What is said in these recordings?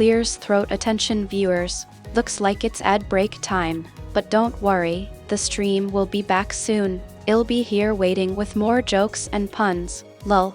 clears throat. Attention viewers, looks like it's ad break time, but don't worry, the stream will be back soon. I'll be here waiting with more jokes and puns, lol.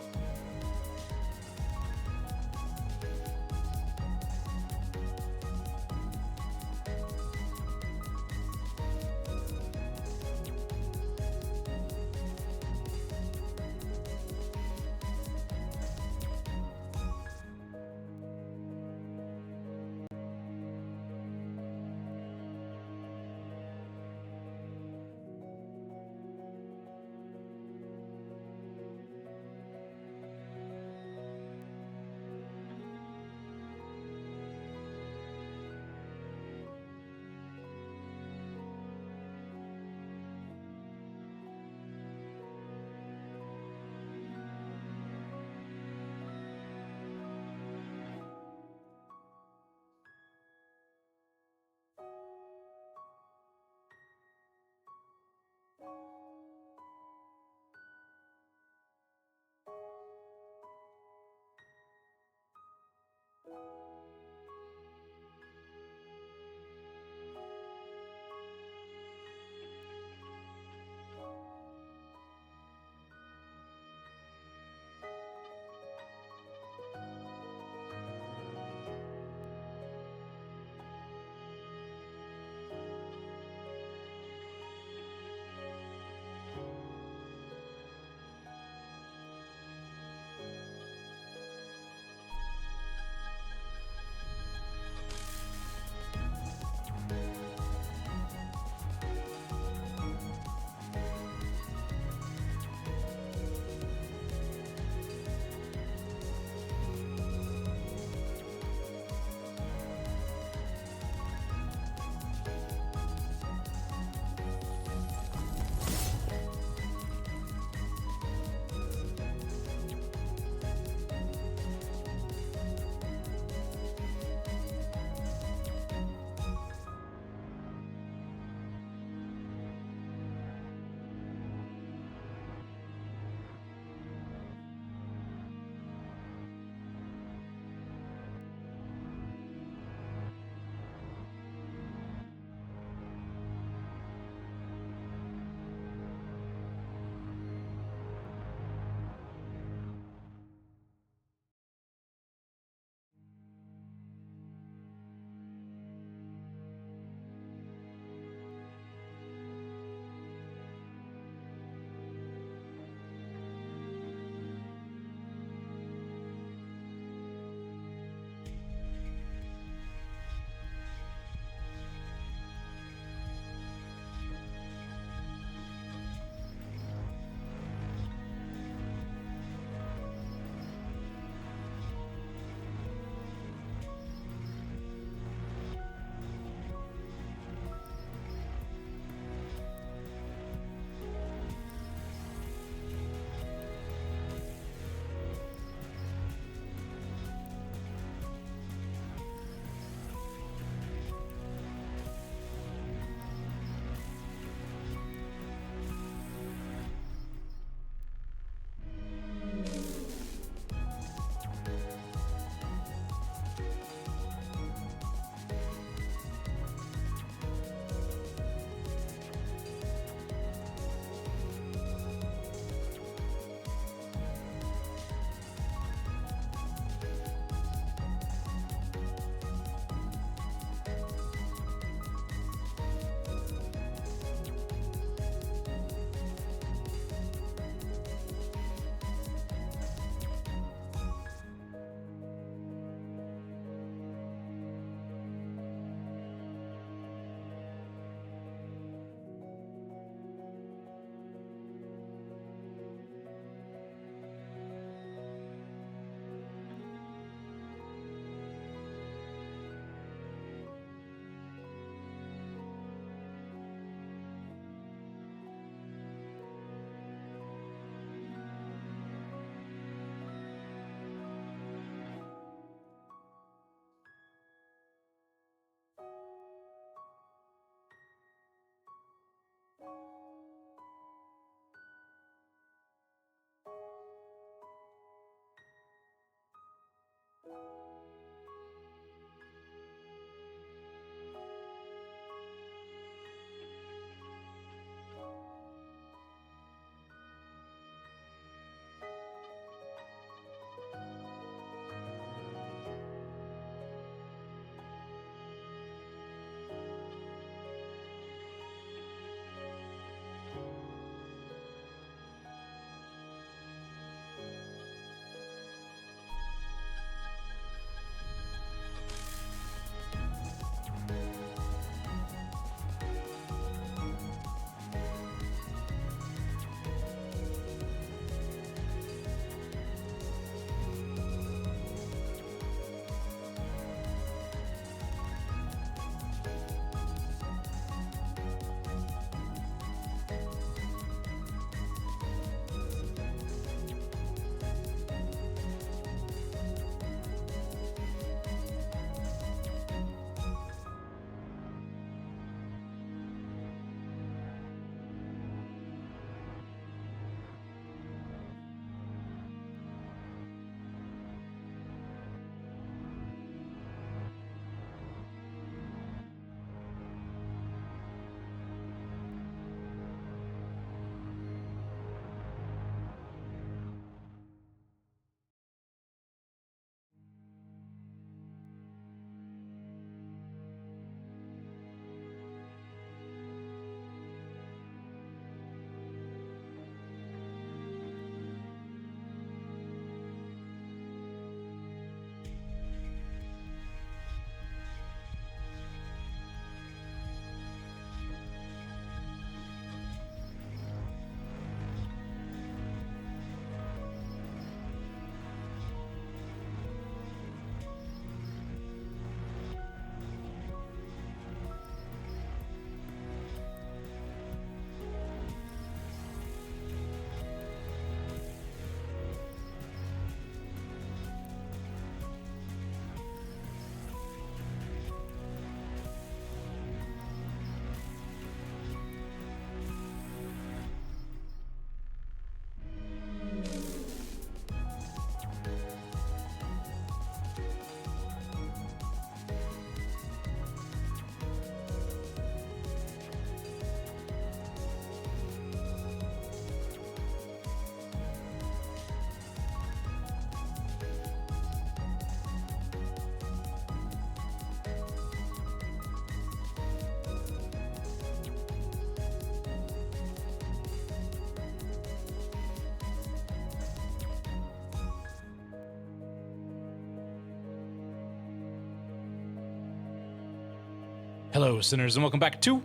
Hello, sinners, and welcome back to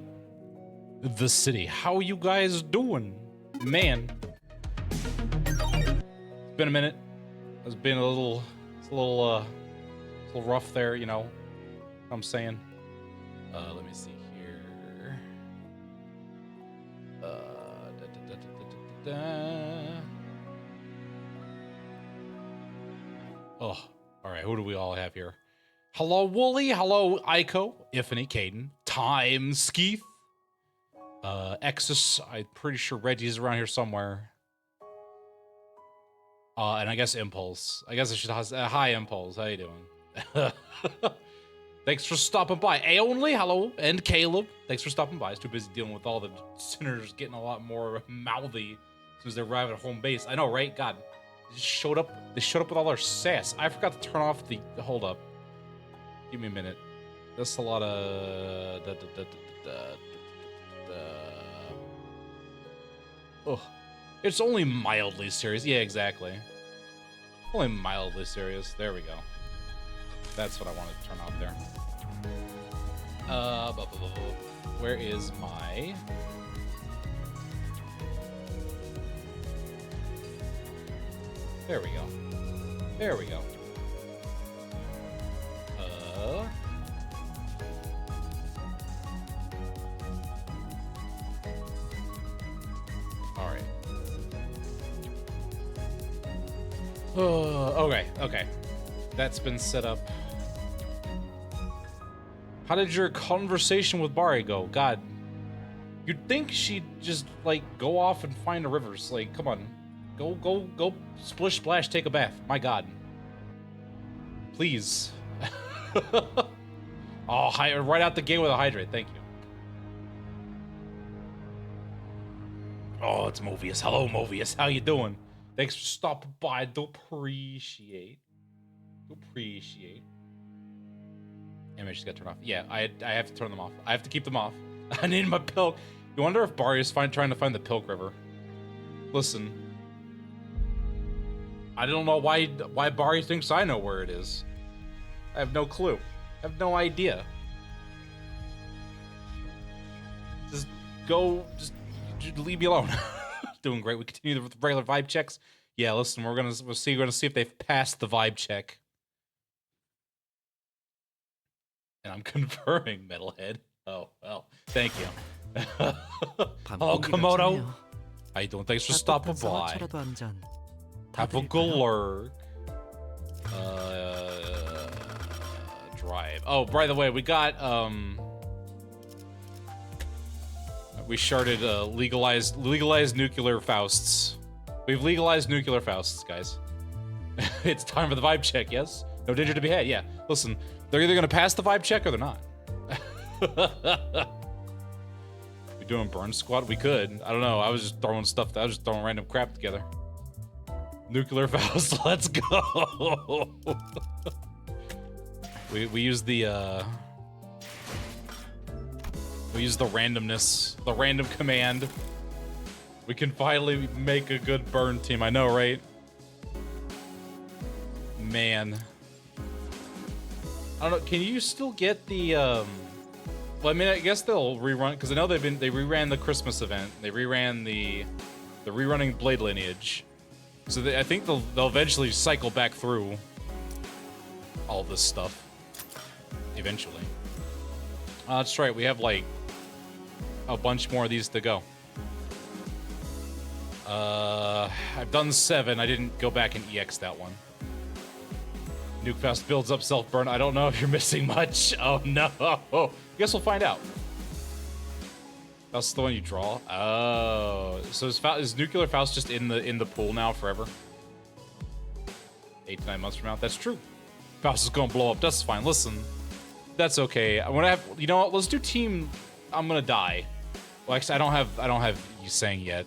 the city. How you guys doing? Man. It's been a minute. It's been a little rough there, you know what I'm saying. Let me see here. Oh, all right, who do we all have here? Hello, Wooly. Hello, Aiko, Ifany, Caden, Time, Skeeth, Exus. I'm pretty sure Reggie's around here somewhere. And I guess Impulse. I guess I should hi, Impulse. How you doing? Thanks for stopping by. Aonly, hello, and Caleb. Thanks for stopping by. I was too busy dealing with all the sinners getting a lot more mouthy as soon as they arrive at home base. I know, right? God, they just showed up. They showed up with all their sass. I forgot to turn off the. Hold up. Give me a minute. That's a lot of. Oh, it's only mildly serious. Yeah, exactly. Only mildly serious. There we go. That's what I wanted to turn off there. Where is my? There we go. There we go. All right. Okay. That's been set up. How did your conversation with Bari go? God, you'd think she'd just, like, go off and find the rivers. Like, come on. Go, splish, splash, take a bath. My God. Please. Oh, right out the gate with a hydrate. Thank you. Oh, it's Movius. Hello, Movius. How you doing? Thanks for stopping by. Do appreciate. Anyway, she's got to turn off. Yeah, I have to turn them off. I have to keep them off. I need my pilk. You wonder if Barry is trying to find the Pilk River. Listen. I don't know why Barry thinks I know where it is. I have no clue. I have no idea. Just leave me alone. Doing great. We continue with the regular vibe checks. Yeah, listen, we're gonna see if they've passed the vibe check. And I'm confirming, Metalhead. Oh, well, thank you. Hello, Komodo. How you doing? Thanks for stopping by. Have a good lurk. Drive. Oh, by the way, we got, we started, legalized nuclear Fausts. We've legalized nuclear Fausts, guys. It's time for the vibe check, yes? No danger to be had, yeah. Listen, they're either gonna pass the vibe check or they're not. We doing burn squad? We could. I don't know. I was just throwing random crap together. Nuclear Faust, let's go. We use the randomness, the random command. We can finally make a good burn team. I know, right? Man. I don't know. Can you still get the? Well, I mean, I guess they'll rerun because I know they reran the Christmas event. They reran the rerunning Blade Lineage. So I think they'll eventually cycle back through all this stuff. Eventually. That's right. We have like a bunch more of these to go. I've done 7. I didn't go back and EX that one. Nukefast builds up self-burn. I don't know if you're missing much. Oh no. Guess we'll find out. That's the one you draw. Oh, so is Nuclear Faust just in the pool now forever? 8 to 9 months from now. That's true. Faust is gonna blow up. That's fine. Listen, that's okay. When I have, you know what? Let's do team. I'm gonna die. Well, actually, I don't have you saying yet.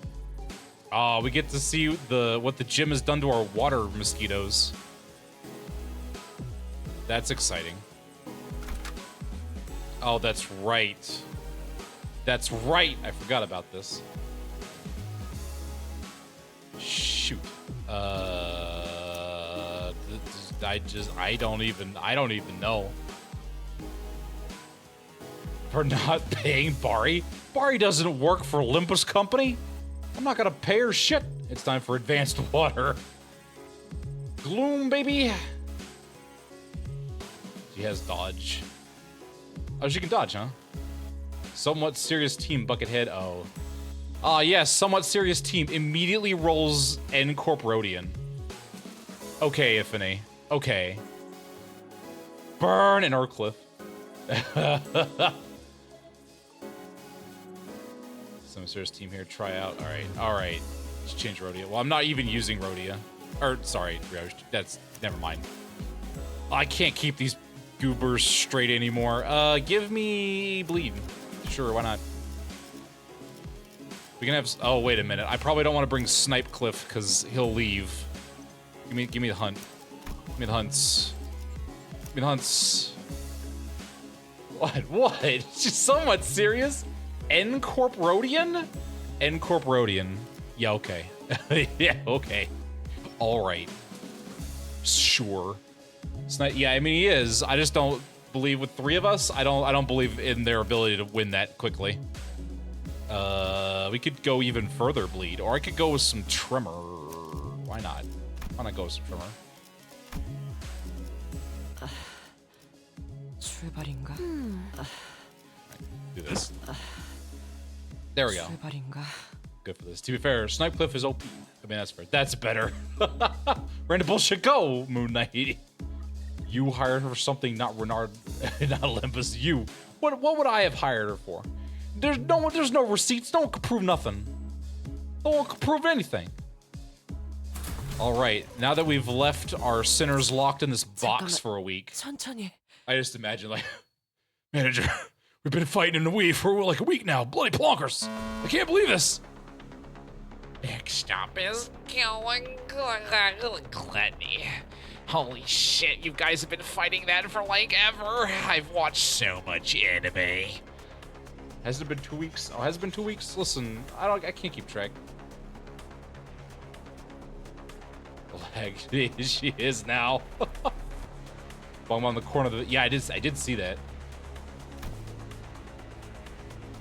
Oh, we get to see what the gym has done to our water mosquitoes. That's exciting. Oh, that's right. That's right. I forgot about this. Shoot. I don't even know. For not paying Bari? Bari doesn't work for Limbus Company. I'm not gonna pay her shit. It's time for advanced water. Gloom, baby. She has dodge. Oh, she can dodge, huh? Somewhat serious team, Buckethead. Oh. Ah, yes, somewhat serious team immediately rolls N-Corporodian. Okay, Iphany. Okay. Burn an Urcliffe. Some serious team here. Try out. All right. All right. Let's change Rhodia. Well, I'm not even using Rhodia. Or, sorry, that's... Never mind. I can't keep these goobers straight anymore. Give me bleed. Sure, why not? We can have... Oh, wait a minute. I probably don't want to bring Snipe Cliff because he'll leave. Give me the hunt. Give me the hunts. Give me the hunts. What? She's somewhat serious? N-Corporodian? N-Corporodian. Yeah, okay. Yeah, okay. All right. Sure. Yeah, I mean, he is. I just don't believe with 3 of us. I don't believe in their ability to win that quickly. We could go even further bleed, or I could go with some Tremor. Why not? Why not go with some Tremor? Do this. There we go. Good for this. To be fair, Snipe Cliff is OP. I mean, that's fair. That's better. Random bullshit, go, Moon Knight. You hired her for something, not Renard, not Limbus. You. What would I have hired her for? There's no receipts. No one can prove nothing. No one can prove anything. All right, now that we've left our sinners locked in this box for a week, I just imagine, like, manager, we've been fighting in the weed for like a week now. Bloody plonkers. I can't believe this. Next stop is going Gluttony. Holy shit, you guys have been fighting that for like ever. I've watched so much anime. Has it been 2 weeks? Oh, has it been 2 weeks? Listen, I can't keep track. Lag. She is now. I'm on the corner of the... Yeah, I did see that.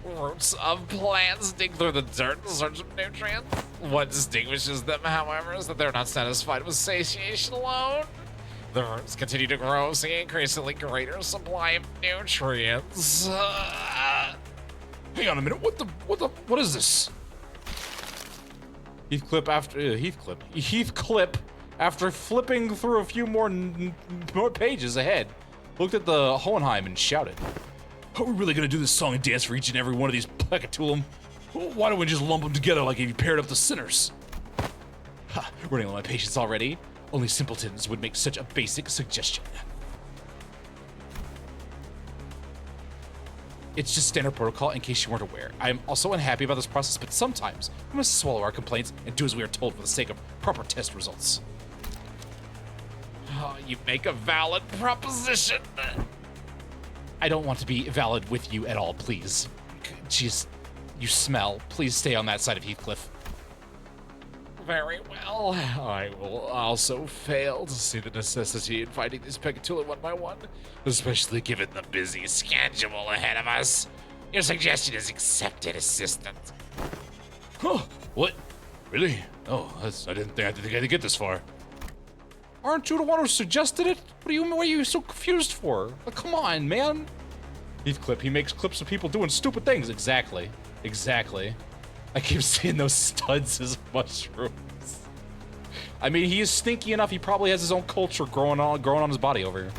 Roots of plants dig through the dirt in search of nutrients. What distinguishes them, however, is that they're not satisfied with satiation alone. The roots continue to grow, seeing increasingly greater supply of nutrients. Hang on a minute. What is this? Heathcliff after flipping through a few more pages ahead, looked at the Hohenheim and shouted, "Are we really gonna do this song and dance for each and every one of these Pecatulum? Why don't we just lump them together like if you paired up the sinners?" Ha, running on my patience already. Only simpletons would make such a basic suggestion. It's just standard protocol in case you weren't aware. I am also unhappy about this process, but sometimes we must swallow our complaints and do as we are told for the sake of proper test results. Oh, you make a valid proposition. I don't want to be valid with you at all, please. Jeez, you smell. Please stay on that side of Heathcliff. Very well. I will also fail to see the necessity in fighting these Pecatula one by one, especially given the busy schedule ahead of us. Your suggestion is accepted, assistant. Huh? What? Really? Oh, I didn't think I'd get this far. Aren't you the one who suggested it? What are you so confused for? Like, come on, man. Heathcliff, he makes clips of people doing stupid things. Exactly. I keep seeing those studs as mushrooms. I mean, he is stinky enough. He probably has his own culture growing on his body over here.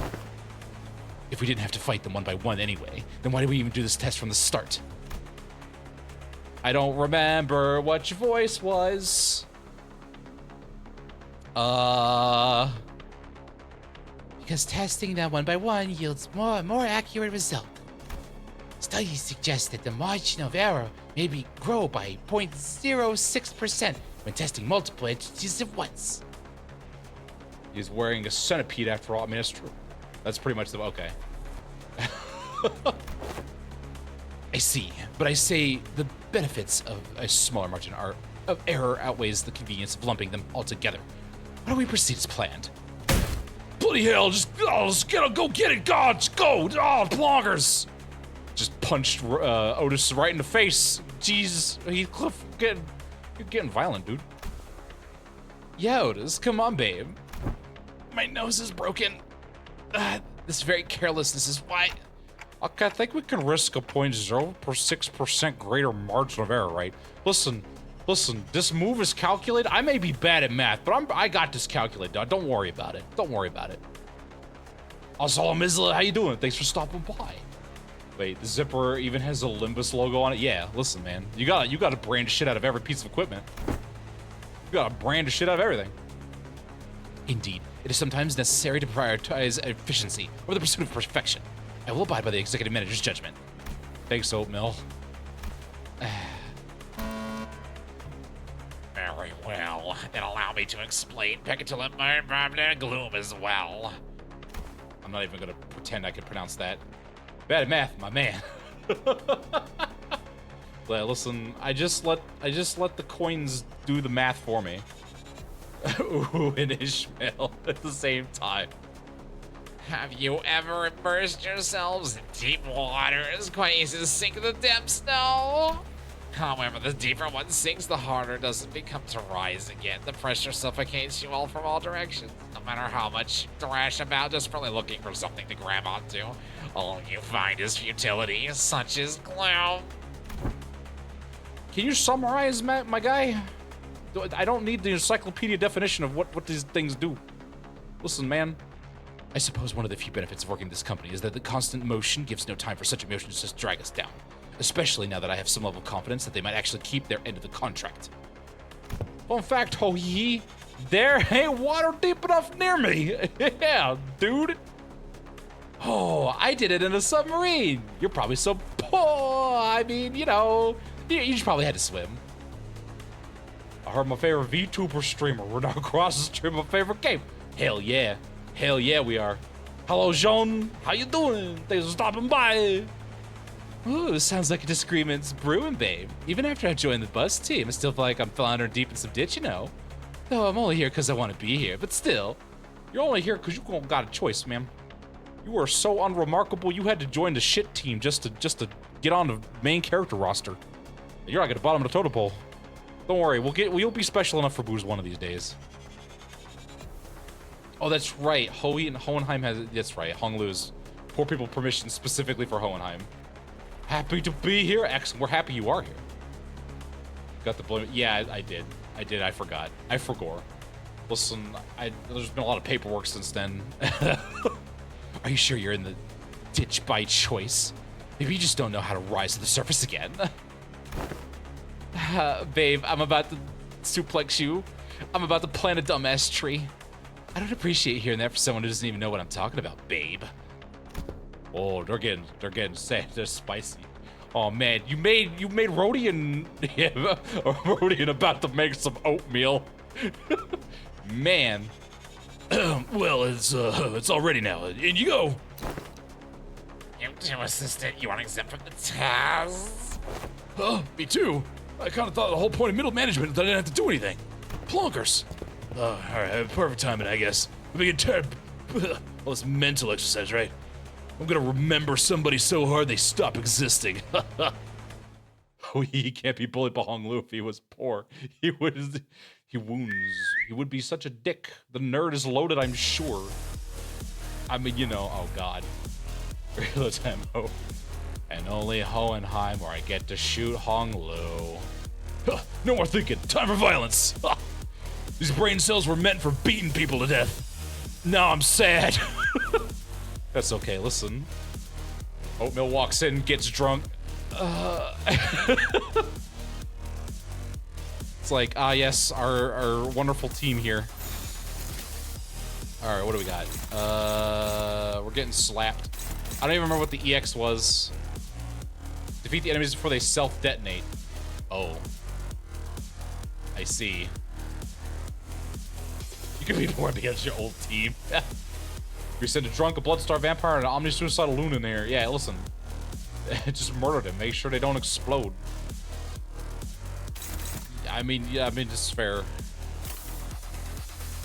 If we didn't have to fight them one by one anyway, then why did we even do this test from the start? I don't remember what your voice was. Because testing them one by one yields more accurate result. Studies suggest that the margin of error may grow by 0.06% when testing multiple entities at once. He's wearing a centipede after all. I mean, that's true. That's pretty much the... Okay. I see. But I say the benefits of a smaller margin of error outweighs the convenience of lumping them all together. Why don't we proceed as planned? Bloody hell, just go get it, God, just go! Oh, bloggers! Just punched Otis right in the face. Jeez, Heathcliff, you're getting violent, dude. Yeah, Otis, come on, babe. My nose is broken. This very carelessness is why. Okay, I think we can risk a 0.06% greater margin of error, right? Listen, this move is calculated. I may be bad at math, but I got this calculated, dog. Don't worry about it. Don't worry about it. Also, Mizla, how you doing? Thanks for stopping by. Wait, the zipper even has a Limbus logo on it? Yeah, listen, man. You gotta brand shit out of every piece of equipment. You gotta brand the shit out of everything. Indeed, it is sometimes necessary to prioritize efficiency over the pursuit of perfection. I will abide by the executive manager's judgment. Thanks, Oatmeal. Very well. Then allow me to explain Pecatilum and gloom as well. I'm not even gonna pretend I can pronounce that. Bad at math, my man. But listen, I just let the coins do the math for me. Ooh, and Ishmael at the same time. Have you ever immersed yourselves in deep waters? Quite easy to sink in the depths, no? However, the deeper one sinks, the harder does it become to rise again. The pressure suffocates you all from all directions. No matter how much you thrash about, desperately looking for something to grab onto, all you find is futility, such as gloom. Can you summarize, my guy? I don't need the encyclopedia definition of what these things do. Listen, man. I suppose one of the few benefits of working in this company is that the constant motion gives no time for such emotions to just drag us down. Especially now that I have some level of confidence that they might actually keep their end of the contract. Fun fact, ho hee, there ain't water deep enough near me. Yeah, dude. Oh, I did it in a submarine. You're probably so poor. I mean, you know, you probably had to swim. I heard my favorite VTuber streamer, Renard, across the stream my favorite game. Hell yeah. Hell yeah, we are. Hello, Jean. How you doing? Thanks for stopping by. Ooh, sounds like a disagreement's brewing, babe. Even after I joined the bus team, I still feel like I'm floundering deep in some ditch, you know. Though I'm only here because I want to be here, but still. You're only here because you got a choice, man. You are so unremarkable, you had to join the shit team just to get on the main character roster. You're like at the bottom of the totem pole. Don't worry, you'll be special enough for booze one of these days. Oh, that's right. Hohenheim has. That's right. Honglu's poor people permission specifically for Hohenheim. Happy to be here. Excellent. We're happy you are here. Got the blow. Yeah, I did. I forgot. I forgot. Listen, there's been a lot of paperwork since then. Are you sure you're in the ditch by choice? Maybe you just don't know how to rise to the surface again. Babe, I'm about to suplex you. I'm about to plant a dumbass tree. I don't appreciate hearing that for someone who doesn't even know what I'm talking about, babe. Oh, they're getting sad. They're spicy. Oh man, you made Rodian, Rodian about to make some oatmeal. Man. Well, it's all ready now. In you go. You two, assistant, you aren't exempt from the task. Me too. I kind of thought the whole point of middle management was that I didn't have to do anything. Plonkers. All right, perfect timing, I guess. I'm being tired. All this mental exercise, right? I'm gonna remember somebody so hard they stop existing. Oh, he can't be bullied by Hong Lu if he was poor. He wounds. He would be such a dick. The nerd is loaded, I'm sure. I mean, you know, oh god. Regular tempo. And only Hohenheim where I get to shoot Hong Lu. No more thinking. Time for violence. These brain cells were meant for beating people to death. Now I'm sad. That's okay, listen. Oatmeal walks in, gets drunk. It's like, yes, our wonderful team here. Alright, what do we got? We're getting slapped. I don't even remember what the EX was. Defeat the enemies before they self-detonate. Oh. I see. You could be more against your old team. You send a drunk, a blood-starved vampire, and an omni-suicidal loon in there. Yeah, listen. Just murder them. Make sure they don't explode. I mean, yeah, this is fair.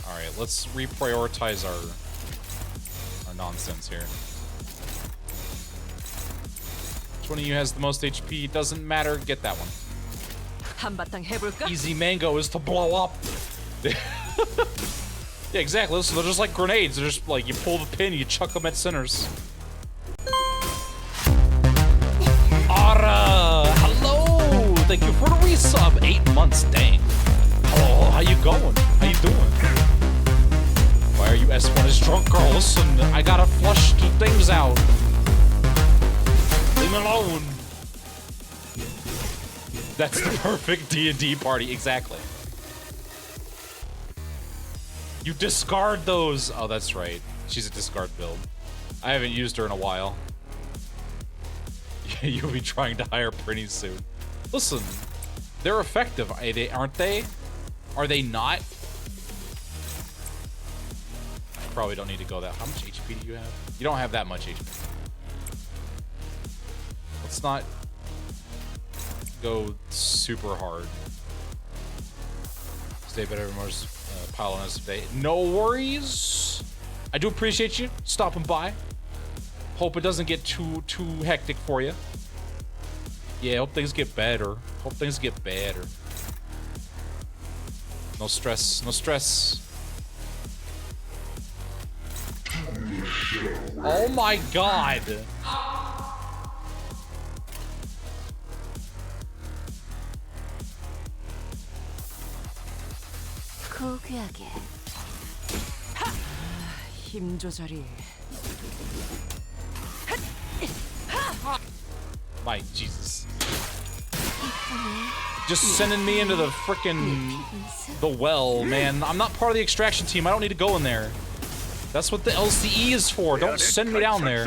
Alright, let's reprioritize our nonsense here. Which one of you has the most HP? Doesn't matter. Get that one. 한바탕 해볼까? Easy mango is to blow up. Yeah, exactly. So they're just like grenades. They're just like you pull the pin, you chuck them at sinners. Ara, hello. Thank you for the resub. 8 months, dang. Oh, how you going? How you doing? Why are you S1 is drunk, girl? Listen, I gotta flush the things out. Leave me alone. That's the perfect D&D party, exactly. You discard those. Oh, that's right. She's a discard build. I haven't used her in a while. You'll be trying to hire pretty soon. Listen, they're effective, aren't they? Are they not? Probably don't need to go that. How much HP do you have? You don't have that much HP. Let's not go super hard. Stay better, more pile on us today. No worries. I do appreciate you stopping by. Hope it doesn't get too hectic for you. Yeah, hope things get better. Hope things get better. No stress, no stress. Oh my god. 고귀하게. 힘 조절이. My Jesus. Just sending me into the frickin' the well, man. I'm not part of the extraction team. I don't need to go in there. That's what the LCE is for. Don't send me down there.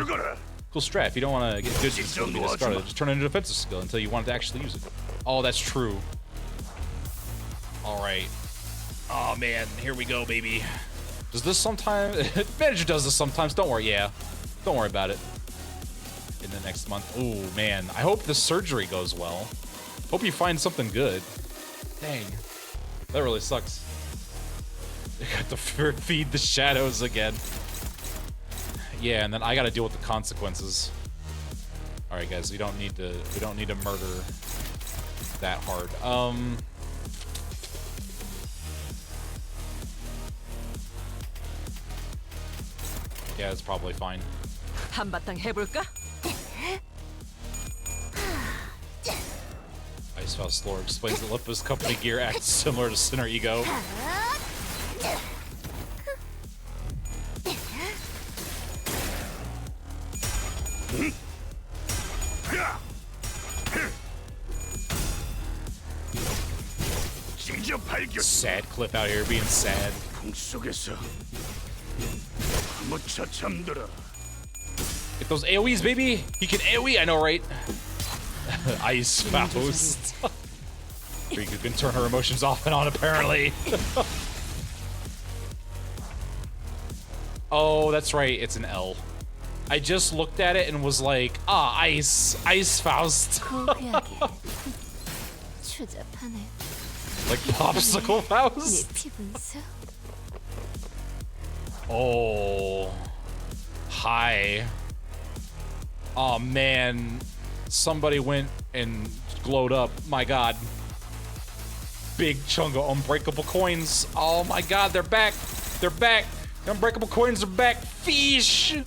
Cool strat. If you don't want to get good skill to be discarded, just turn it into a defensive skill until you want to actually use it. Oh, that's true. All right. Oh man, here we go, baby. Does this sometimes? Manager does this sometimes. Don't worry. Yeah, don't worry about it. In the next month. Oh man, I hope the surgery goes well. Hope you find something good. Dang, that really sucks. They got to feed the shadows again. Yeah, and then I got to deal with the consequences. All right, guys, we don't need to murder that hard. Yeah, it's probably fine. 한바탕 해볼까? Icefaust lore explains that Limbus company gear acts similar to Sinner Ego. Sad clip out here being sad. Get those AoEs, baby! He can AoE, I know, right? Icefaust. Riku can turn her emotions off and on, apparently. Oh, that's right, it's an L. I just looked at it and was like, ah, Icefaust. Like Popsicle Faust? Oh. Hi. Oh man. Somebody went and glowed up. My god. Big chunk of unbreakable coins. Oh my god, they're back. They're back. The unbreakable coins are back. Fish. I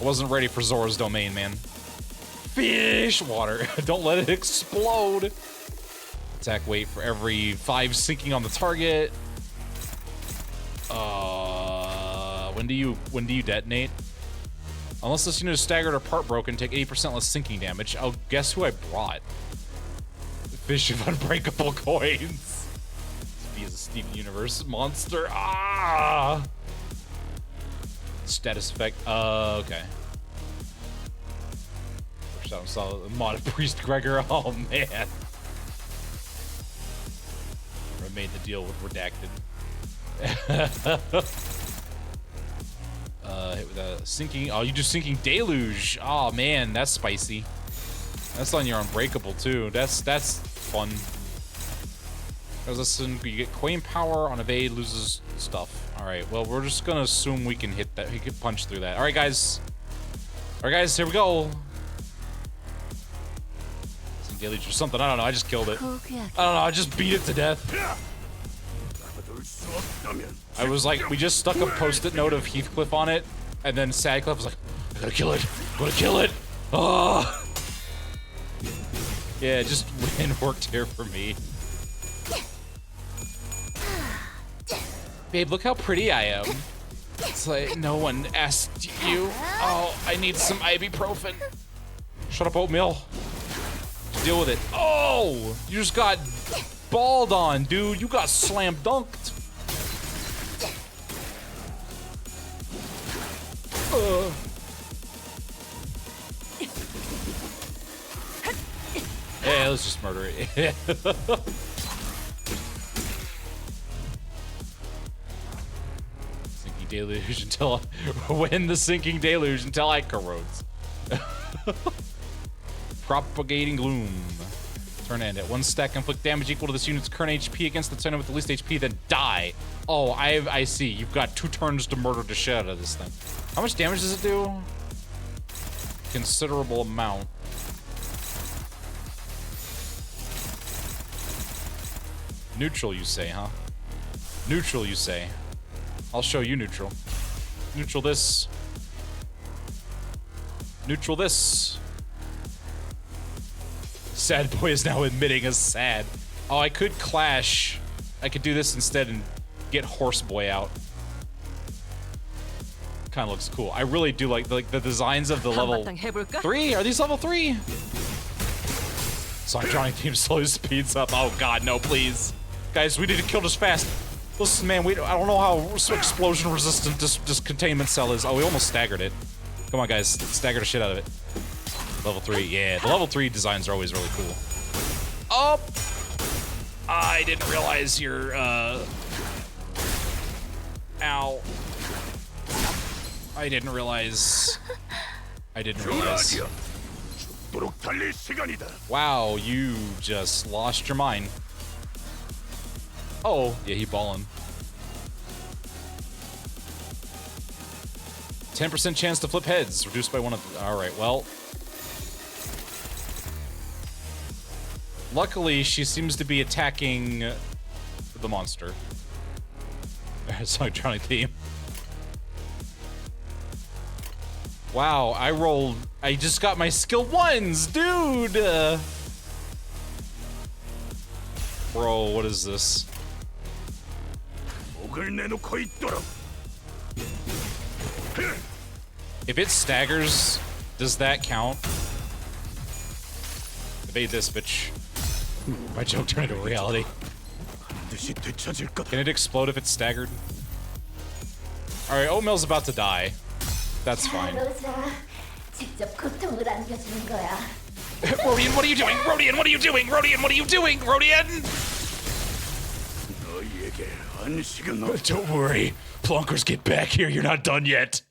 wasn't ready for Zora's domain, man. Fish water. Don't let it explode. Attack weight for every 5 sinking on the target. When do you detonate? Unless this unit is staggered or part broken, take 80% less sinking damage. Oh, guess who I brought? Fish of unbreakable coins. This is a Steven Universe monster. Ah! Status effect. Okay. First saw modded Priest Gregor. Oh man. I made the deal with Redacted. Hit with a sinking. Oh, you do sinking deluge. Oh man, that's spicy. That's on your unbreakable too. That's fun. You get coin power on evade, loses stuff. All right. Well, we're just gonna assume we can hit that. We can punch through that. All right, guys. All right, guys. Here we go. deluge or something. I don't know. I just killed it. I 포기하게. don't know. I just beat it to death. I was like, we just stuck a post-it note of Heathcliff on it, and then Sadcliff was like, I gotta kill it. I'm gonna kill it. Oh. Yeah, it just worked here for me. Babe, look how pretty I am. It's like, no one asked you. Oh, I need some ibuprofen. Shut up, oatmeal. Deal with it. Oh, you just got balled on, dude. You got slam dunked. Yeah, let's just murder it. Sinking deluge until when the sinking deluge until I corrodes. Propagating gloom. Turn end at 1 stack, inflict damage equal to this unit's current HP against the turn with the least HP, then die. Oh, I see. You've got 2 turns to murder the shit out of this thing. How much damage does it do? Considerable amount. Neutral, you say, huh? Neutral, you say. I'll show you neutral. Neutral this. Neutral this. Sad boy is now admitting as sad. Oh, I could clash. I could do this instead and get horse boy out. Kind of looks cool. I really do like the designs of the level 3. Are these level 3? Sorry, Johnny Team slowly speeds up. Oh god, no, please. Guys, we need to kill this fast. Listen, man, I don't know how explosion resistant this containment cell is. Oh, we almost staggered it. Come on, guys, stagger the shit out of it. Level 3, yeah. The level 3 designs are always really cool. Oh! I didn't realize your, Ow. I didn't realize. Wow, you just lost your mind. Oh, yeah, he ballin'. 10% chance to flip heads, reduced by 1 of. All right, well. Luckily, she seems to be attacking the monster. It's an electronic theme. Wow, I just got my skill 1s, dude! Bro, what is this? If it staggers, does that count? Evade this, bitch. My joke turned into reality. Can it explode if it's staggered? Alright, Oatmeal's about to die. That's fine. Rodian, what are you doing? Rodian, what are you doing? Rodian, what are you doing? Rodian! Don't worry. Plonkers, get back here. You're not done yet.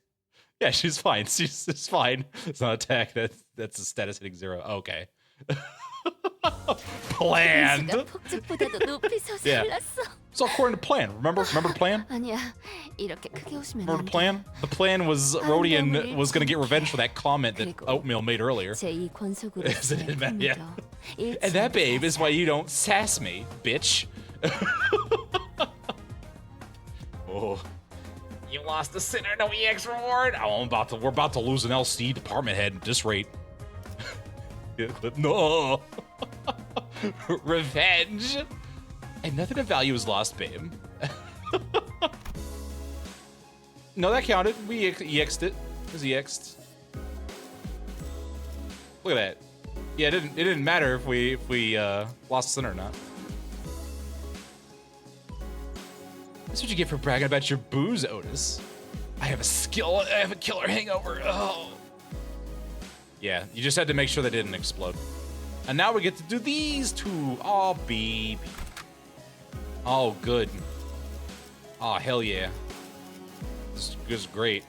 Yeah, she's fine. She's fine. It's not attack. That's a status hitting 0. Okay. Planned. Yeah. It's all according to plan. Remember the plan? Remember the plan? The plan was Rodian was gonna get revenge for that comment that Oatmeal made earlier. Yeah. And that, babe, is why you don't sass me, bitch. Oh. You lost a sinner, no EX reward. Oh, we're about to lose an LC department head at this rate. No. Revenge. And nothing of value is lost, babe. No, that counted. We EX'd it. It was EX'd. Look at that. Yeah, it didn't matter if we lost a sinner or not. That's what you get for bragging about your booze, Otis. I have a killer hangover. Oh. Yeah, you just had to make sure they didn't explode. And now we get to do these 2. Oh, baby. Oh, good. Oh, hell yeah. This is great.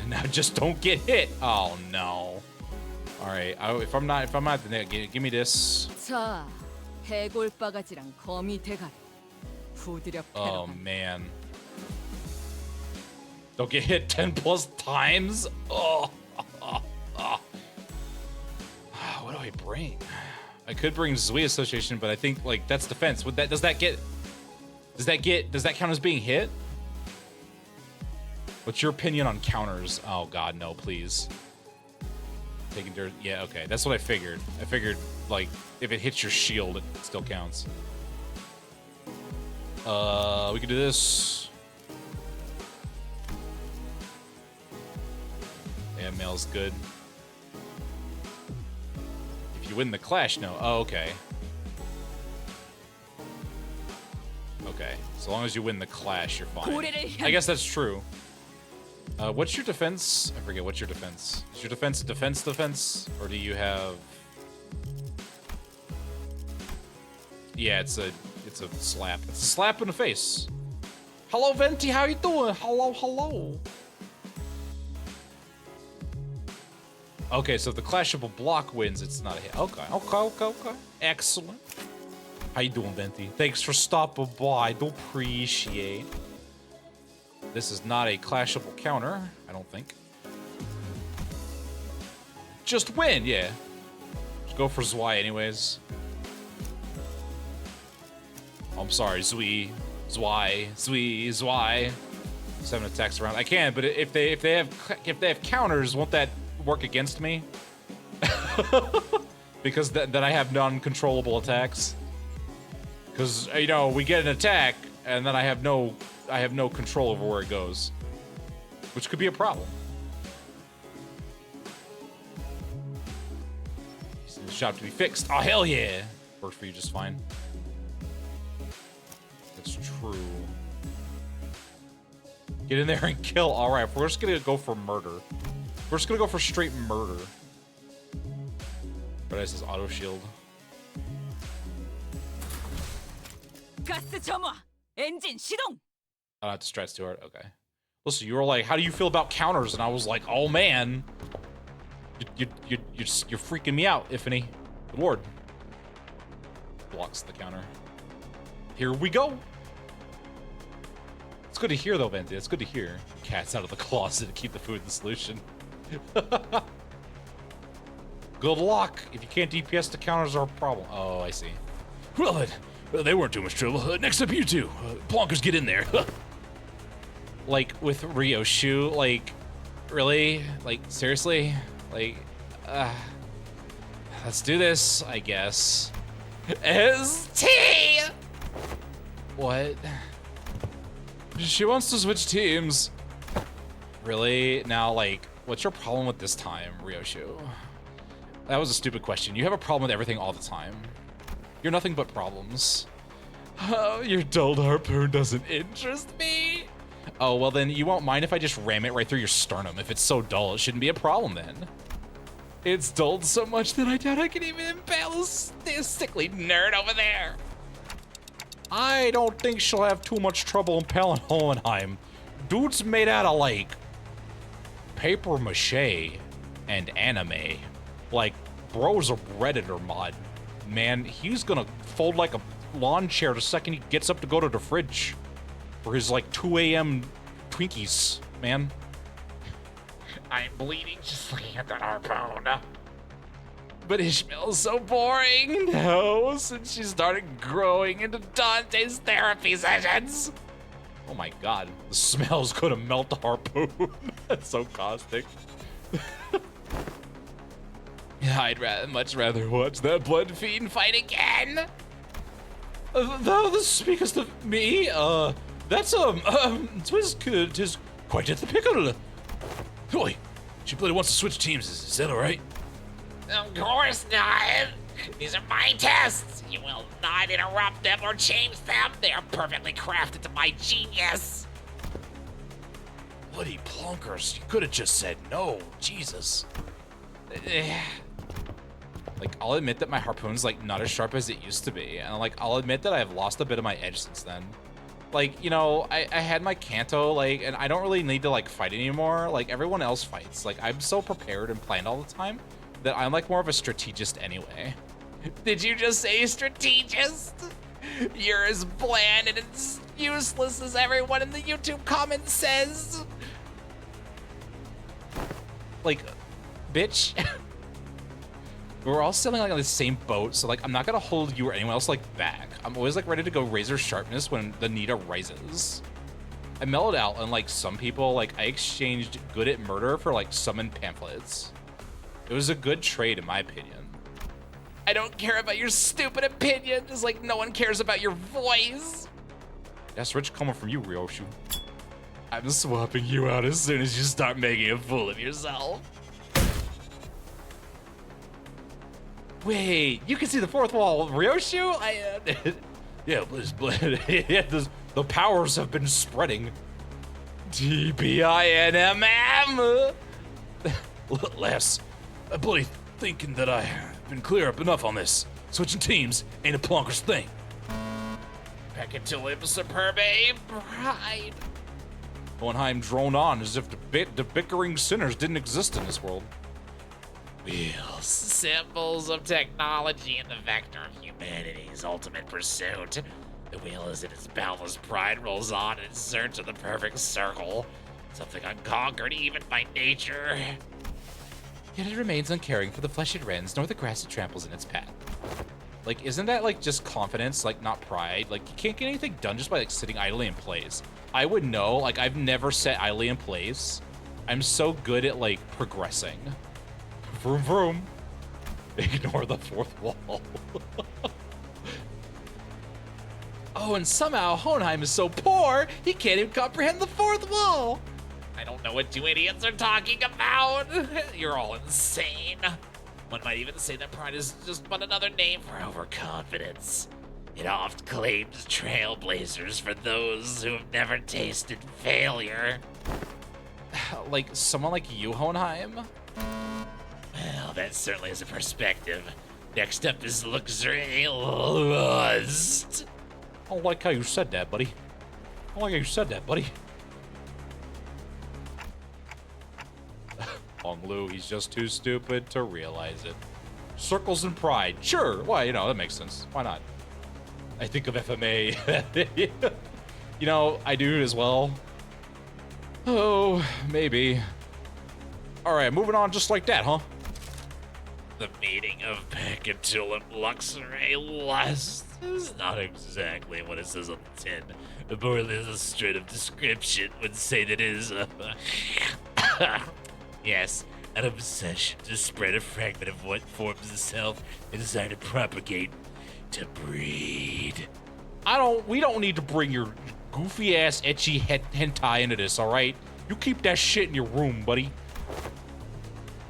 Now just don't get hit. Oh, no. All right, if I'm not the net, give me this. 자, 해골바가지랑 거미 대가리. 부드럽게. Oh, man. Don't get hit 10+ times? Oh. What do I bring? I could bring Zui Association, but I think like that's defense. Would that does that count as being hit? What's your opinion on counters? Oh god, no, please. Taking dirt. Yeah, okay. That's what I figured. I figured like if it hits your shield, it still counts. We can do this. Yeah, mail's good. If you win the clash, no. Oh, okay. Okay. So long as you win the clash, you're fine. I guess that's true. What's your defense? I forget. What's your defense? Is your defense defense? Or do you have... Yeah, it's a slap. It's a slap in the face. Hello, Venti. How you doing? Hello, hello. Okay, so if the clashable block wins, it's not a hit. Okay, okay. Excellent. How you doing, Venti? Thanks for stopping by. I do appreciate. This is not a clashable counter, I don't think. Just win, yeah. Just go for Zwei anyways. Oh, I'm sorry, Zwei. 7 attacks around. I can, but if they have counters, won't that work against me? Because then I have non-controllable attacks. Because you know we get an attack and then I have no control over where it goes, which could be a problem. Shop to be fixed. Oh hell yeah! Worked for you just fine. That's true. Get in there and kill. All right, we're just gonna go for murder. We're just gonna go for straight murder. But it says auto shield. 가스 점화. 엔진 시동. I don't have to stretch too hard. Okay. Listen, you were like, "How do you feel about counters?" And I was like, "Oh man, you're freaking me out, Ifany." Good lord. Blocks the counter. Here we go. It's good to hear though, Venti. It's good to hear. Cat's out of the closet to keep the food in the solution. Good luck. If you can't DPS, the counters are a problem. Oh, I see. Well, they weren't too much trouble. Next up, you two. Plonkers, get in there. Like, with Ryoshu, like, really? Like, seriously? Like, let's do this, I guess. ST! What? She wants to switch teams. Really? Now, like, what's your problem with this time, Ryoshu? That was a stupid question. You have a problem with everything all the time. You're nothing but problems. Oh, your dulled harpoon doesn't interest me. Oh, well then you won't mind if I just ram it right through your sternum. If it's so dull, it shouldn't be a problem then. It's dulled so much that I doubt I can even impale this sickly nerd over there. I don't think she'll have too much trouble impaling Hohenheim. Dude's made out of, like, paper mache and anime. Like, bro's a Redditor mod. Man, he's gonna fold like a lawn chair the second he gets up to go to the fridge for his, like, 2 a.m. Twinkies, man. I'm bleeding just looking at that harpoon. But Ishmael's so boring. No, since she started growing into Dante's therapy sessions. Oh my god, the smell's gonna melt the harpoon. That's so caustic. I'd much rather watch that blood fiend fight again. Though this speakest of me, that's tis quite at the pickle. Oi, she bloody wants to switch teams. Is that all right? Of course not. These are my tests. You will not interrupt them or change them. They are perfectly crafted to my genius. Bloody plonkers! You could have just said no. Jesus. Like, I'll admit that my harpoon's, like, not as sharp as it used to be. And, like, I'll admit that I've lost a bit of my edge since then. Like, you know, I had my canto, like, and I don't really need to, like, fight anymore. Like, everyone else fights. Like, I'm so prepared and planned all the time that I'm, like, more of a strategist anyway. Did you just say strategist? You're as bland and as useless as everyone in the YouTube comments says. Like, bitch. We're all sailing like on the same boat, so like I'm not gonna hold you or anyone else like back. I'm always like ready to go razor sharpness when the need arises. I mellowed out, unlike some people, like I exchanged good at murder for like summon pamphlets. It was a good trade in my opinion. I don't care about your stupid opinion, just like no one cares about your voice. That's rich coming from you, Ryoshu. I'm swapping you out as soon as you start making a fool of yourself. Wait, you can see the fourth wall, Ryoshu? Yeah, the powers have been spreading. TBINMM. Les, I bloody thinking that I've been clear up enough on this. Switching teams ain't a plonker's thing. Back into Limbus superbe bride. Hohenheim droned on as if the bickering sinners didn't exist in this world. Wheels, symbols of technology and the vector of humanity's ultimate pursuit. The wheel is in its boundless pride rolls on in search of the perfect circle. Something unconquered even by nature. Yet it remains uncaring for the flesh it rends, nor the grass it tramples in its path. Like, isn't that like just confidence, like not pride? Like, you can't get anything done just by like sitting idly in place. I would know, like I've never sat idly in place. I'm so good at like progressing. Vroom vroom. Ignore the fourth wall. Oh, and somehow Hohenheim is so poor, he can't even comprehend the fourth wall. I don't know what you idiots are talking about. You're all insane. One might even say that pride is just but another name for overconfidence. It oft claims trailblazers for those who have never tasted failure. Like someone like you, Hohenheim? Well, that certainly is a perspective. Next up is luxury lust. I don't like how you said that, buddy. I don't like how you said that, buddy. Hong Lu, he's just too stupid to realize it. Circles and pride. Sure. Why, that makes sense. Why not? I think of FMA. I do as well. Oh, maybe. All right, moving on just like that, huh? The meaning of Pecatulum luxury lust is not exactly what it says on the tin. A more illustrative description would say that it is a... yes, an obsession to spread a fragment of what forms itself and desire to propagate, to breed. We don't need to bring your goofy ass etchy hentai into this, all right? You keep that shit in your room, buddy.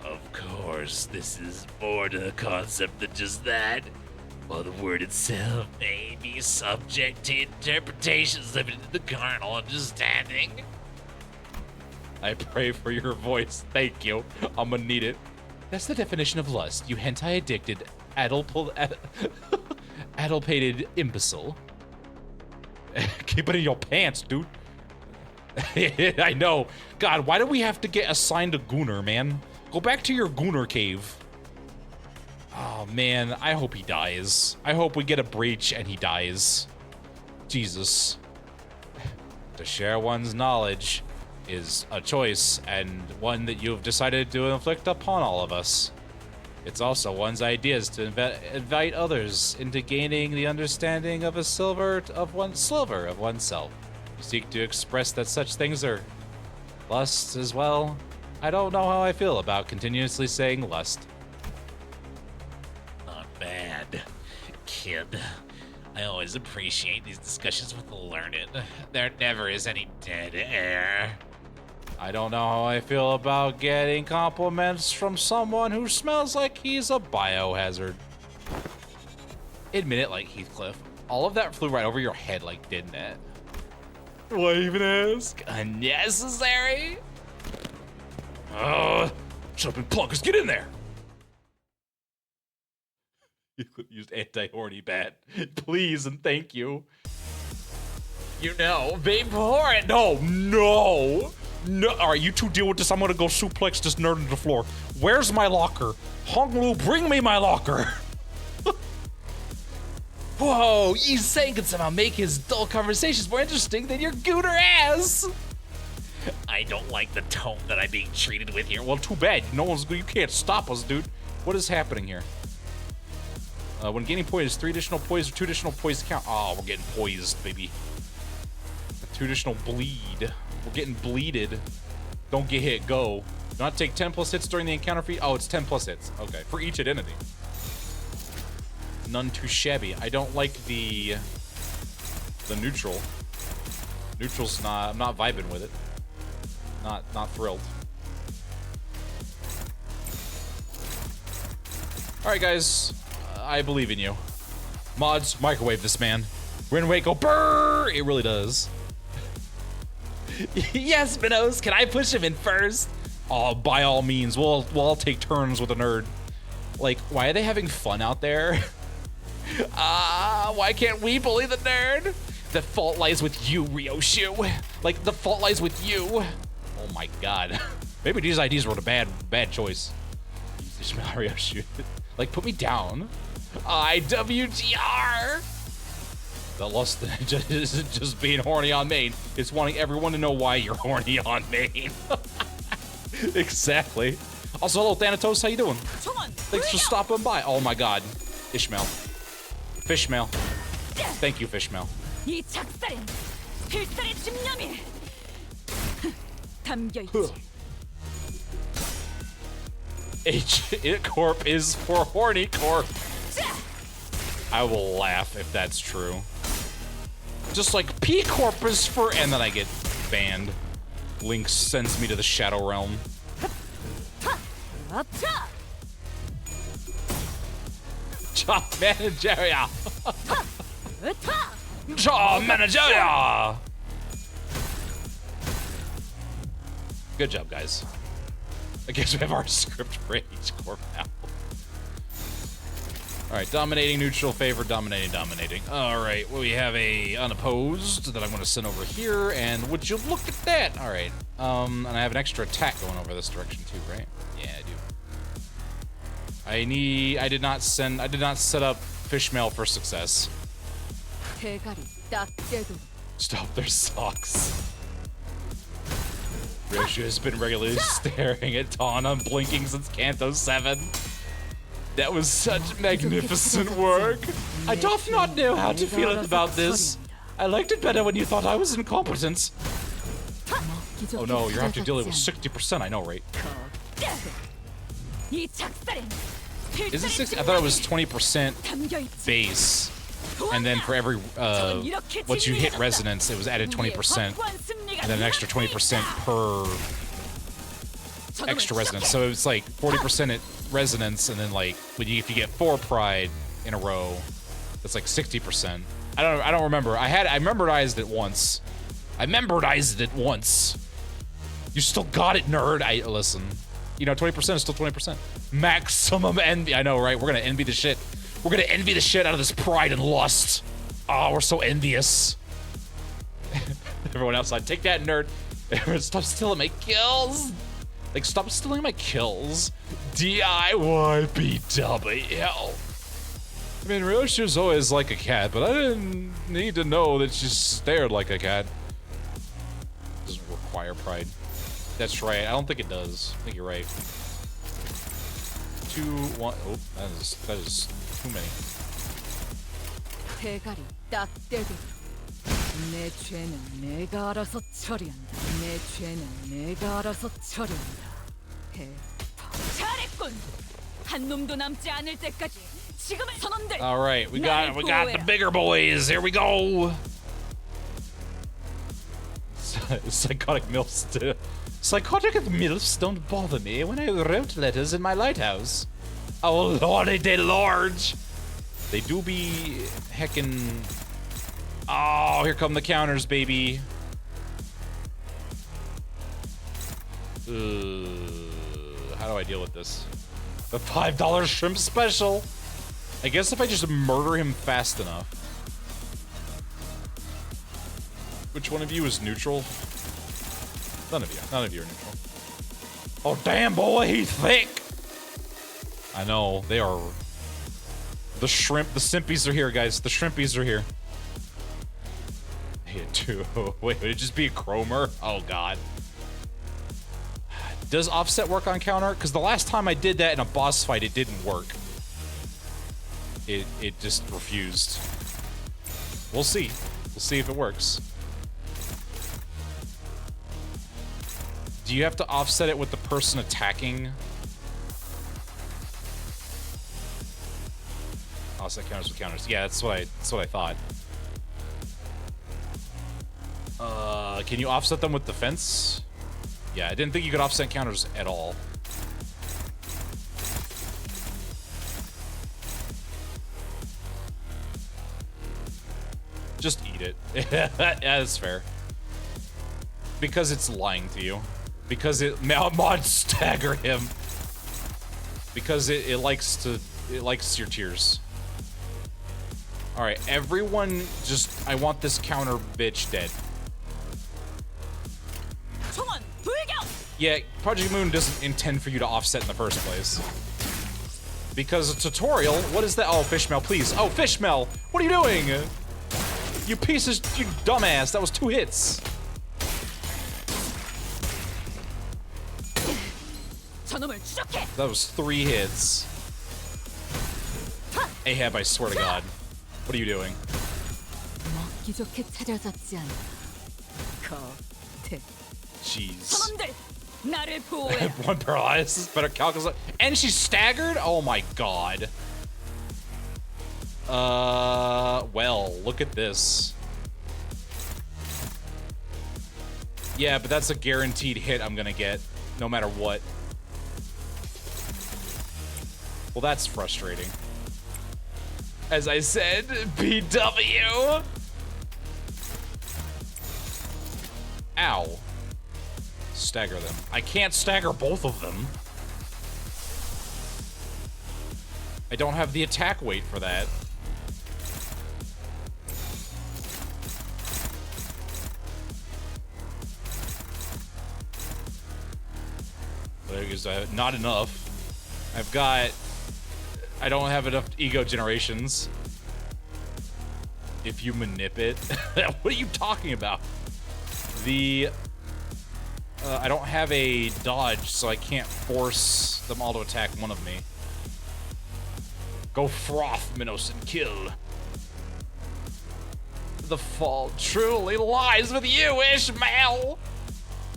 Of course, this is more to the concept than just that. While the word itself may be subject to interpretations limited to the carnal understanding. I pray for your voice. Thank you. I'm gonna need it. That's the definition of lust, you hentai-addicted, addlepated imbecile. Keep it in your pants, dude. I know. God, why do we have to get assigned a gooner, man? Go back to your gooner cave. Oh, man. I hope he dies. I hope we get a breach and he dies. Jesus. To share one's knowledge is a choice, and one that you have decided to inflict upon all of us. It's also one's ideas to invite others into gaining the understanding of a sliver of oneself. You seek to express that such things are lust as well. I don't know how I feel about continuously saying lust. Not bad, kid. I always appreciate these discussions with the learned. There never is any dead air. I don't know how I feel about getting compliments from someone who smells like he's a biohazard. Admit it, like Heathcliff. All of that flew right over your head, like, didn't it? Why even ask? Unnecessary? Jumping plunkers, get in there! You could use anti-horny bat. Please and thank you. Be pouring. No! All right, you two deal with this. I'm gonna go suplex this nerd into the floor. Where's my locker? Hong Lu, bring me my locker. Whoa, you saying can somehow make his dull conversations more interesting than your gooner ass. I don't like the tone that I'm being treated with here. Well, too bad. You can't stop us, dude. What is happening here? When gaining poise, 3 additional poise or 2 additional poise count. Oh, we're getting poised, baby. 2 additional bleed. We're getting bleeded. Don't get hit, go. Do not take 10 plus hits during the encounter feat. Oh, it's 10 plus hits. Okay, for each identity. None too shabby. I don't like the neutral. Neutral's not, I'm not vibing with it. Not thrilled. Alright guys, I believe in you. Mods, microwave this man. Rin Wait go brrr! It really does. Yes, Minos, can I push him in first? Oh, by all means, we'll all take turns with a nerd. Like, why are they having fun out there? Why can't we bully the nerd? The fault lies with you, Ryoshu. Like, the fault lies with you. Oh my god. Maybe these IDs were a bad choice. Ryoshu. Like, put me down. IWGR! The lust isn't just being horny on main. It's wanting everyone to know why you're horny on main. Exactly. Also, hello, Thanatos. How you doing? Thanks for stopping by. Oh my god. Ishmael. Fishmail. Thank you, Fishmail. 이 작살엔 필살의 집념이 담겨 있지. It Corp is for horny corp. I will laugh if that's true. Just like P Corp is for, and then I get banned. Link sends me to the Shadow Realm. Job Manageria. Job Manageria. Good job, guys. I guess we have our script for each corp now. Alright, dominating, neutral, favor, dominating, dominating. Alright, well, we have a unopposed that I'm going to send over here, and would you look at that? Alright, and I have an extra attack going over this direction too, right? Yeah, I do. I did not set up Fishmail for success. Stop their socks. Ryoshu has been regularly staring at Dawn unblinking since Canto 7. That was such magnificent work. I doth not know how to feel about this. I liked it better when you thought I was incompetent. Oh no, you're having to deal with 60%, I know, right? Is it 60? I thought it was 20% base. And then for every, once you hit resonance, it was added 20%. And then an extra 20% per extra resonance. So it was like 40% at resonance, and then like if you get 4 pride in a row, that's like 60%. I don't remember. I memorized it once. You still got it, nerd. Listen. You know, 20% is still 20%. Maximum envy. I know, right? We're gonna envy the shit. We're gonna envy the shit out of this pride and lust. Oh, we're so envious. Everyone outside, take that, nerd. Stop stealing my kills. Like, stop stealing my kills. DIYBW. I mean, Ryoshu's always like a cat, but I didn't need to know that she stared like a cat. Doesn't require pride. That's right. I don't think it does. I think you're right. 2, 1. Oh, that is too many. 내 죄는 내가 알아서 처리한다. 내 죄는 내가 알아서 처리한다. 잘했군. 한 놈도 남지 않을 때까지 지금의 선원들. All right, we got the bigger boys. Here we go. Psychotic milfs. Psychotic milfs don't bother me when I wrote letters in my lighthouse. Oh lordy de large. They do be heckin'. Oh, here come the counters, baby. How do I deal with this? The $5 shrimp special. I guess if I just murder him fast enough. Which one of you is neutral? None of you. None of you are neutral. Oh, damn, boy, he's thick. I know, they are. The shrimp, the simpies are here, guys. The shrimpies are here. Hit 2. Wait, would it just be a chromer? Oh, God. Does offset work on counter? Because the last time I did that in a boss fight, it didn't work. it just refused. We'll see. We'll see if it works. Do you have to offset it with the person attacking? Offset counters with counters. Yeah, that's what I thought. Can you offset them with defense? Yeah, I didn't think you could offset counters at all. Just eat it. Yeah, that's fair. Because it's lying to you. Because it mod stagger him. Because it likes your tears. Alright, everyone just I want this counter bitch dead. Yeah, Project Moon doesn't intend for you to offset in the first place. Because a tutorial, what is that? Oh, Fishmail, please. Oh, Fishmail! What are you doing? You pieces, you dumbass, that was 2 hits. That was 3 hits. Ahab, I swear to God. What are you doing? Jeez. One paralysis, better calculus. And she's staggered? Oh my God. Well, look at this. Yeah, but that's a guaranteed hit I'm gonna get, no matter what. Well, that's frustrating. As I said, BW. Ow. Stagger them. I can't stagger both of them. I don't have the attack weight for that. Not enough. I don't have enough ego generations. If you manip it. What are you talking about? I don't have a dodge, so I can't force them all to attack one of me. Go froth, Minos, and kill. The fall truly lies with you, Ishmael!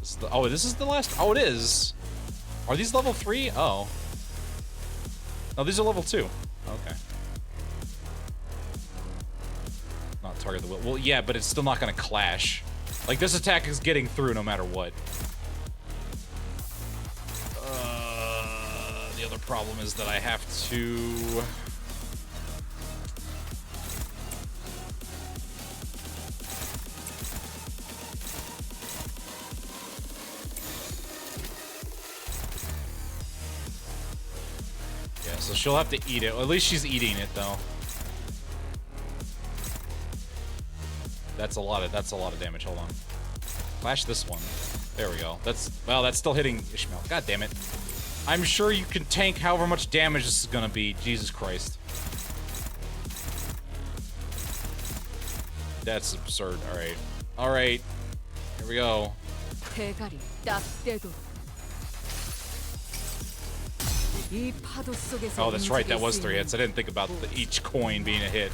This is the last? Oh, it is. Are these level 3? Oh. No, these are level 2. Okay. Not target the will. Well, yeah, but it's still not gonna clash. Like, this attack is getting through no matter what. The other problem is that I have to... Yeah, so she'll have to eat it. Well, at least she's eating it, though. That's a lot of damage. Hold on. Flash this one. There we go. That's still hitting Ishmael. God damn it. I'm sure you can tank however much damage this is gonna be. Jesus Christ. That's absurd. Alright. Alright. Here we go. Oh, that's right. That was 3 hits. I didn't think about each coin being a hit.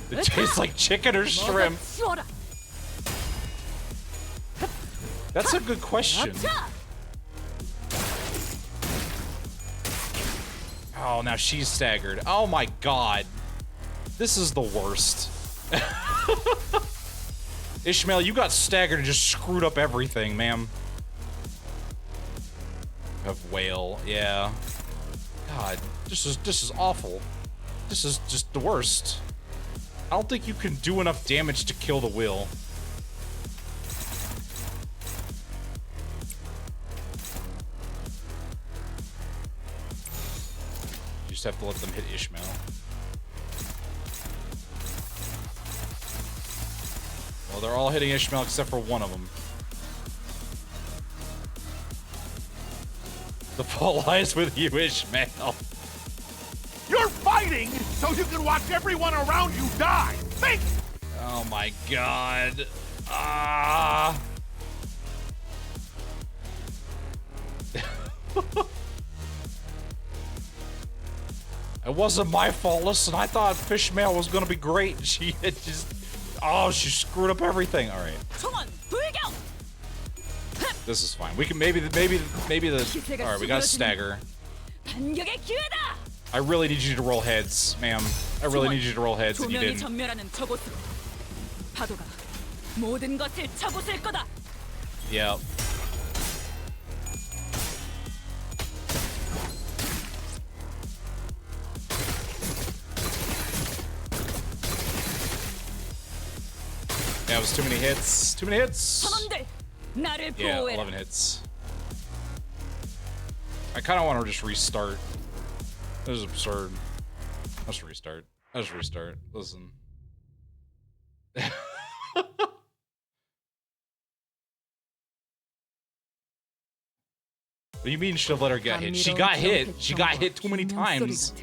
It tastes like chicken or shrimp. That's a good question. Oh, now she's staggered. Oh my God. This is the worst. Ishmael, you got staggered and just screwed up everything, ma'am. Of whale, yeah. God, this is awful. This is just the worst. I don't think you can do enough damage to kill the wheel. You just have to let them hit Ishmael. Well, they're all hitting Ishmael except for one of them. The fault lies with you, Ishmael. You're fighting so you can watch everyone around you die. Think! Oh my God. Ah. It wasn't my fault. Listen, I thought Fishmail was gonna be great. She had just, oh, she screwed up everything. All right, this is fine. We can maybe the. All right, we got a stagger. I really need you to roll heads, ma'am. I really need you to roll heads, and you didn't. Yeah. That was too many hits. Too many hits. Yeah, 11 hits. I kind of want to just restart. This is absurd. Let's restart. Let's restart. Listen. What do you mean should have let her get hit? She got hit. She got hit too many times.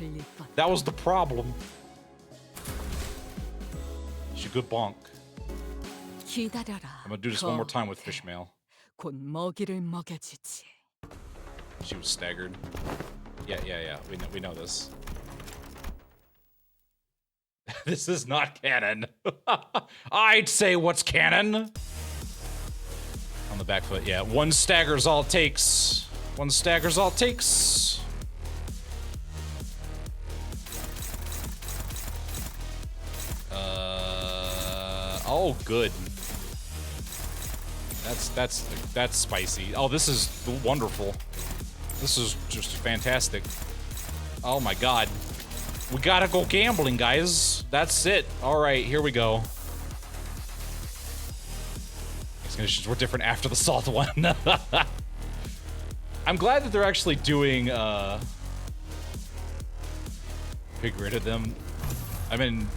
That was the problem. She good bonk. I'm gonna do this one more time with Fishmail. She was staggered. Yeah. We know this. This is not canon. I'd say what's canon. On the back foot, yeah. One stagger's all it takes. One stagger's all it takes. Oh, good. That's spicy. Oh, this is wonderful. This is just fantastic. Oh my god. We gotta go gambling, guys. That's it. All right, here we go. These conditions were different after the salt one. I'm glad that they're actually doing get rid of them. I mean,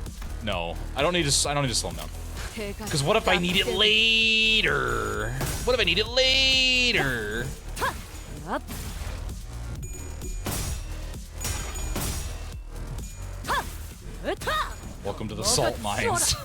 no. I don't need to slow them down. Because what if I need it later? What if I need it later? Welcome to the salt mines.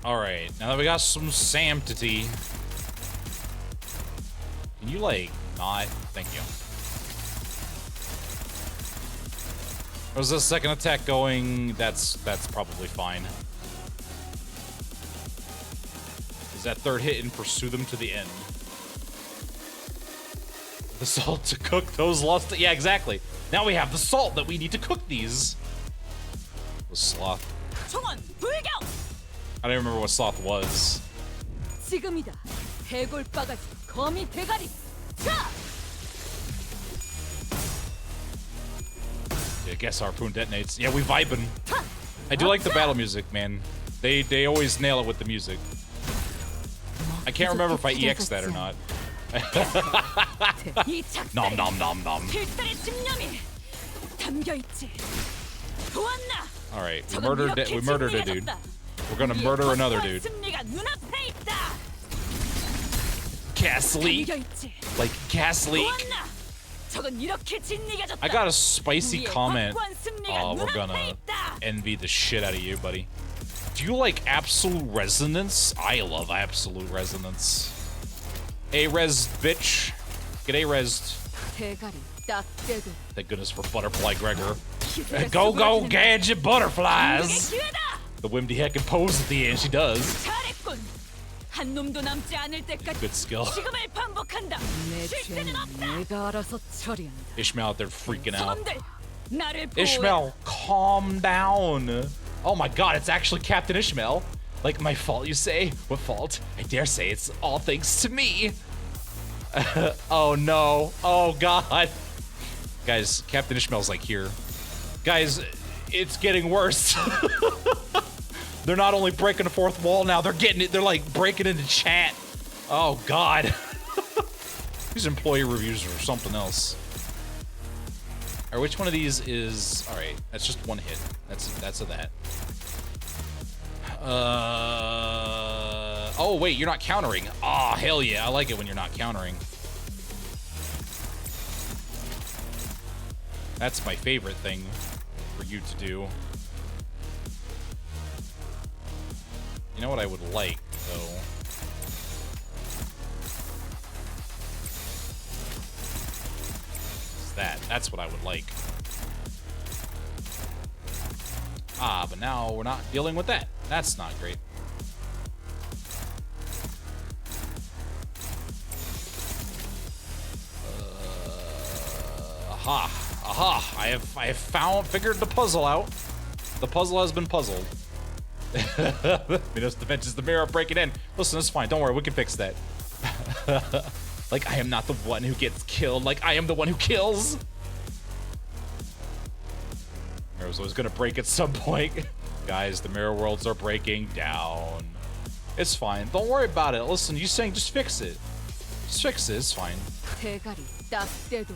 Alright, now that we got some sanctity. Can you, like, not? Thank you. How's the second attack going? That's probably fine. Is that third hit and pursue them to the end? The salt to cook those lost. Yeah, exactly. Now we have the salt that we need to cook these. The sloth. I don't remember what sloth was. Yeah, guess harpoon detonates. Yeah, we vibing. I do like the battle music, man. They always nail it with the music. I can't remember if I EX that or not. Nom nom nom nom. All right, we murdered a dude. We're gonna murder another dude. Cast leak, like cast leak. I got a spicy comment. Oh, we're gonna envy the shit out of you, buddy. Do you like absolute resonance? I love absolute resonance. A-res, bitch. Get A-resed. Thank goodness for Butterfly Gregor. Go, go, gadget butterflies! The whimsy heckin' pose at the end, she does. Good skill. Ishmael out there freaking out. Ishmael, calm down. Oh my god, it's actually Captain Ishmael. Like, my fault, you say? What fault? I dare say it's all thanks to me. Oh no. Oh god. Guys, Captain Ishmael's like here. Guys, it's getting worse. They're not only breaking the fourth wall now, they're like breaking into chat. Oh god. These employee reviews are something else. Alright, which one of these is... Alright, that's just one hit. That's a that. Oh, wait, you're not countering. Ah, hell yeah. I like it when you're not countering. That's my favorite thing for you to do. You know what I would like, though? Is that. That's what I would like. Ah, but now we're not dealing with that. That's not great. Aha. Aha. I have figured the puzzle out. The puzzle has been puzzled. Minos defenses the mirror breaking in. Listen, it's fine. Don't worry. We can fix that. Like, I am not the one who gets killed. Like, I am the one who kills. Mirror's always gonna break at some point. Guys, the mirror worlds are breaking down. It's fine. Don't worry about it. Listen, you saying just fix it. Just fix it. It's fine. 대가리 딱 떼도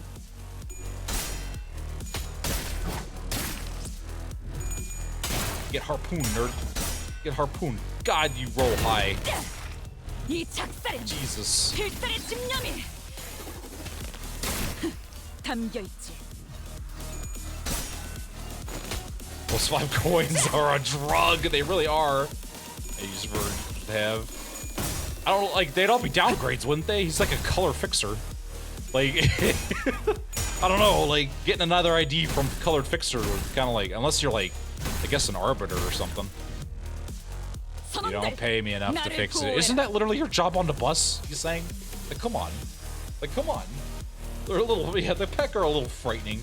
Get harpooned, nerd. Get harpooned. God, you roll high. 이 작살엔 Jesus. 필살의 집념이 담겨 있지. Those 5 coins are a drug. They really are. These versions have. I don't like. They'd all be downgrades, wouldn't they? He's like a color fixer. Like, I don't know. Like getting another ID from colored fixer was kind of like, unless you're like, I guess an arbiter or something. You don't pay me enough to fix it. Isn't that literally your job on the bus? You saying? Like, come on. Like, come on. They're a little. Yeah, the peck are a little frightening.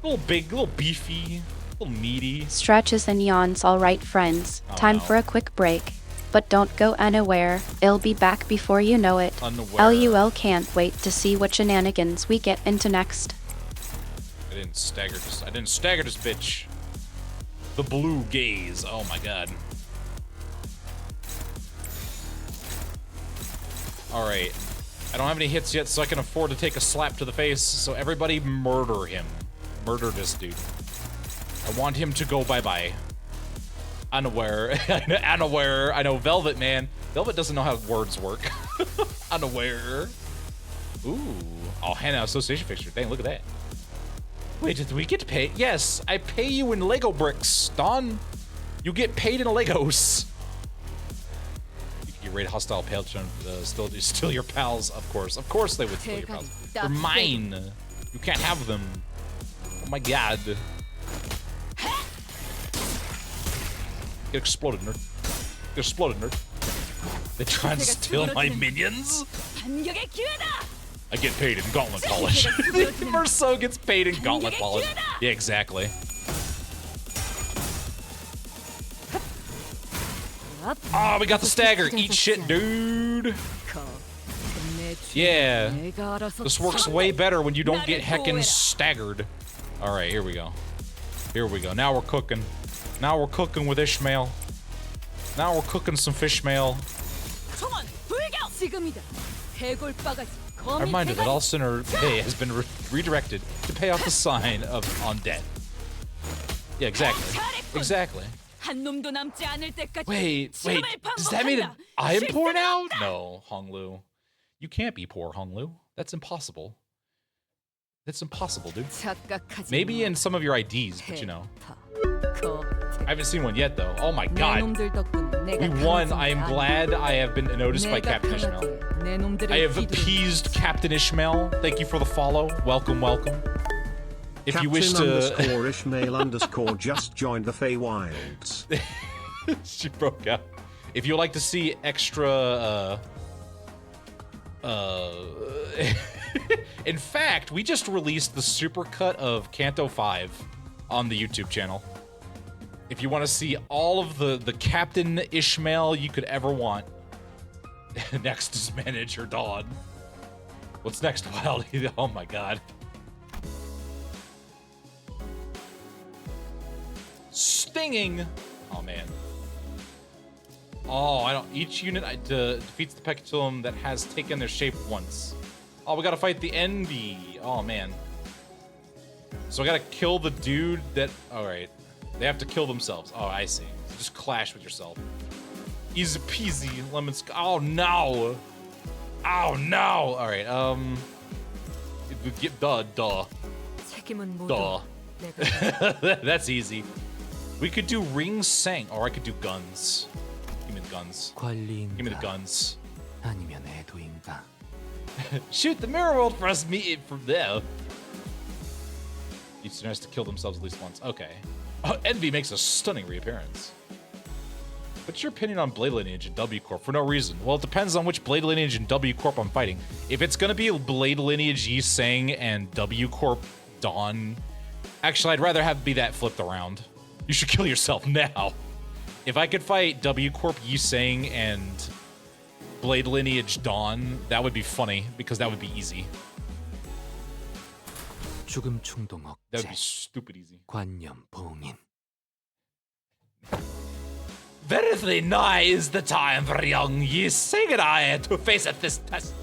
A little big, a little beefy. Meaty. Stretches and yawns, all right, friends. Oh, Time no. for a quick break. But don't go anywhere. It'll be back before you know it. Unaware. LUL can't wait to see what shenanigans we get into next. I didn't stagger this bitch. The blue gaze. Oh my god. Alright. I don't have any hits yet, so I can afford to take a slap to the face. So everybody murder him. Murder this dude. I want him to go bye-bye. Unaware. Unaware. I know Velvet, man. Velvet doesn't know how words work. Unaware. Ooh. Oh, Hannah Association fixture. Dang, look at that. Wait, did we get paid? Yes, I pay you in Lego bricks, Don. You get paid in Legos. You can get raid hostile pal steal your pals, of course. Of course they would steal your pals. They're mine. You can't have them. Oh my god. Get exploded, nerd. Get exploded, nerd. They try and steal my minions? 반격의 기회다. I get paid in gauntlet polish. Merceau gets paid in gauntlet polish. Yeah, exactly. Oh, we got the stagger. Eat shit, dude. Yeah. This works way better when you don't get heckin' staggered. All right, here we go. Here we go. Now we're cooking. Now we're cooking with Ishmael. Now we're cooking some fish mail. A reminder that all sinner pay has been redirected to pay off the sign of on debt. Yeah, exactly. Exactly. Wait. Does that mean that I am poor now? No, Honglu. You can't be poor, Honglu. That's impossible. That's impossible, dude. Maybe in some of your IDs, but you know. I haven't seen one yet, though. Oh my god. We won. I am glad I have been noticed by Captain Ishmael. I have appeased Captain Ishmael. Thank you for the follow. Welcome, welcome. If Captain you wish to... Ishmael_ just joined the Feywilds. She broke out. If you'd like to see extra... In fact, we just released the supercut of Canto 5 on the YouTube channel. If you want to see all of the Captain Ishmael you could ever want. Next is Manager Dawn. What's next, Wild? Oh my god. Stinging! Oh man. Oh, I don't. Each unit defeats the Peculum that has taken their shape once. Oh, we gotta fight the Envy. Oh man. So I gotta kill the dude that. Alright. They have to kill themselves. Oh, I see. So just clash with yourself. Easy peasy, lemons. Oh no! Oh no! All right. Duh. 책임은 모두 Duh. 내가 That's easy. We could do ring sang, or I could do guns. Give me the guns. 관리인가 Give me the guns. 아니면 애도인가. Shoot the mirror world for us meet it from there. Each student has to kill themselves at least once. Okay. Envy makes a stunning reappearance. What's your opinion on Blade Lineage and W Corp? For no reason. Well, it depends on which Blade Lineage and W Corp I'm fighting. If it's gonna be Blade Lineage Yi Sang and W Corp Dawn, actually, I'd rather have it be that flipped around. You should kill yourself now. If I could fight W Corp Yi Sang and Blade Lineage Dawn, that would be funny because that would be easy. 죽음 충동 That would be 억제. stupid easy. 관념 봉인. Verily nigh is the time for young Yi Sang and I to face at this test.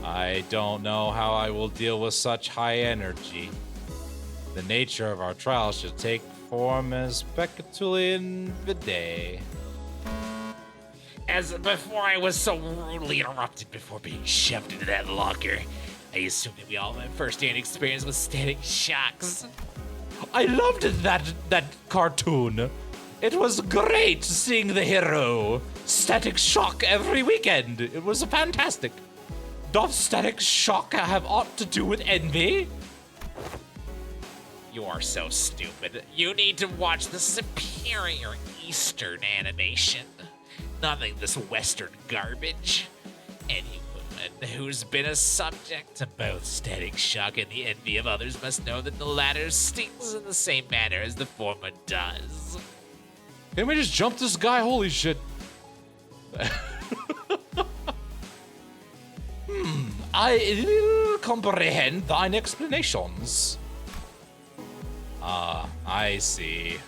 I don't know how I will deal with such high energy. The nature of our trial should take form as Spectatulian Vidae. As before, I was so rudely interrupted before being shoved into that locker. I assume that we all have first-hand experience with static shocks. I loved that cartoon. It was great seeing the hero. Static Shock every weekend. It was fantastic. Doth Static Shock have aught to do with envy? You are so stupid. You need to watch the superior Eastern animation. Nothing this Western garbage. Any woman who's been a subject to both static shock and the envy of others must know that the latter stings in the same manner as the former does. Can we just jump this guy? Holy shit. I comprehend thine explanations. Ah, I see.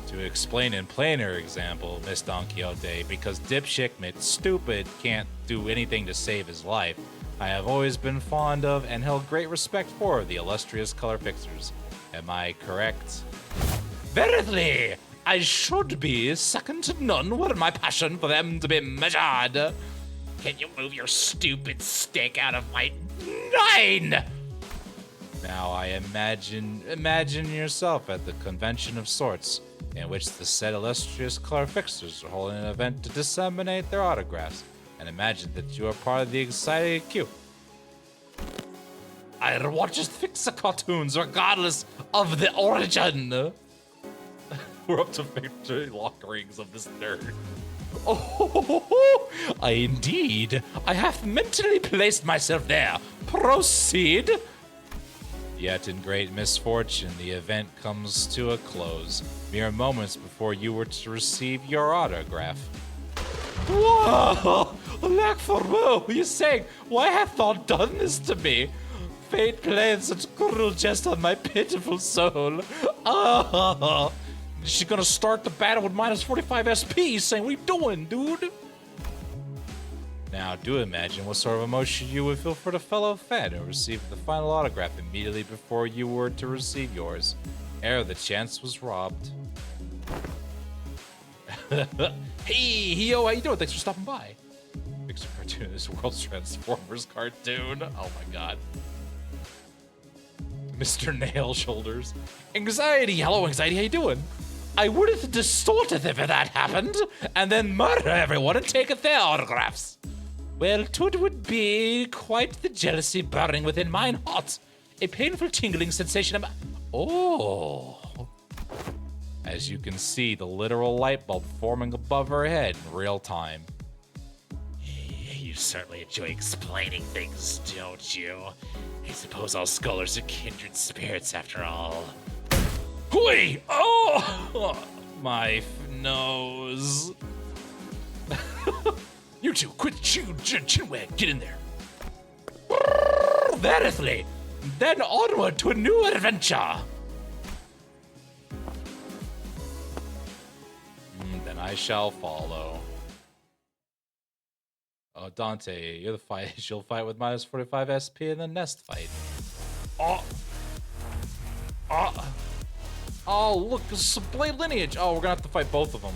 To explain in plainer example, Miss Don Quixote, because dipshit stupid can't do anything to save his life, I have always been fond of and held great respect for the illustrious color pictures. Am I correct? Verily, I should be second to none were my passion for them to be measured. Can you move your stupid stick out of my... 9! Now I imagine yourself at the convention of sorts, in which the said illustrious color fixers are holding an event to disseminate their autographs, and imagine that you are part of the excited queue. I watch just fix the cartoons regardless of the origin. We're up to victory lockerings of this nerd. Oh, indeed. I have mentally placed myself there. Proceed. Yet in great misfortune, the event comes to a close, mere moments before you were to receive your autograph. Whoa! Lack for woe, you saying, why hath thou done this to me? Fate played such cruel jest on my pitiful soul. Ah! She's gonna start the battle with minus 45 SP, saying, what are you doing, dude? Now, do imagine what sort of emotion you would feel for the fellow fan who received the final autograph immediately before you were to receive yours, ere the chance was robbed. Hey, Hio, how you doing? Thanks for stopping by. Pixar cartoon is World's Transformers cartoon. Oh my god. Mr. Nail Shoulders. Anxiety, hello Anxiety, how you doing? I would've distorted if that happened, and then murder everyone and take their autographs. Well, 'twould would be quite the jealousy burning within mine heart. A painful tingling sensation. Oh. As you can see, the literal light bulb forming above her head in real time. You certainly enjoy explaining things, don't you? I suppose all scholars are kindred spirits after all. Hui! Oh! My nose. You two, quit chin wag, get in there. Verily, then onward to a new adventure. Then I shall follow. Oh, Dante, you're the fight. She'll fight with minus 45 SP in the nest fight. Oh! Oh! Oh, look, this is a blade lineage. Oh, we're gonna have to fight both of them.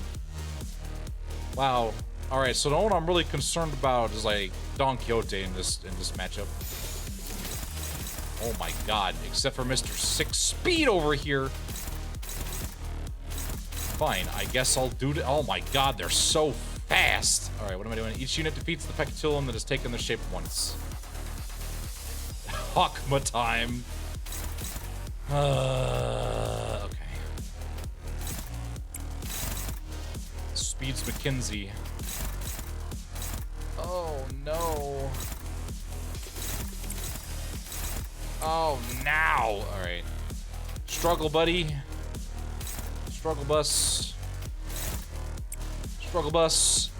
Wow. All right, so the one I'm really concerned about is like Don Quixote in this matchup. Oh my God! Except for Mr. 6 Speed over here. Fine, I guess I'll do it. Oh my God, they're so fast. All right, what am I doing? Each unit defeats the Pecatillum that has taken their shape once. Hawkma time. Okay. Speed's McKinsey. Oh no. Oh, now. All right. Struggle, buddy. Struggle bus. Struggle bus.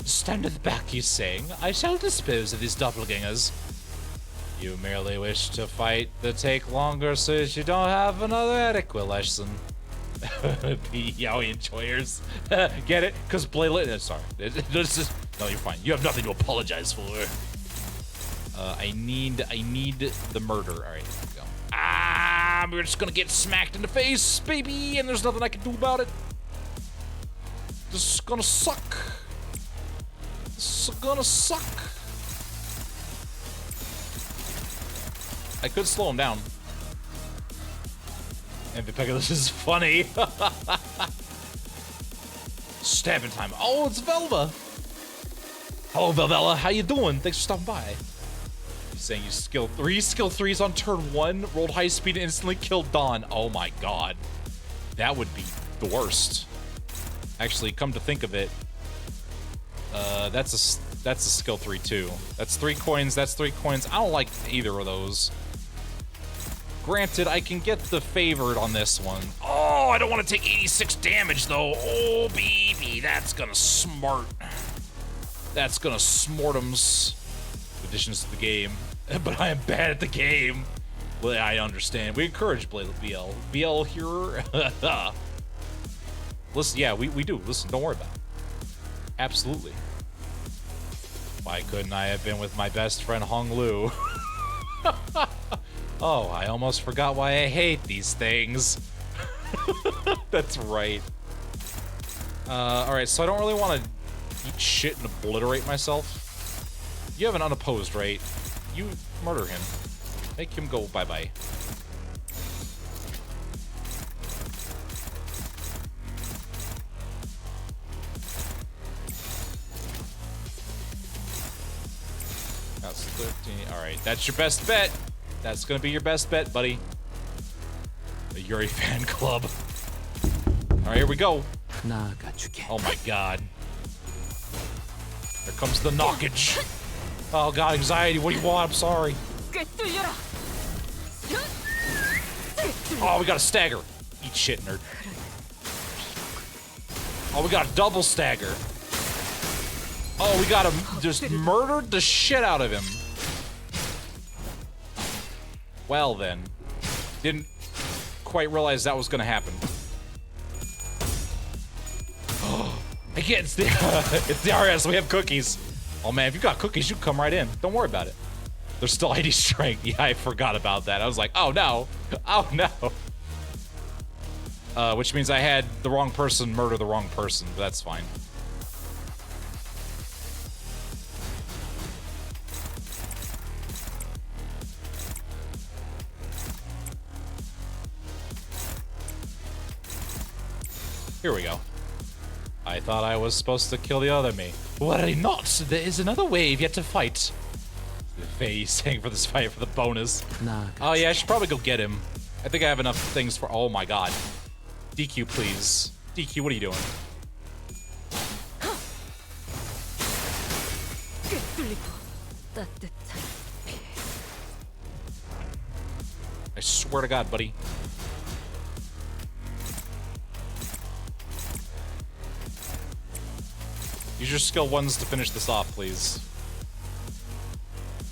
Stand at the back, he's saying. I shall dispose of these doppelgangers. You merely wish to fight the take longer so that you don't have another adequate lesson. Be yaoi enjoyers. Get it? Because Blaylet. Sorry. No, you're fine. You have nothing to apologize for. I need the murder. All right, here we go. Ah, we're just gonna get smacked in the face, baby, and there's nothing I can do about it. This is gonna suck. This is gonna suck. I could slow him down. And this is funny. Stabbing time. Oh, it's Velva. Hello, Velvella. How you doing? Thanks for stopping by. He's saying you skill 3s on turn 1, rolled high speed and instantly killed Dawn. Oh my God. That would be the worst. Actually, come to think of it, that's a skill 3 too. That's 3 coins, that's 3 coins. I don't like either of those. Granted, I can get the favored on this one. Oh, I don't want to take 86 damage though. Oh, baby, that's gonna smart. That's gonna smortums. Additions to the game. But I am bad at the game. Well, I understand. We encourage BL. BL here. Listen, yeah, we do. Listen, don't worry about it. Absolutely. Why couldn't I have been with my best friend Hong Lu? Oh, I almost forgot why I hate these things. That's right. Alright, so I don't really want to eat shit and obliterate myself. You have an unopposed, right? You murder him. Make him go bye-bye. That's 13. Alright, that's your best bet. That's gonna be your best bet, buddy. The Yuri fan club. Alright, here we go. Oh my God. Here comes the knockage. Oh God, anxiety, what do you want? I'm sorry. Oh, we got a stagger. Eat shit, nerd. Oh, we got a double stagger. Oh, we got him just murdered the shit out of him. Well then, didn't quite realize that was gonna happen. Oh, again, it's the it's the RS. We have cookies. Oh man, if you got cookies, you can come right in. Don't worry about it. There's still 80 strength. Yeah, I forgot about that. I was like, oh no, oh no. Which means I had the wrong person murder the wrong person, but that's fine. Here we go. I thought I was supposed to kill the other me. Worry not, there is another wave yet to fight. Faye saying for this fight for the bonus. Oh yeah, I should probably go get him. I think I have enough things for, oh my God. DQ, please. DQ, what are you doing? I swear to God, buddy. Use your skill 1s to finish this off, please.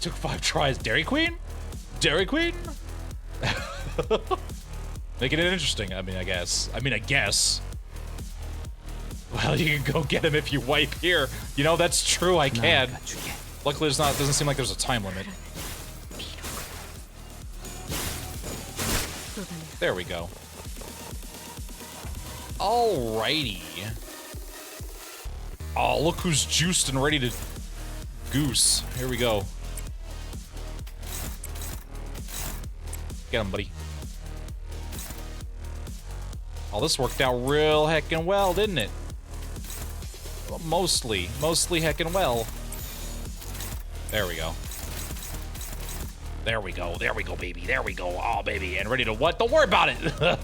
Took 5 tries. Dairy Queen? Dairy Queen? Making it interesting, I mean, I guess. Well, you can go get him if you wipe here. You know, that's true, I can. Luckily, it doesn't seem like there's a time limit. There we go. Alrighty. Oh, look who's juiced and ready to goose. Here we go. Get him, buddy. Oh, this worked out real heckin' well, didn't it? Well, mostly heckin' well. There we go. There we go, baby. There we go. Oh, baby. And ready to what? Don't worry about it.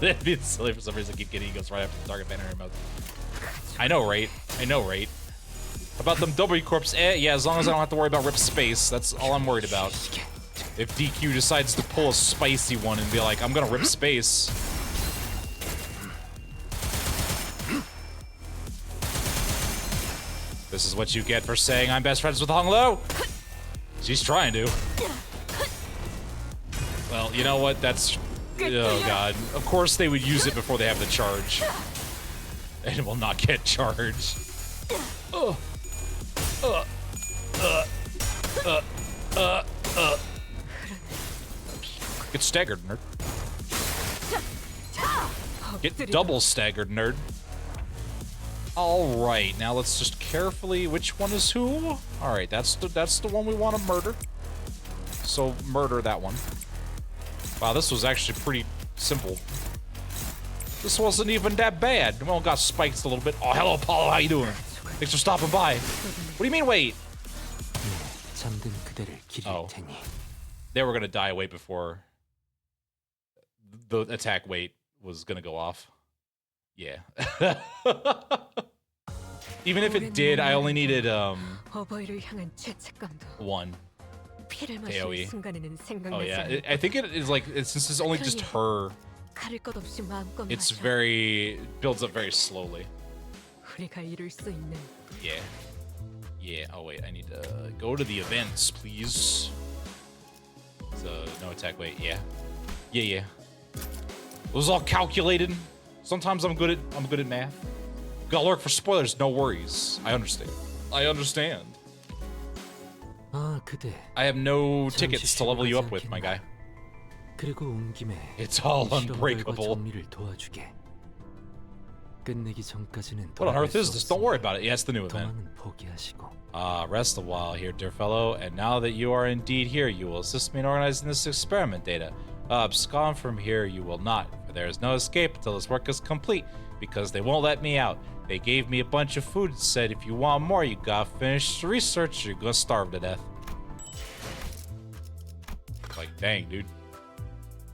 It'd be silly for some reason. I keep getting egos right after the target banner in your mouth. I know, right? I know, right? About them W corps, yeah, as long as I don't have to worry about rip space, that's all I'm worried about. If DQ decides to pull a spicy one and be like, I'm gonna rip space. This is what you get for saying I'm best friends with Hong Lo. She's trying to. Well, you know what? That's... Oh, God. Of course they would use it before they have the charge. And it will not get charged. Get staggered, nerd. Get double staggered, nerd. Alright, now let's just carefully... Which one is who? Alright, that's the one we want to murder. So, murder that one. Wow, this was actually pretty simple. This wasn't even that bad. Well, got spiked a little bit. Oh, hello, Apollo. How you doing? Thanks for stopping by. What do you mean, wait? Oh. They were going to die way before the attack weight was going to go off. Yeah. Even if it did, I only needed, one. AoE. Oh yeah, I think it is like, since it's only just her, it's builds up very slowly. Yeah. Yeah, oh wait, I need to go to the events, please. So, no attack weight, yeah. Yeah. It was all calculated. Sometimes I'm good at math. Gotta lurk for spoilers, no worries. I understand. I have no tickets to level you up with, my guy. It's all unbreakable. What on earth is this? Don't worry about it. Yeah, it's the new event. Rest a while here, dear fellow. And now that you are indeed here, you will assist me in organizing this experiment data. Abscond from here you will not, for there is no escape until this work is complete, because they won't let me out. They gave me a bunch of food and said if you want more, you gotta finish the research or you're gonna starve to death. Like, dang, dude.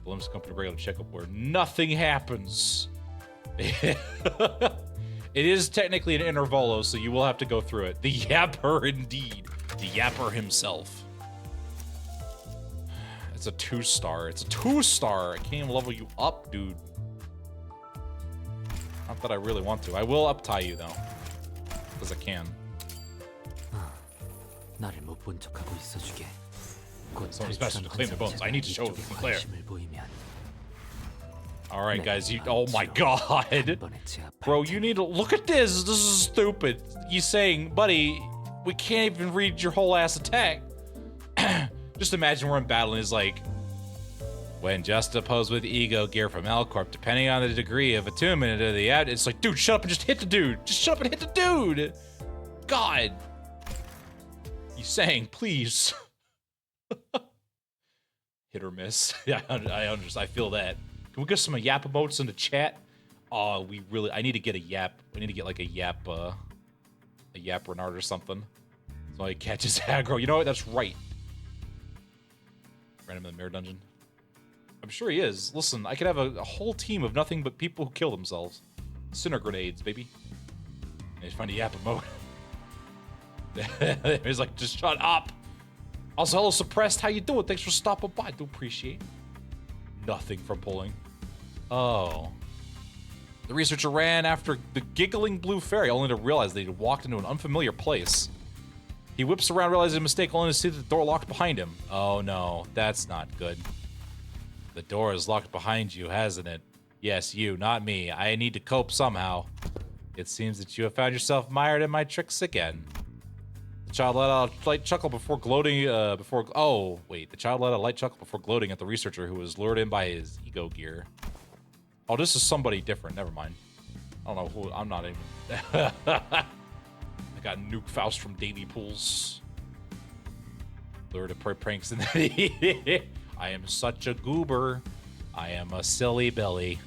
The Limbus company regular checkup where nothing happens. It is technically an intervolo, so you will have to go through it. The Yapper, indeed. The Yapper himself. It's a 2-star. It's a 2-star. I can't even level you up, dude. Not that I really want to. I will up-tie you, though. Because I can. Someone's message to claim the bones. I need to show Claire. Alright, guys. Oh my god. Bro, you need to look at this. This is stupid. He's saying, buddy, we can't even read your whole ass attack. Just imagine we're in battle and he's like, when juxtaposed with ego gear from L-Corp, depending on the degree of attunement of the ad, it's like, dude, shut up and just hit the dude. Just shut up and hit the dude. God. He's saying, please. Hit or miss. Yeah, I feel that. Can we get some yap emotes in the chat? Oh, I need to get a yap. We need to get like a yap Renard or something. So he catches aggro. You know what? That's right. Ran him in the mirror dungeon. I'm sure he is. Listen, I could have a whole team of nothing but people who kill themselves. Sinner grenades, baby. And he's find a yap emote. He's like, just shut up. Also, hello, Suppressed. How you doing? Thanks for stopping by. I do appreciate. Nothing from pulling. Oh. The researcher ran after the giggling blue fairy, only to realize that he'd walked into an unfamiliar place. He whips around, realizing a mistake, only to see the door locked behind him. Oh no, that's not good. The door is locked behind you, hasn't it? Yes, you, not me. I need to cope somehow. It seems that you have found yourself mired in my tricks again. The child let out a light chuckle before gloating, The child let out a light chuckle before gloating at the researcher who was lured in by his ego gear. Oh, this is somebody different. Never mind. I don't know who. I'm not even. I got Nuke Faust from Daily Pools. Lure to pranks in the. I am such a goober. I am a silly Billy.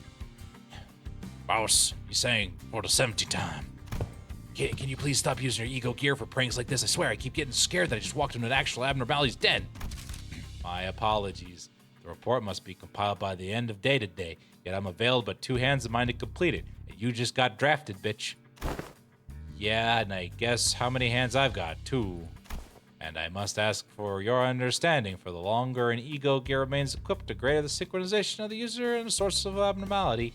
Boss, you saying for the 70th time. Can you please stop using your ego gear for pranks like this? I swear, I keep getting scared that I just walked into an actual abnormality's den. My apologies. The report must be compiled by the end of day today, yet I'm available but 2 hands of mine to complete it. And you just got drafted, bitch. Yeah, and I guess how many hands I've got? 2. And I must ask for your understanding. For the longer an ego gear remains equipped, the greater the synchronization of the user and the source of abnormality.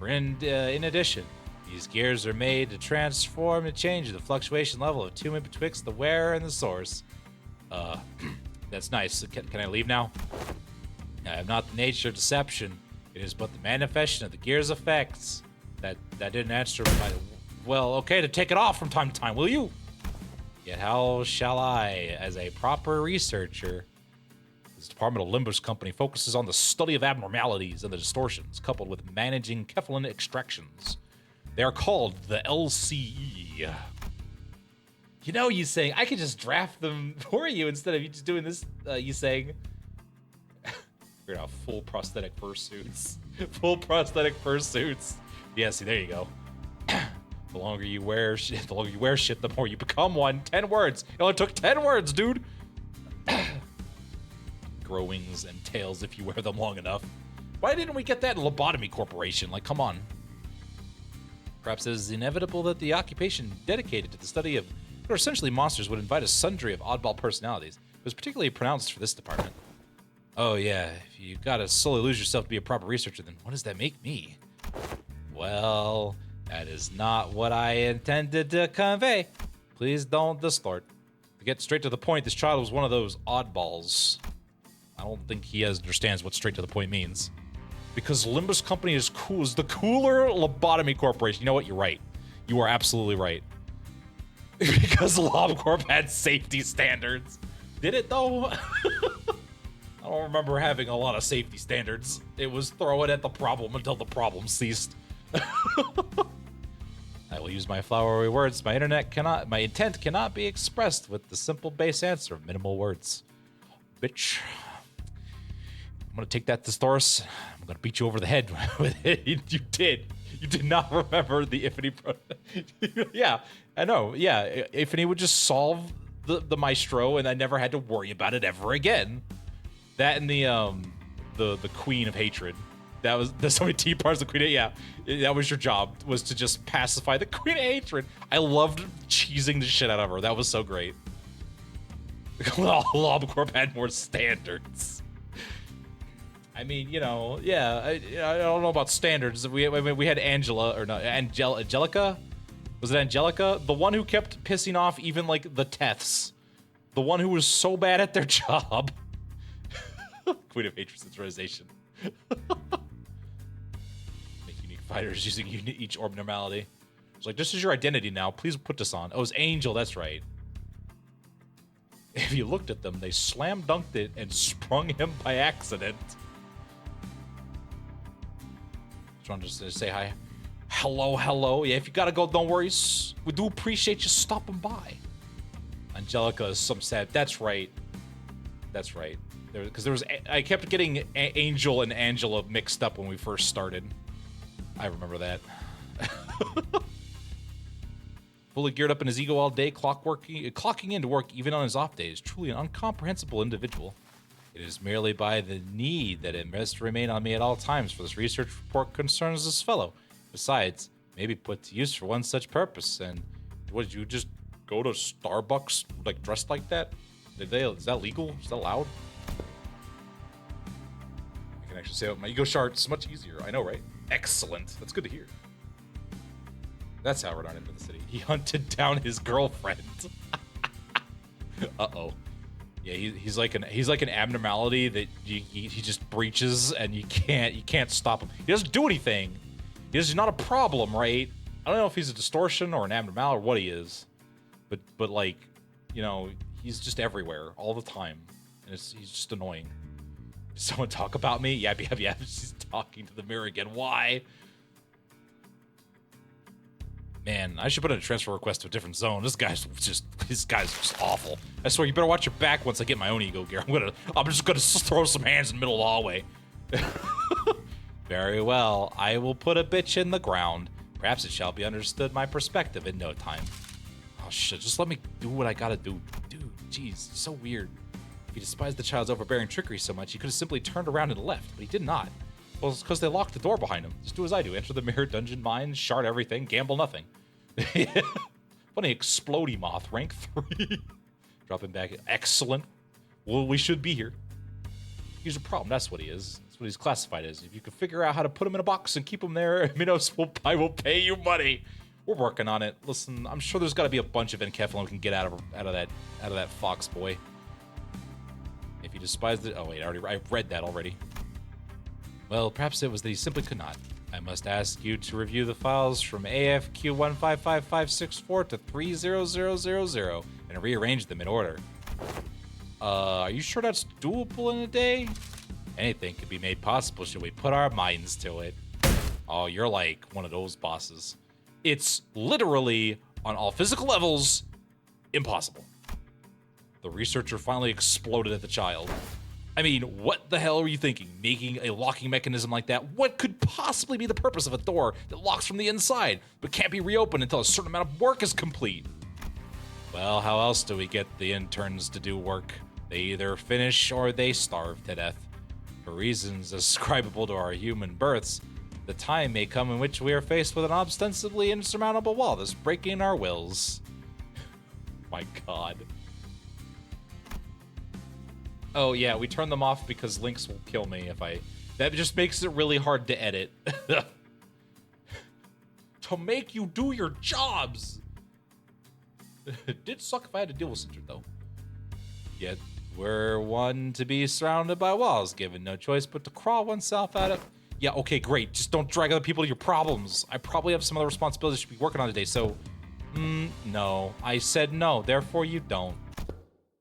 In addition, these gears are made to transform and change the fluctuation level of attunement betwixt the wearer and the source. That's nice. Can I leave now? I have not the nature of deception. It is but the manifestation of the gear's effects. That didn't answer my... Well, okay, to take it off from time to time, will you? Yet how shall I, as a proper researcher... This department of Limbus Company focuses on the study of abnormalities and the distortions, coupled with managing cephalin extractions. They are called the LCE. You know, you saying, I could just draft them for you instead of you just doing this, you saying... We're gonna have full prosthetic fursuits. Full prosthetic fursuits. Yeah, see, there you go. The longer you wear shit, the more you become one. 10 words. It only took 10 words, dude. Grow wings and tails if you wear them long enough. Why didn't we get that in Lobotomy Corporation? Like, come on. Perhaps it is inevitable that the occupation dedicated to the study of what are essentially monsters would invite a sundry of oddball personalities. It was particularly pronounced for this department. Oh yeah, if you gotta solely lose yourself to be a proper researcher, then what does that make me? Well, that is not what I intended to convey. Please don't distort. To get straight to the point, this child was one of those oddballs. I don't think he understands what straight to the point means. Because Limbus Company is cool, is the cooler lobotomy corporation. You know what? You're right. You are absolutely right. Because LobCorp had safety standards. Did it though? I don't remember having a lot of safety standards. It was throw it at the problem until the problem ceased. I will use my flowery words. My intent cannot be expressed with the simple base answer of minimal words. Bitch. I'm gonna take that thesaurus. I'm gonna beat you over the head with it. You did. You did not remember the Ifany Yeah, I know. Yeah, Ifany would just solve the maestro, and I never had to worry about it ever again. That and the Queen of Hatred. There's so many T parts of the Queen of, yeah. That was your job, was to just pacify the Queen of Hatred. I loved cheesing the shit out of her. That was so great. LobCorp had more standards. I mean, you know, yeah, I don't know about standards. We had Angela, or no, Angelica? Was it Angelica? The one who kept pissing off even, like, the Teths. The one who was so bad at their job. Queen of Hatred synchronization. Make unique fighters using each orb normality. It's like, this is your identity now. Please put this on. Oh, it's Angel, that's right. If you looked at them, they slam dunked it and sprung him by accident. Just wanted to say hi. Hello. Yeah, if you gotta go, don't worry. We do appreciate you stopping by. Angelica is some sad. That's right. That's right. Because I kept getting Angel and Angela mixed up when we first started. I remember that. Fully geared up in his ego all day, clocking into work even on his off days. Truly an incomprehensible individual. It is merely by the need that it must remain on me at all times, for this research report concerns this fellow. Besides, maybe put to use for one such purpose. And what, did you just go to Starbucks like dressed like that? Is that legal? Is that allowed? I can actually say it with my ego shard. It's much easier. I know, right? Excellent. That's good to hear. That's how Renard entered the city. He hunted down his girlfriend. Uh-oh. Yeah, he's like an abnormality that he just breaches, and you can't stop him. He doesn't do anything. He's not a problem, right? I don't know if he's a distortion or an abnormality or what he is, but like, you know, he's just everywhere all the time, and he's just annoying. Did someone talk about me? Yep. She's talking to the mirror again. Why? Man, I should put in a transfer request to a different zone. This guy's just awful. I swear, you better watch your back once I get my own ego gear. I'm just gonna throw some hands in the middle of the hallway. Very well. I will put a bitch in the ground. Perhaps it shall be understood my perspective in no time. Oh shit, just let me do what I gotta do. Dude, jeez, so weird. If he despised the child's overbearing trickery so much, he could have simply turned around and left, but he did not. Well, it's because they locked the door behind him. Just do as I do. Enter the mirror dungeon mine, shard everything, gamble nothing. Funny explodey moth, rank 3. Drop him back. Excellent. Well, we should be here. He's a problem. That's what he is. That's what he's classified as. If you can figure out how to put him in a box and keep him there, Minos I will pay you money. We're working on it. Listen, I'm sure there's got to be a bunch of Enkephalon we can get out of that fox boy. If he despised it, oh wait, I've read that already. Well, perhaps it was that he simply could not. I must ask you to review the files from AFQ155564 to 30000 and rearrange them in order. Are you sure that's doable in a day? Anything could be made possible should we put our minds to it. Oh, you're like one of those bosses. It's literally, on all physical levels, impossible. The researcher finally exploded at the child. I mean, what the hell are you thinking? Making a locking mechanism like that? What could possibly be the purpose of a door that locks from the inside, but can't be reopened until a certain amount of work is complete? Well, how else do we get the interns to do work? They either finish or they starve to death. For reasons ascribable to our human births, the time may come in which we are faced with an ostensibly insurmountable wall that's breaking our wills. My God. Oh yeah, we turn them off because links will kill me if I... That just makes it really hard to edit. To make you do your jobs! It did suck if I had to deal with Cinder, though. Yet, we're one to be surrounded by walls, given no choice but to crawl oneself out of... Yeah, okay, great. Just don't drag other people to your problems. I probably have some other responsibilities I should be working on today, so... no. I said no, therefore you don't.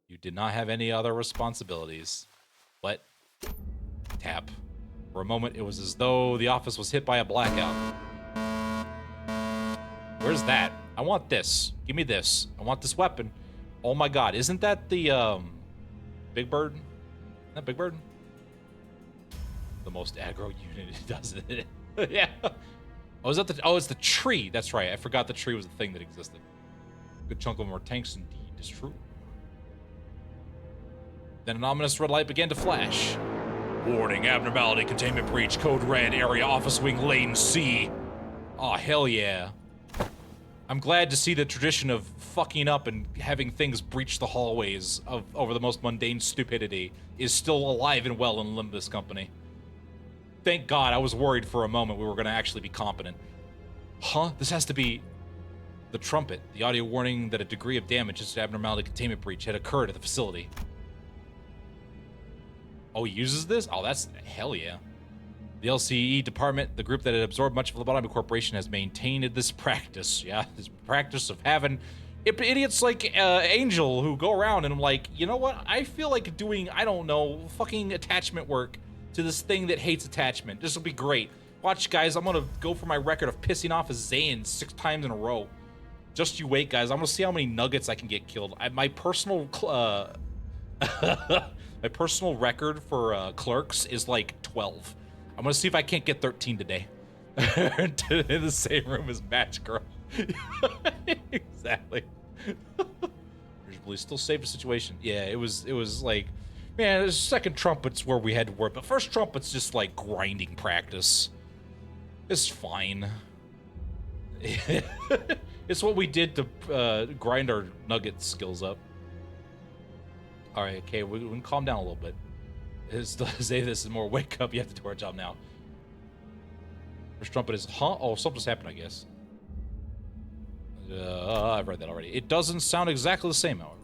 You did not have any other responsibilities. What? Tap. For a moment, it was as though the office was hit by a blackout. Where's that? I want this. Give me this. I want this weapon. Oh my God, isn't that the, Big Bird? Isn't that Big Bird? The most aggro unit, doesn't it? Yeah. Oh, is that the... Oh, it's the tree. That's right. I forgot the tree was the thing that existed. Good chunk of them are tanks indeed. It's true. Then an ominous red light began to flash. Warning, abnormality, containment breach, code red, area office wing, lane C. Oh, hell yeah. I'm glad to see the tradition of fucking up and having things breach the hallways over the most mundane stupidity is still alive and well in Limbus Company. Thank God, I was worried for a moment we were going to actually be competent. Huh? This has to be the trumpet. The audio warning that a degree of damage to abnormality containment breach had occurred at the facility. Oh, he uses this? Oh, that's... hell yeah. The LCE department, the group that had absorbed much of the Lobotomy Corporation, has maintained this practice. Yeah, this practice of having idiots like Angel who go around and I'm like, you know what? I feel like doing, I don't know, fucking attachment work to this thing that hates attachment. This will be great. Watch, guys, I'm going to go for my record of pissing off a Zayn 6 times in a row. Just you wait, guys. I'm going to see how many nuggets I can get killed. My personal... my personal record for clerks is like 12. I'm gonna see if I can't get 13 today. In the same room as Match Girl. Exactly. Usually still save the situation. Yeah, it was like, man, the second trumpet's where we had to work, but first trumpet's just like grinding practice. It's fine. It's what we did to grind our nugget skills up. All right, okay, we can calm down a little bit. Say this is more wake up. You have to do our job now. First trumpet is, huh? Oh, something's happened, I guess. I've read that already. It doesn't sound exactly the same, however.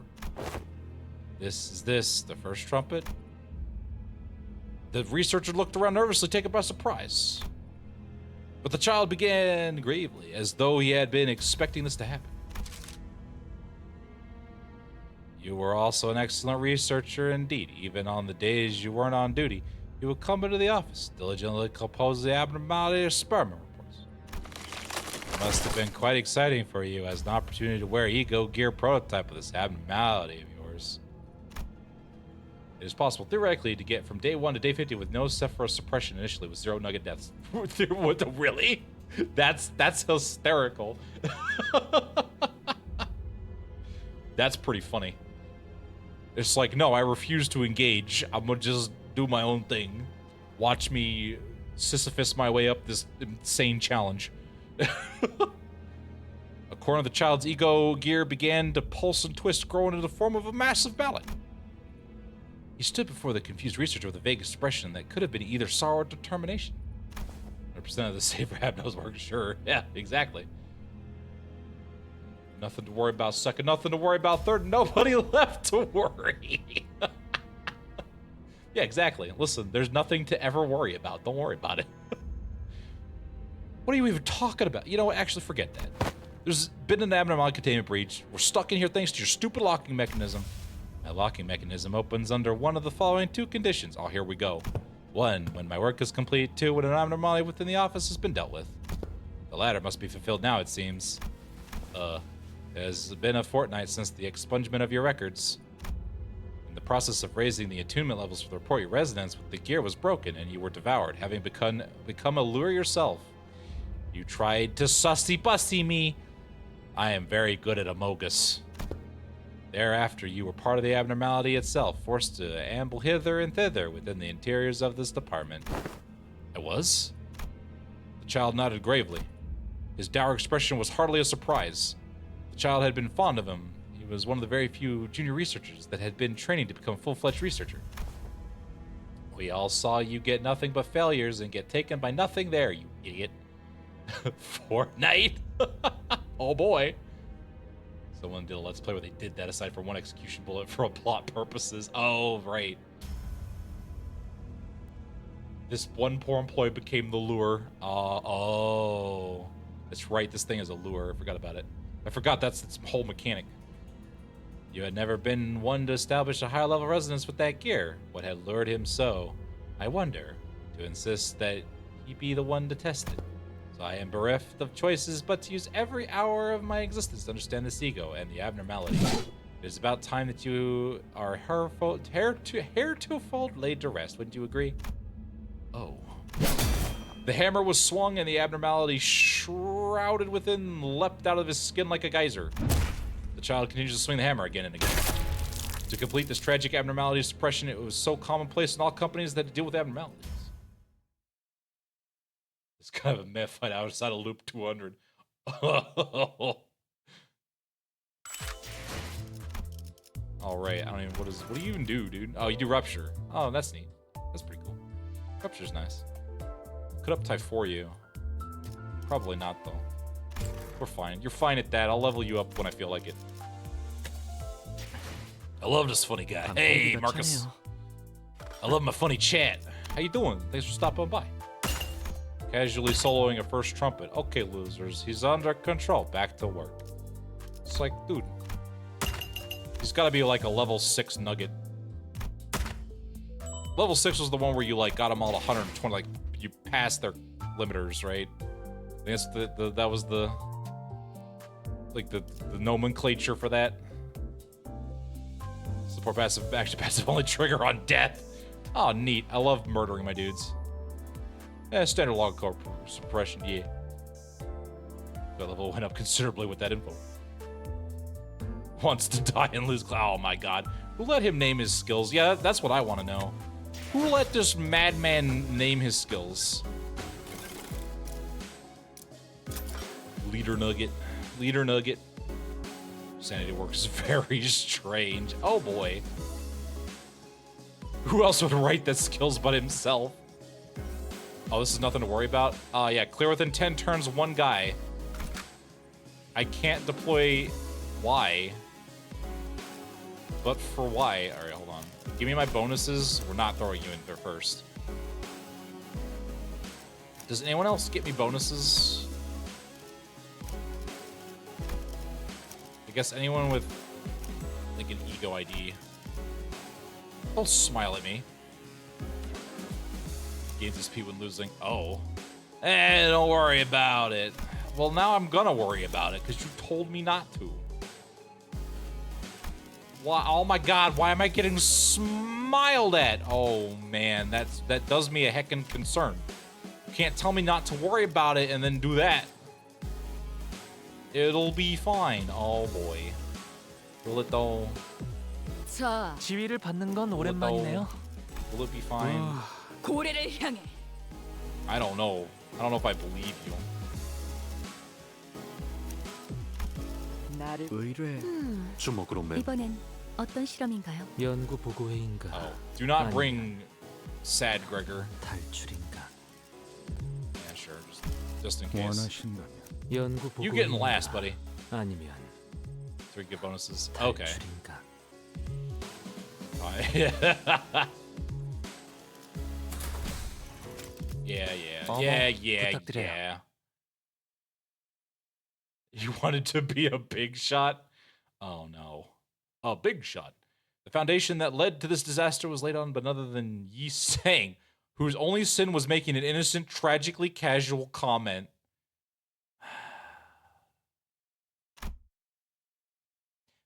Is this the first trumpet? The researcher looked around nervously, taken by surprise. But the child began gravely, as though he had been expecting this to happen. You were also an excellent researcher indeed, even on the days you weren't on duty. he would come into the office, diligently compose the abnormality of sperm reports. It must have been quite exciting for you as an opportunity to wear ego gear prototype of this abnormality of yours. It is possible, theoretically, to get from day 1 to day 50 with no Sephiroth suppression initially with 0 nugget deaths. What the, really? That's hysterical. That's pretty funny. It's like, no, I refuse to engage. I'm gonna just do my own thing. Watch me Sisyphus my way up this insane challenge. According to the child's ego gear began to pulse and twist, growing into the form of a massive mallet. He stood before the confused researcher with a vague expression that could have been either sorrow or determination. 100% of the saber have nose work, sure. Yeah, exactly. Nothing to worry about second, nothing to worry about third, nobody left to worry. Yeah, exactly. Listen, there's nothing to ever worry about. Don't worry about it. What are you even talking about? You know what? Actually, forget that. There's been an abnormal containment breach. We're stuck in here thanks to your stupid locking mechanism. My locking mechanism opens under one of the following 2 conditions. Oh, here we go. 1, when my work is complete. 2, when an abnormality within the office has been dealt with. The latter must be fulfilled now, it seems. It has been a fortnight since the expungement of your records. In the process of raising the attunement levels for the report, your resonance with the gear was broken and you were devoured, having become a lure yourself. You tried to sussy-bussy me. I am very good at Amogus. Thereafter, you were part of the abnormality itself, forced to amble hither and thither within the interiors of this department. I was? The child nodded gravely. His dour expression was hardly a surprise. The child had been fond of him. He was one of the very few junior researchers that had been training to become a full-fledged researcher. We all saw you get nothing but failures and get taken by nothing there, you idiot. Fortnite? Oh boy. Someone did a Let's Play where they did that aside from one execution bullet for plot purposes. Oh, right. This one poor employee became the lure. Oh. That's right, this thing is a lure. I forgot about it. I forgot that's its whole mechanic. You had never been one to establish a high-level resonance with that gear. What had lured him so? I wonder. To insist that he be the one to test it. So I am bereft of choices but to use every hour of my existence to understand this ego and the abnormality. It is about time that you are heretofore laid to rest. Wouldn't you agree? Oh. The hammer was swung and the abnormality shrouded within leapt out of his skin like a geyser. The child continues to swing the hammer again and again. To complete this tragic abnormality suppression, it was so commonplace in all companies that deal with abnormalities. It's kind of a meh fight outside of loop 200. Alright, I don't even, what do you even do, dude? Oh, you do rupture. Oh, that's neat. That's pretty cool. Rupture's nice. Could up type for you. Probably not, though. We're fine. You're fine at that. I'll level you up when I feel like it. I love this funny guy. Hey, Marcus. I love my funny chat. How you doing? Thanks for stopping by. Casually soloing a first trumpet. Okay, losers. He's under control. Back to work. It's like, dude. He's got to be like a level 6 nugget. Level 6 was the one where you like got them all to 120. Like you passed their limiters, right? I think that's that was the like the nomenclature for that. Support passive, action passive only trigger on death. Oh, neat. I love murdering my dudes. Yeah, standard log core suppression, yeah. That level went up considerably with that info. Wants to die and lose. Oh my god. Who let him name his skills? Yeah, that's what I want to know. Who let this madman name his skills? Leader Nugget. Leader Nugget. Sanity works very strange. Oh boy. Who else would write the skills but himself? Oh, this is nothing to worry about? Yeah, clear within 10 turns, one guy. I can't deploy Y. But for Y, alright, hold on. Give me my bonuses. We're not throwing you in there first. Does anyone else get me bonuses? I guess anyone with like an ego ID. Don't smile at me. gains SP when losing. Oh. Don't worry about it. Well, now I'm gonna worry about it because you told me not to. Why? Oh my God! Why am I getting smiled at? Oh man, that does me a heckin' concern. You can't tell me not to worry about it and then do that. It'll be fine. Oh boy. Will it though? 자, 지위를 받는 건 Will it though? Will it be fine? 고래를 향해. I don't know. I don't know if I believe you. 나를 의뢰 주먹으로 매 이번엔 어떤 실험인가요? 연구 보고회인가 Oh, do not bring sad Gregor. 탈출인가 Yeah, sure. Just in case. 연구 You getting last, buddy. 아니면 3 good bonuses. Okay. 탈출인가 Yeah. 부탁드려요. You wanted to be a big shot? Oh no. A big shot. The foundation that led to this disaster was laid on but none other than Yi Sang, whose only sin was making an innocent, tragically casual comment.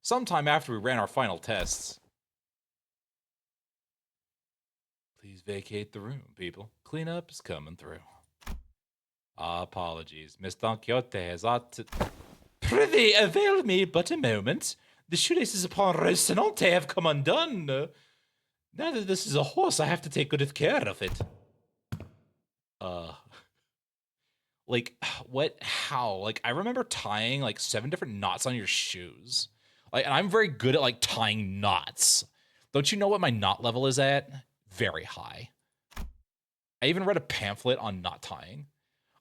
Sometime after we ran our final tests. Please vacate the room, people. Cleanup is coming through. Apologies. Miss Don Quixote has ought to... Prithee, avail me but a moment. The shoelaces upon Rocinante have come undone. Now that this is a horse, I have to take good care of it. Like, what? How? Like, I remember tying, like, 7 different knots on your shoes. Like, and I'm very good at, like, tying knots. Don't you know what my knot level is at? Very high. I even read a pamphlet on knot tying.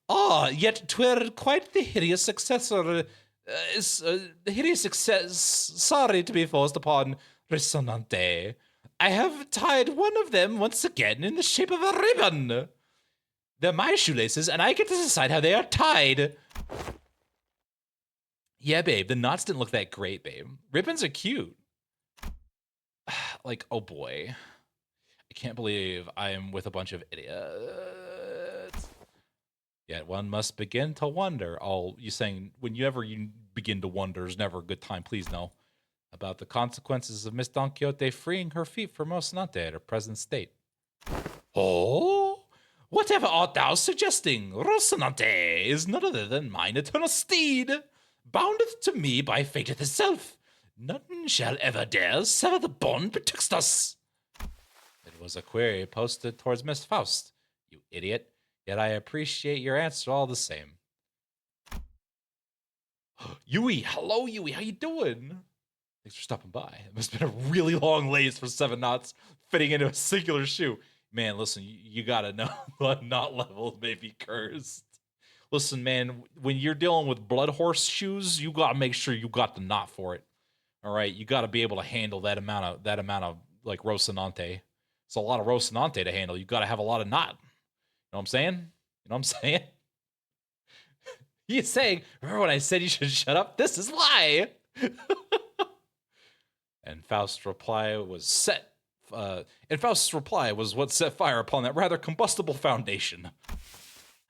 Ah, yet 'twere quite the hideous successor. The hideous success. Sorry to be forced upon Resonante. I have tied one of them once again in the shape of a ribbon. They're my shoelaces, and I get to decide how they are tied. Yeah, babe, the knots didn't look that great, babe. Ribbons are cute. Like, oh boy. I can't believe I am with a bunch of idiots. Yet one must begin to wonder. Oh, you saying whenever you begin to wonder is never a good time. Please know about the consequences of Miss Don Quixote freeing her feet from Rocinante at her present state. Oh, whatever art thou suggesting? Rocinante is none other than mine eternal steed, boundeth to me by fate itself. None shall ever dare sever the bond betwixt us. It was a query posted towards Miss Faust, you idiot. Yet I appreciate your answer all the same. Yui, hello Yui, how you doing? Thanks for stopping by. It must have been a really long lace for 7 knots fitting into a singular shoe. Man, listen, you gotta know knot levels may be cursed. Listen, man, when you're dealing with blood horse shoes, you gotta make sure you got the knot for it. All right, you gotta be able to handle that amount of like Rocinante. It's a lot of Rocinante to handle. You gotta have a lot of knot. You know what I'm saying? You know what I'm saying? He's saying, remember when I said you should shut up? This is lie. And Faust's reply was what set fire upon that rather combustible foundation.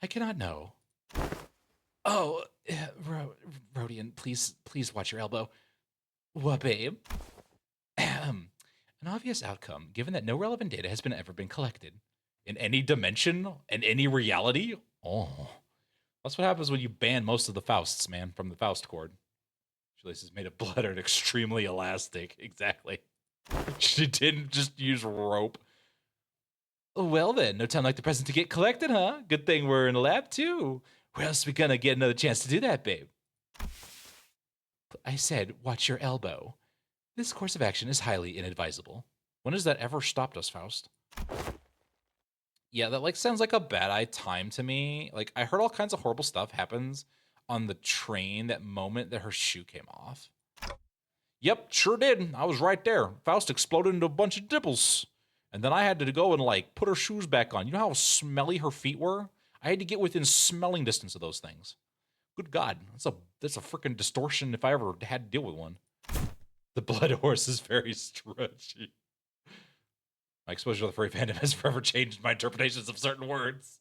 I cannot know. Oh, Rodian, please watch your elbow. What, babe? An obvious outcome, given that no relevant data has ever been collected. In any dimension, in any reality? Oh. That's what happens when you ban most of the Fausts, man, from the Faust cord. Shoelace is made of blood and extremely elastic. Exactly. She didn't just use rope. Well then, no time like the present to get collected, huh? Good thing we're in the lab, too. Where else are we gonna get another chance to do that, babe? I said, watch your elbow. This course of action is highly inadvisable. When has that ever stopped us, Faust? Yeah, that like sounds like a bad time to me. Like I heard all kinds of horrible stuff happens on the train that moment that her shoe came off. Yep, sure did. I was right there. Faust exploded into a bunch of dimples. And then I had to go and like put her shoes back on. You know how smelly her feet were? I had to get within smelling distance of those things. Good God, that's a freaking distortion if I ever had to deal with one. The blood horse is very stretchy. My exposure to the furry fandom has forever changed my interpretations of certain words.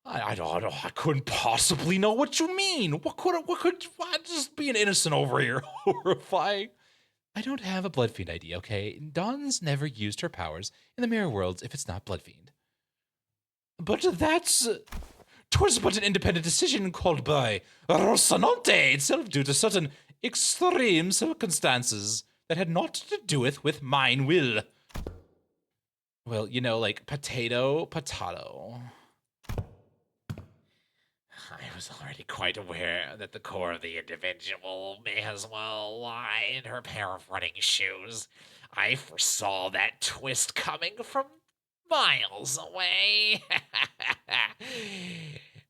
I don't know. I couldn't possibly know what you mean. What could just being innocent over here? Horrifying. I don't have a Blood Fiend ID, okay? Dawn's never used her powers in the mirror worlds if it's not Blood Fiend. But that's... 'twas but an independent decision called by Rocinante itself due to certain extreme circumstances that had naught to do with mine will. Well, you know, like potato. I was already quite aware that the core of the individual may as well lie in her pair of running shoes. I foresaw that twist coming from miles away.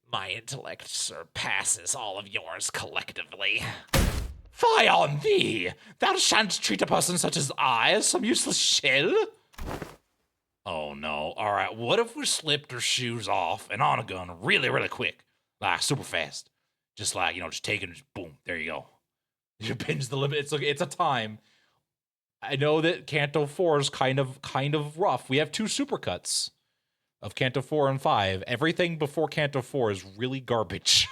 My intellect surpasses all of yours collectively. Fie on thee! Thou shan't treat a person such as I as some useless shell. Oh no. Alright, what if we slipped her shoes off and on a gun really, really quick? Like super fast. Just like, you know, just taking it, boom, there you go. You binge the limit. It's a time. I know that Canto 4 is kind of rough. We have 2 supercuts of Canto 4 and 5. Everything before Canto 4 is really garbage.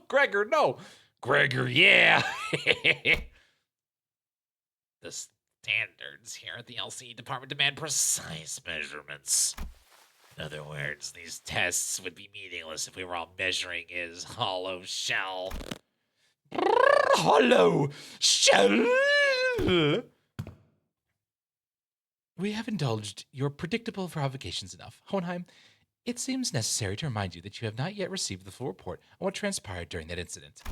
Gregor, no. Gregor, yeah. The standards here at the LCE department demand precise measurements. In other words, these tests would be meaningless if we were all measuring his hollow shell. Hollow shell. We have indulged your predictable provocations enough. Hohenheim, it seems necessary to remind you that you have not yet received the full report on what transpired during that incident.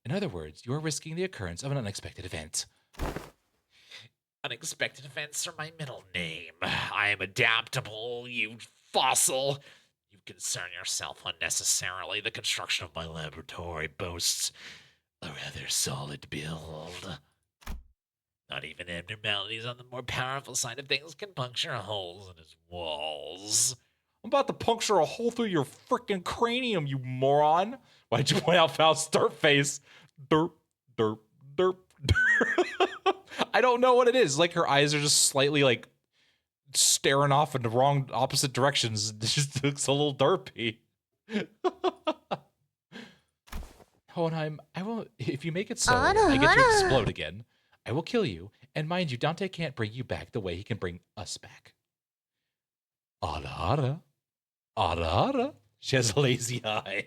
In other words, you are risking the occurrence of an unexpected event. Unexpected events are my middle name. I am adaptable, you fossil. You concern yourself unnecessarily. The construction of my laboratory boasts a rather solid build. Not even abnormalities on the more powerful side of things can puncture holes in its walls. I'm about to puncture a hole through your freaking cranium, you moron. Why'd you point out Faust's dirt face? Derp, derp, derp, derp. I don't know what it is. Like her eyes are just slightly like staring off in the wrong opposite directions. It just looks a little derpy. Hohenheim, I will, if you make it so, I get to explode again. I will kill you, and mind you, Dante can't bring you back the way he can bring us back. Ara, ara, ara. She has a lazy eye.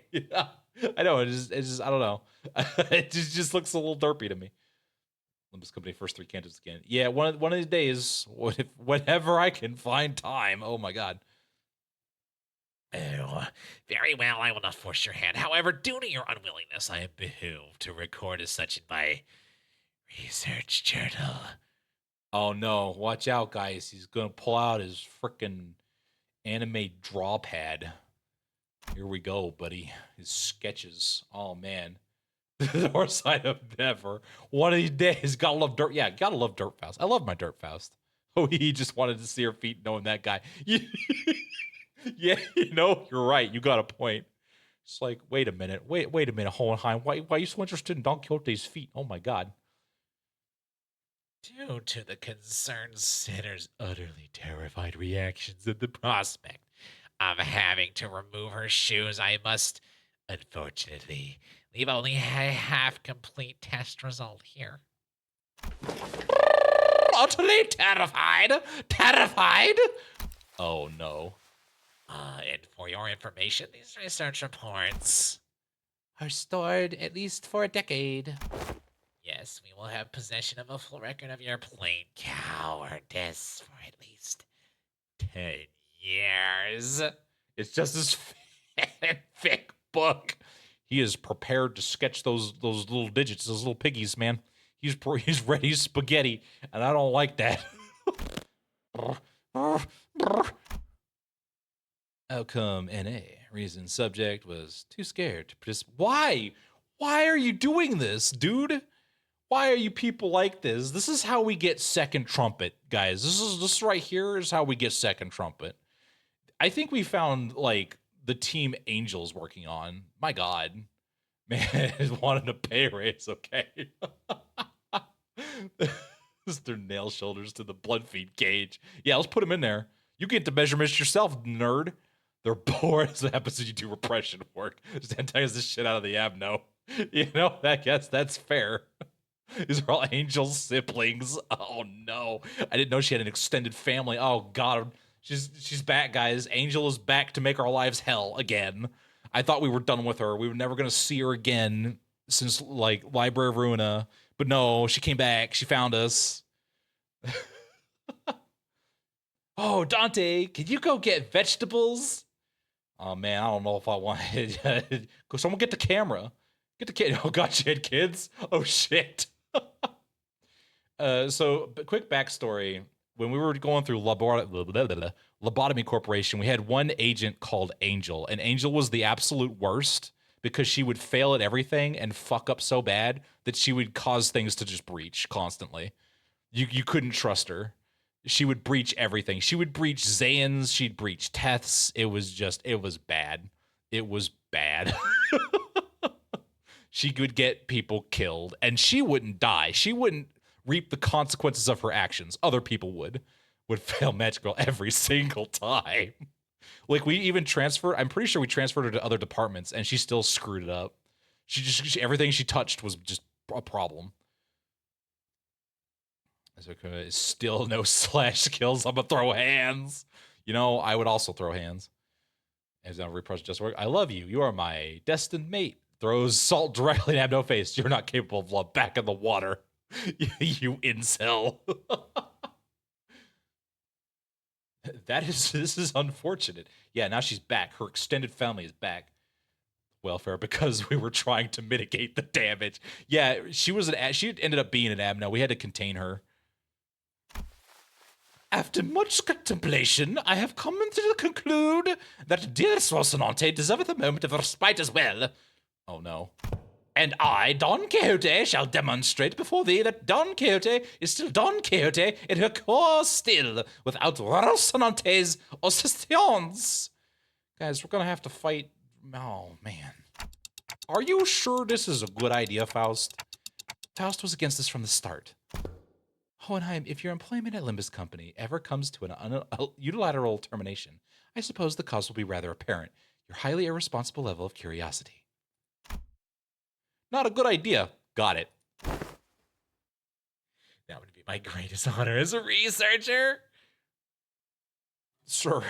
I know, it's just, I don't know. It just looks a little derpy to me. Limbus Company first 3 cantos again. Yeah, one of these days, whenever I can find time. Oh my god. Oh, very well, I will not force your hand. However, due to your unwillingness, I am behooved to record as such in my research journal. Oh no, watch out, guys. He's gonna pull out his frickin' anime draw pad. Here we go, buddy. His sketches. Oh man. The north side of never. One of these days, gotta love Dirt. Yeah, gotta love Dirt Faust. I love my Dirt Faust. Oh, he just wanted to see her feet knowing that guy. Yeah, you know, you're right. You got a point. It's like, wait a minute. Wait a minute, Hohenheim. Why are you so interested in Don Quixote's feet? Oh my god. Due to the concerned sinner's utterly terrified reactions at the prospect of having to remove her shoes, I must, unfortunately, leave only a half-complete test result here. Utterly terrified? Terrified? Oh no. And for your information, these research reports Are stored at least for a decade. yes, we will have possession of a full record of your plain cowardice for at least 10 years. It's just this thick book. He is prepared to sketch those little digits, those little piggies, man. He's ready spaghetti, and I don't like that. Outcome NA. Reason subject was too scared to participate. Why? Why are you doing this, dude? Why are you people like this? This is how we get second trumpet, guys. This right here is how we get second trumpet. I think we found like the team Angels working on. My God, man, wanted a pay raise. Okay. Their nail shoulders to the blood feed cage. Yeah, let's put them in there. You get the measurements yourself, nerd. They're bored as what happens when you do repression work. Just antagonizes the shit out of the Abno. You know, I guess that's fair. These are all Angel's siblings. Oh no. I didn't know she had an extended family. Oh god. She's back, guys. Angel is back to make our lives hell again. I thought we were done with her. We were never gonna see her again since like Library of Ruina. But no, she came back. She found us. Oh, Dante, can you go get vegetables? Oh man, I don't know if I want it. Go, someone get the camera. Get the kid. Oh god, she had kids. Oh shit. So quick backstory. When we were going through Lobotomy Corporation, we had one agent called Angel, and Angel was the absolute worst because she would fail at everything and fuck up so bad that she would cause things to just breach constantly. You couldn't trust her. She would breach everything. She would breach Zayans. She'd breach Teths. It was bad. It was bad. She would get people killed, and she wouldn't die. She wouldn't reap the consequences of her actions. Other people would fail Magic Girl every single time. Like, we even transferred, I'm pretty sure we transferred her to other departments, and she still screwed it up. Everything she touched was just a problem. Still no slash kills. I'm gonna throw hands. You know, I would also throw hands. As I repress just work. I love you. You are my destined mate. Throws salt directly in Abno face. You're not capable of love. Back in the water. You incel. This is unfortunate. Yeah, now she's back. Her extended family is back. Welfare, because we were trying to mitigate the damage. Yeah, she ended up being an Abno. We had to contain her. After much contemplation, I have come to conclude that dear Rocinante deserveth a moment of respite as well. Oh no. And I, Don Quixote, shall demonstrate before thee that Don Quixote is still Don Quixote in her core still, without Rocinante's assistance. Guys, we're gonna have to fight. Oh man. Are you sure this is a good idea, Faust? Faust was against this from the start. Hohenheim, if your employment at Limbus Company ever comes to an unilateral termination, I suppose the cause will be rather apparent. Your highly irresponsible level of curiosity. Not a good idea. Got it. That would be my greatest honor as a researcher. Sir,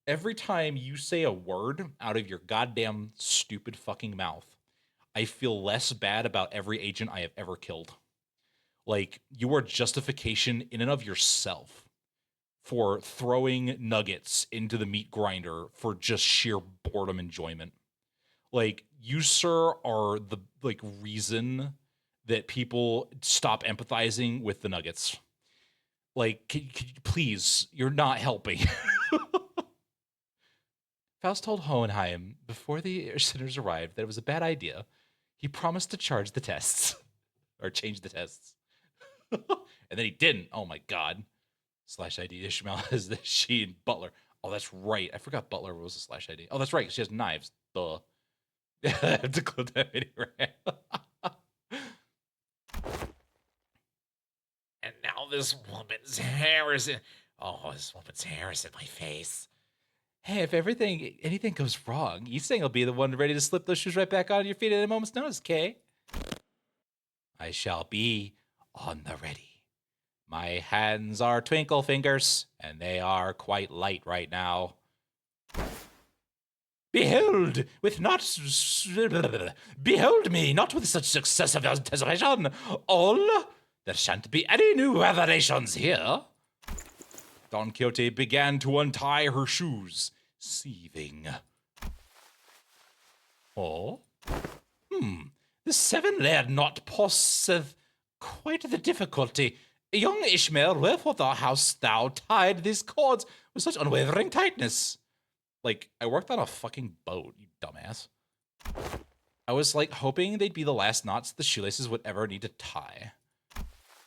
every time you say a word out of your goddamn stupid fucking mouth, I feel less bad about every agent I have ever killed. Like, you are justification in and of yourself for throwing nuggets into the meat grinder for just sheer boredom enjoyment. Like, you, sir, are the, reason that people stop empathizing with the nuggets. Like, could you please, you're not helping. Faust told Hohenheim before the sinners arrived that it was a bad idea. He promised to charge the tests. Or change the tests. And then he didn't. Oh my god. /ID Ishmael is the she and Butler. Oh, that's right. I forgot Butler was a /ID. Oh, that's right. She has knives. Duh. I have to clip that video. And now this woman's hair is in. Oh, this woman's hair is in my face. Hey, if anything goes wrong, you saying I'll be the one ready to slip those shoes right back on your feet at a moment's notice, Kay? I shall be on the ready. My hands are twinkle fingers, and they are quite light right now. Behold me, not with such success of anticipation. There shan't be any new aberrations here. Don Quixote began to untie her shoes, seething. Oh? The 7-layered knot poseth quite the difficulty. Young Ishmael, wherefore hast thou tied these cords with such unwavering tightness? Like, I worked on a fucking boat, you dumbass. I was, hoping they'd be the last knots the shoelaces would ever need to tie.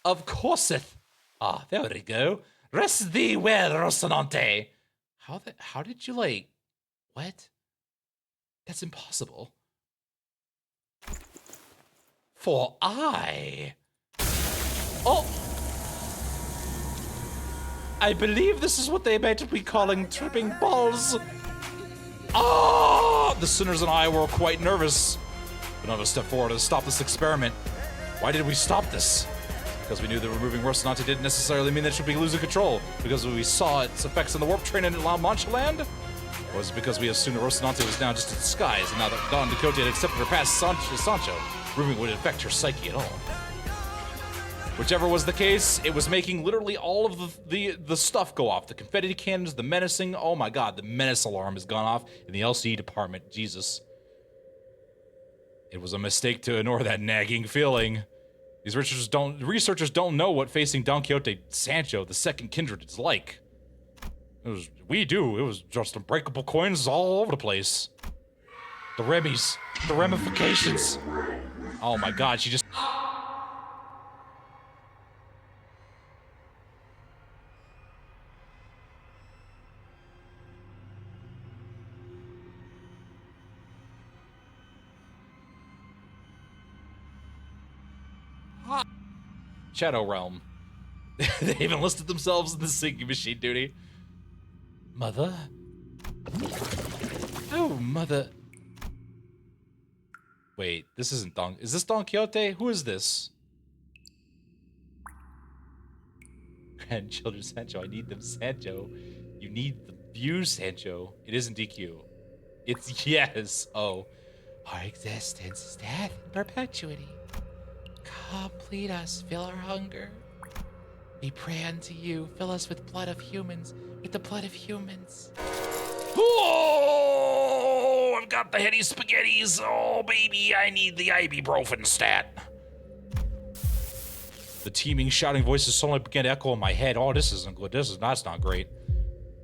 Of courseth. Ah, there we go. Rest thee well, Rocinante. How did you, what? That's impossible. For I Oh! I believe this is what they might be calling tripping balls. Ah! The sinners and I were quite nervous. But none of us stepped forward to stop this experiment. Why did we stop this? Because we knew that removing Rocinante didn't necessarily mean that it should be losing control. Because we saw its effects in the warp train in La Mancha Land? Or was it because we assumed that Rocinante was now just a disguise, and now that Don Quixote had accepted her past Sancho, removing wouldn't affect her psyche at all? Whichever was the case, it was making literally all of the stuff go off. The confetti cannons, the menacing. Oh my god, the menace alarm has gone off in the LCD department. Jesus. It was a mistake to ignore that nagging feeling. These researchers don't know what facing Don Quixote Sancho, the second kindred, is like. We do. It was just unbreakable coins all over the place. The Remmies, the ramifications. Oh my god, she just... Shadow Realm. They even listed themselves in the sinking machine duty. Mother? Oh, mother. Wait, this isn't Don... Is this Don Quixote? Who is this? Grandchildren Sancho, I need them, Sancho. You need the views, Sancho. It isn't DQ. It's yes. Oh. Our existence is death in perpetuity. Complete us, fill our hunger. We pray unto you, fill us with blood of humans, with the blood of humans. Oh, I've got the heady spaghettis. Oh, baby, I need the ibuprofen stat. The teeming, shouting voices suddenly began to echo in my head. Oh, this isn't good. That's not great.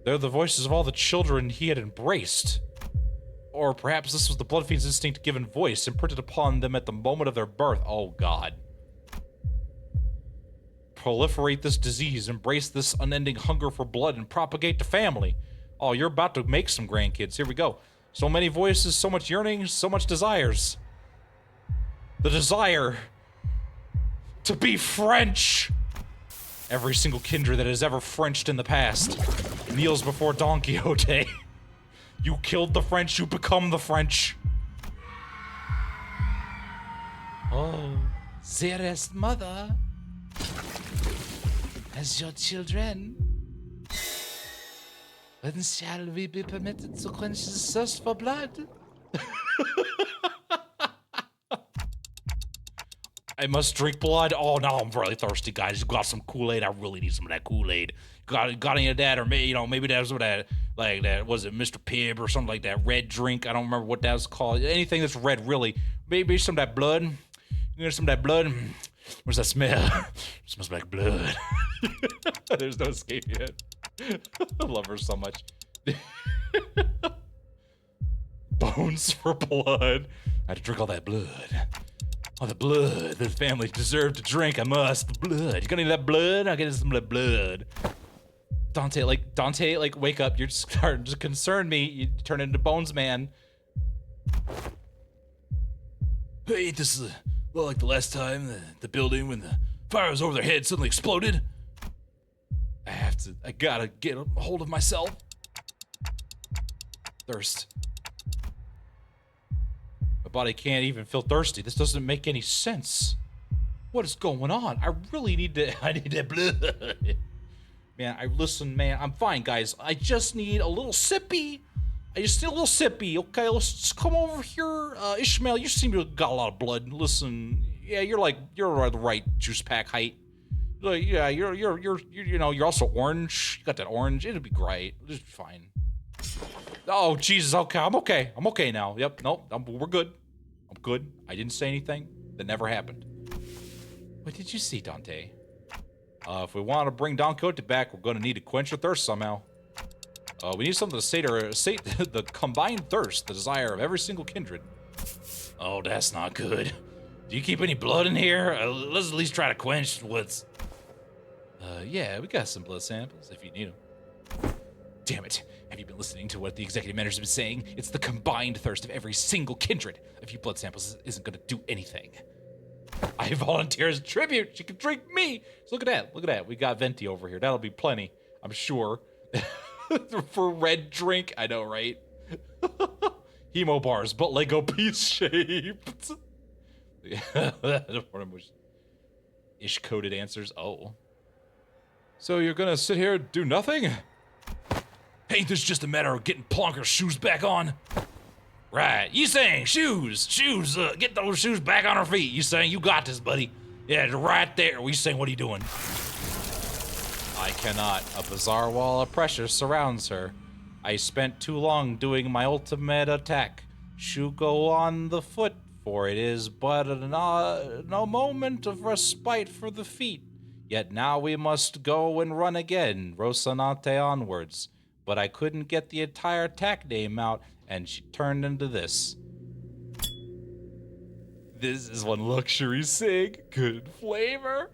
They're the voices of all the children he had embraced. Or perhaps this was the blood fiend's instinct given voice, imprinted upon them at the moment of their birth. Oh, God. Proliferate this disease, embrace this unending hunger for blood, and propagate the family. Oh, you're about to make some grandkids. Here we go. So many voices, so much yearning, so much desires. The desire to be French. Every single kindred that has ever Frenched in the past kneels before Don Quixote. You killed the French, you become the French. Oh, dearest mother, as your children, when shall we be permitted to quench the thirst for blood? I must drink blood. Oh, now I'm really thirsty, guys. You got some Kool-Aid? I really need some of that Kool-Aid. Got any of that? Or maybe, maybe that was what that, like that, was it Mr. Pibb or something like that? Red drink? I don't remember what that was called. Anything that's red, really. Maybe some of that blood. You get some of that blood? Where's that smell? It smells like blood. There's no escaping it. I love her so much. Bones for blood. I had to drink all that blood. Oh, the blood. The family deserved to drink. I must. The blood. You got any of that blood? I'll get some of that blood. Dante, wake up. You're just starting to concern me. You turn into Bones Man. Hey, this is well, like the last time the building when the fire was over their head suddenly exploded. I gotta get a hold of myself. Thirst. My body can't even feel thirsty. This doesn't make any sense. What is going on? I need that blood. Man, man, I'm fine, guys. I just need a little sippy. Okay, let's just come over here. Ishmael, you seem to have got a lot of blood. Listen, yeah, you're the right juice pack height. Like, yeah, you're also orange. You got that orange. It'll be great. It'll just be fine. Oh, Jesus. Okay, I'm okay now. Yep. Nope. We're good. I'm good. I didn't say anything. That never happened. What did you see, Dante? If we want to bring Don Quixote back, we're going to need to quench your thirst somehow. We need something to sate the combined thirst, the desire of every single kindred. Oh, that's not good. Do you keep any blood in here? Let's at least try to quench what's... yeah, we got some blood samples if you need them. Damn it. Have you been listening to what the executive manager's been saying? It's the combined thirst of every single kindred. A few blood samples isn't going to do anything. I volunteer as tribute. She can drink me. So look at that. Look at that. We got Venti over here. That'll be plenty, I'm sure. For red drink. I know, right? Hemo bars, but Lego piece shaped. Ish coded answers. Oh. So you're gonna sit here and do nothing? Ain't this just a matter of getting Plonker's shoes back on? Right, you saying shoes, get those shoes back on her feet. You saying you got this, buddy. Yeah, they're right there. We saying, what are you doing? I cannot. A bizarre wall of pressure surrounds her. I spent too long doing my ultimate attack. Shoe go on the foot, for it is but no moment of respite for the feet. Yet now we must go and run again, Rosanate onwards. But I couldn't get the entire attack name out, and she turned into this. This is one luxury cig. Good flavor.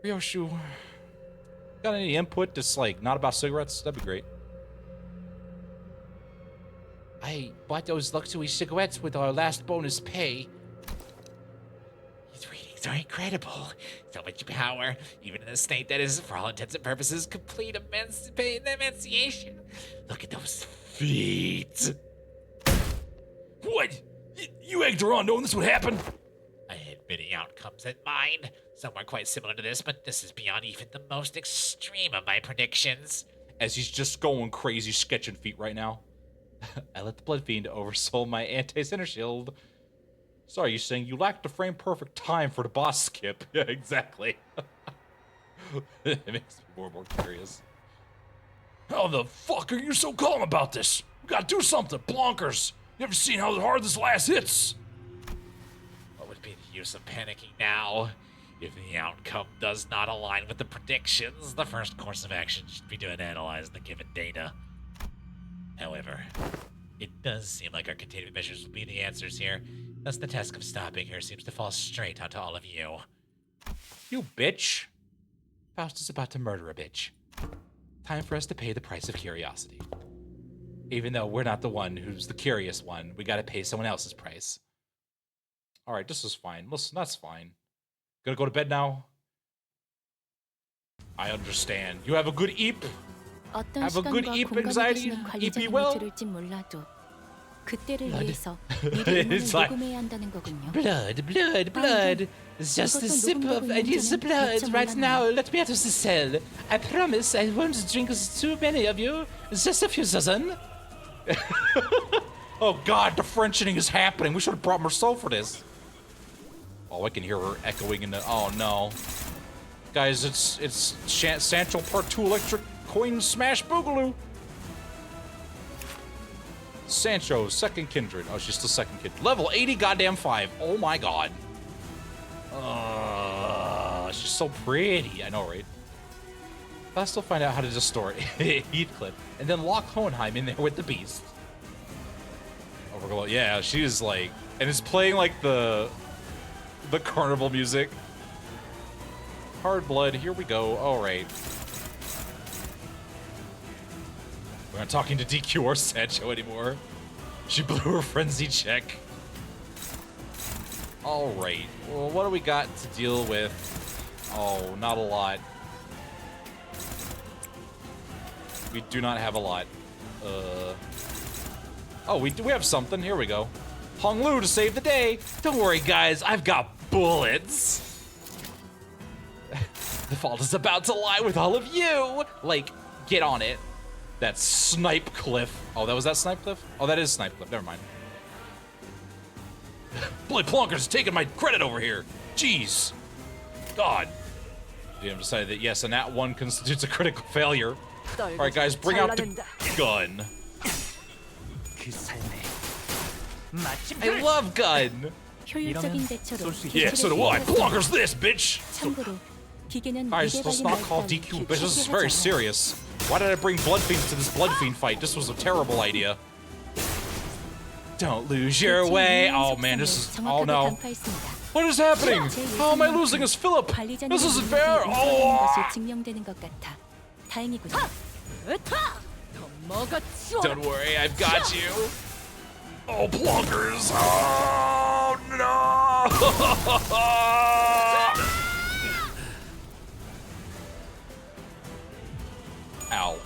Ryoshu, got any input that's like not about cigarettes? That'd be great. I bought those luxury cigarettes with our last bonus pay. These readings are incredible. So much power, even in a state that is, for all intents and purposes, complete emanciation. Look at those feet. What? You egged her on knowing this would happen? I had many outcomes in mind. Some are quite similar to this, but this is beyond even the most extreme of my predictions. As he's just going crazy sketching feet right now. I let the Blood Fiend oversoul my anti-center shield. Sorry, you're saying you lacked the frame perfect time for the boss skip. Yeah, exactly. It makes me more and more curious. How the fuck are you so calm about this? We gotta do something, Blonkers. You ever seen how hard this last hits? What would be the use of panicking now? If the outcome does not align with the predictions, the first course of action should be to analyze the given data. However, it does seem like our containment measures will be the answers here. Thus, the task of stopping her seems to fall straight onto all of you. You bitch. Faust is about to murder a bitch. Time for us to pay the price of curiosity. Even though we're not the one who's the curious one, we gotta pay someone else's price. Alright, this is fine. Listen, that's fine. Gonna go to bed now? I understand. You have a good eep? Have a good eep anxiety? EP well? It's like blood. Just a sip of the blood right now. Let me out of the cell. I promise I won't drink too many of you. Just a few dozen. Oh god, the Frenching is happening. We should have brought Marceau for this. Oh, I can hear her echoing in the. Oh no, guys, it's Sancho Part 2 Electric Coin Smash Boogaloo. Sancho, second kindred. Oh, she's still second kindred. Level 80, goddamn 5. Oh my god. She's so pretty. I know, right? I'll still find out how to distort Heathcliff and then lock Hohenheim in there with the beast. Oh, yeah, she is like, and it's playing like the carnival music. Hard blood. Here we go. All right. We're not talking to DQ or Sancho anymore. She blew her frenzy check. All right. Well, what do we got to deal with? Oh, not a lot. We do not have a lot. Oh, we have something. Here we go. Hong Lu to save the day. Don't worry, guys. I've got bullets. The fault is about to lie with all of you. Like, get on it. That's Snipe Cliff. Oh, that was that Snipe Cliff? Oh, that is Snipe Cliff. Never mind. Blood Plonker's taking my credit over here. Jeez. God. DM decided that yes, and that one constitutes a critical failure. All right, guys, bring out the gun. I love gun. Yeah, so do I. Plonker's this, bitch. Guys, let's not call DQ, bitch. This is very serious. Why did I bring Blood Fiends to this Blood Fiend fight? This was a terrible idea. Don't lose your way. Oh man, this is. Oh no. What is happening? How am I losing as Philip? This isn't fair. Oh. Don't worry, I've got you. Oh, Plonkers. Oh no. Ow.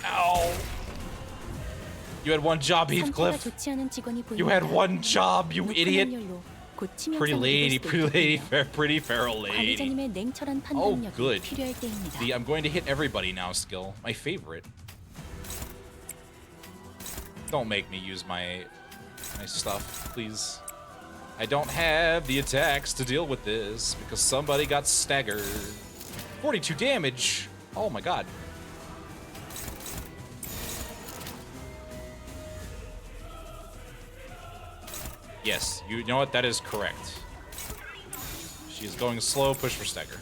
Ow. You had one job, Heathcliff. You had one job, you idiot. Pretty lady, pretty feral lady. Oh, good. The I'm going to hit everybody now skill. My favorite. Don't make me use my stuff, please. I don't have the attacks to deal with this because somebody got staggered. 42 damage. Oh my god. Yes, you know what? That is correct. She is going slow, push for stagger.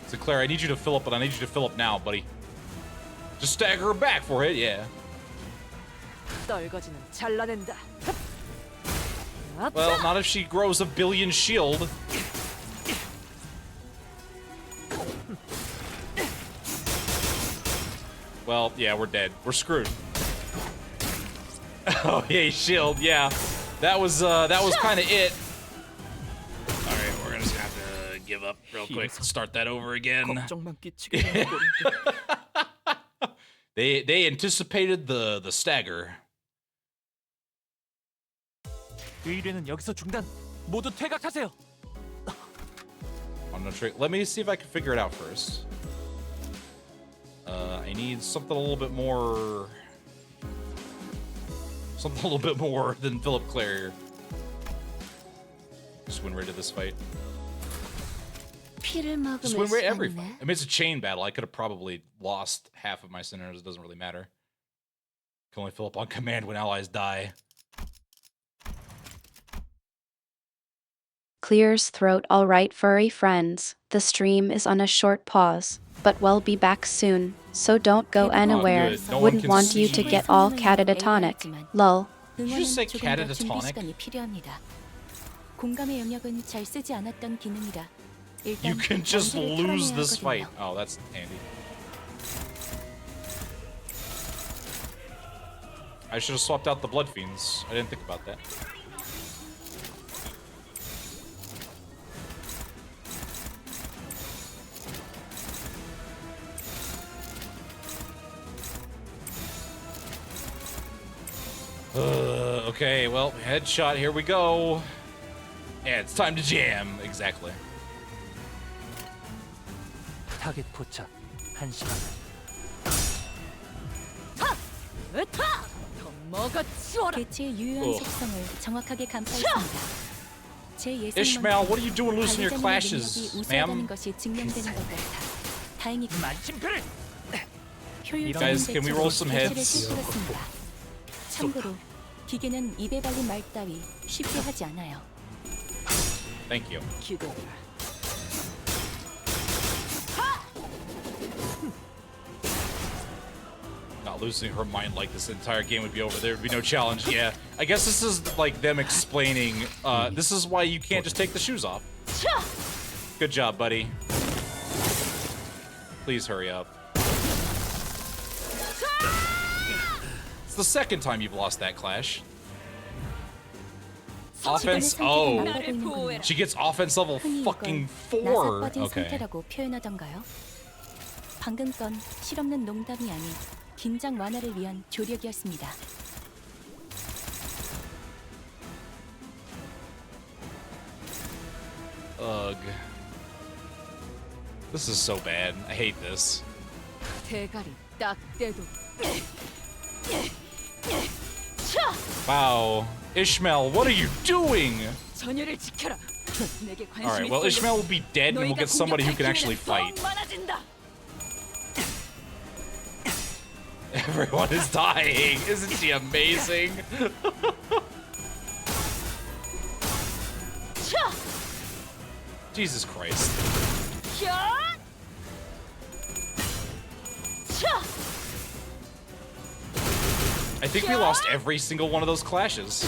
Sinclair, I need you to fill up, but I need you to fill up now, buddy. Just stagger her back for it, yeah. Well, not if she grows a billion shield. Well, yeah, we're dead. We're screwed. Oh, yay, shield, yeah. That was kind of it. All right, we're gonna just have to give up real quick. Start that over again. They anticipated the stagger. 의뢰는 여기서 중단. 모두 퇴각하세요. On the trick. Let me see if I can figure it out first. I need something a little bit more. Something a little bit more than Philip Clare. Just win right to this fight. Just win right every fight. I mean, it's a chain battle. I could have probably lost half of my sinners. It doesn't really matter. Can only fill up on command when allies die. Clears throat. All right, furry friends. The stream is on a short pause, but we'll be back soon, so don't go anywhere. good. No one Wouldn't can want you see. to get all catatonic. Lol. Did you just say catatonic? You can just lose this fight. Oh, that's handy. I should have swapped out the Blood Fiends. I didn't think about that. Okay, well, headshot, here we go. Yeah, it's time to jam. Exactly. 타겟 포착 1시간. 개체의 유효한 속성을 정확하게 간파했습니다. 제 예상만큼 Ishmael, what are you doing losing your clashes, ma'am? 것이 증명되는 것 같아 다행이군. Guys, can we roll some heads? 참고로 기계는 입에 발린 말 따위 쉽게 하지 않아요. Thank you. Not losing her mind like this entire game would be over. There would be no challenge. Yeah, I guess this is like them explaining. This is why you can't just take the shoes off. Good job, buddy. Please hurry up. It's the second time you've lost that clash. Offense. Oh, she gets offense level fucking 4. Okay. 상태라고 표현하던가요? 방금 건 실없는 농담이 아닌 긴장 완화를 위한 조력이었습니다. Ugh. This is so bad. I hate this. 대가리 딱 떼도. Wow. Ishmael, what are you doing? 전열을 지켜라. 내게 관심이 Alright, well, Ishmael will be dead and we'll get somebody who can actually fight. Everyone is dying. Isn't she amazing? Jesus Christ. I think we lost every single one of those clashes.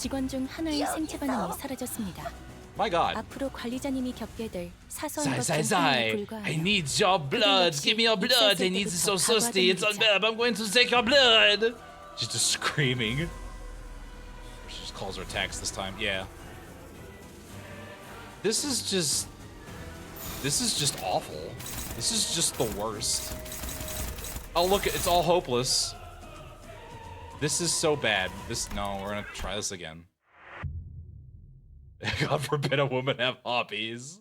직원 중 하나의 생체 반응이 사라졌습니다. My God. 앞으로 관리자님이 겪게 될 사소한 것 Sigh, 중 하나에 sigh. 불과하여 I need your blood. Give me your blood. I need it so thirsty. It's unbearable. I'm going to take your blood. She's just screaming. She just calls her attacks this time. Yeah. This is just awful. This is just the worst. Oh, look, it's all hopeless. This is so bad. No, we're gonna try this again. God forbid a woman have hobbies.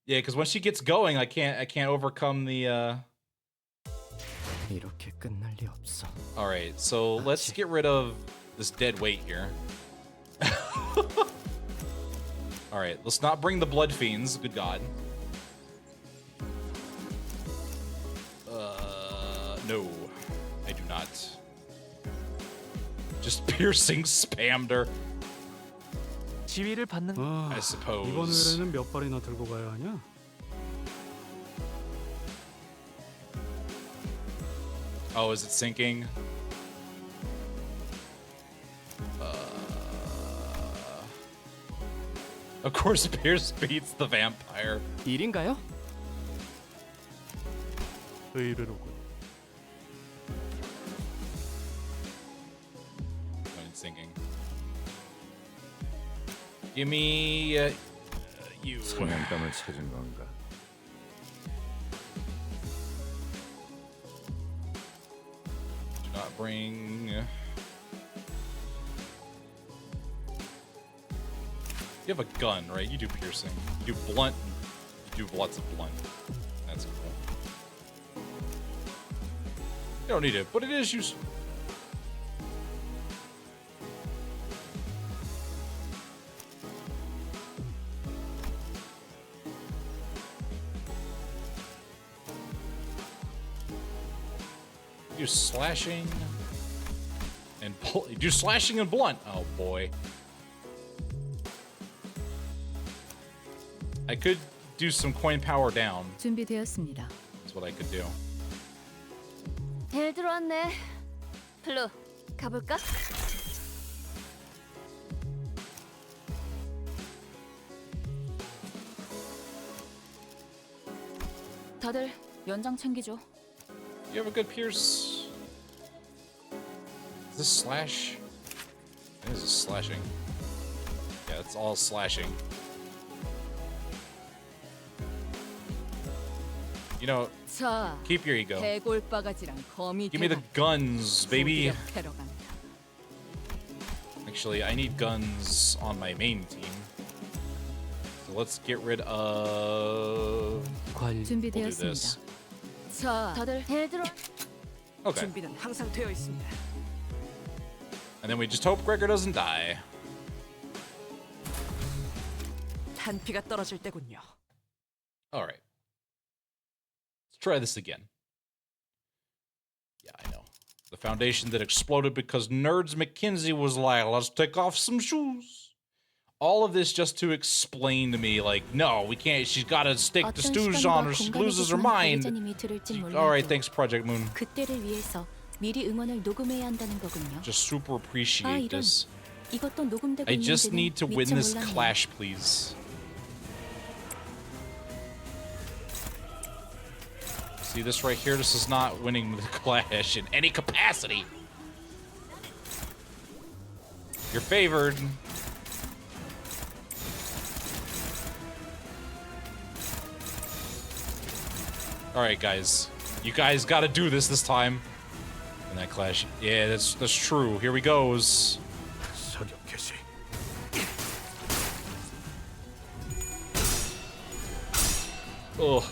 Yeah, because when she gets going, I can't overcome the 이렇게 끝날 리 없어. All right, so let's get rid of this dead weight here. All right, let's not bring the blood fiends. Good God. No, I do not. Just piercing spammed her. 지위를 받는 I suppose. 이번 의뢰는 몇 발이나 들고 가야 하냐? Oh, is it sinking? Of course, Pierce beats the vampire. 일인가요? 의뢰로군. When it's sinking. Give me you. 사냥감을 찾은 건가? Do not bring. You have a gun, right? You do piercing. You do blunt. You do lots of blunt. That's cool. You don't need it, but it is useful. You do slashing and you do slashing and blunt. Oh boy. I could do some coin power down. 준비되었습니다. That's what I could do. 잘 들어왔네. 플루, 가볼까? 다들 연장 챙기죠. You have a good pierce. Is this slash? It is a slashing. Yeah, it's all slashing. You know, 자, keep your ego. 대골바가지랑 거미 Give me the guns, baby. 캐러 간다. Actually, I need guns on my main team. So let's get rid of. We'll do this. 자, 다들 잘 들어. Okay. 준비는 항상 되어 있습니다. And then we just hope Gregor doesn't die. 탄피가 떨어질 때군요. All right. Let's try this again. Yeah, I know. The foundation that exploded because Nerds McKinsey was like, let's take off some shoes. All of this just to explain to me, like, no, we can't. She's got to stick the stooge on or she loses her mind. All right, thanks, Project Moon. 그때를 위해서 미리 응원을 녹음해야 한다는 거군요. Just super appreciate this. 이것도 녹음되고 I just 있는지는 need to win 미처 this 몰랐네요. clash, please. See this right here? This is not winning the clash in any capacity. You're favored. All right, guys. You guys got to do this time. In that clash. Yeah, that's true. Here we goes. 사격 개시. Ugh.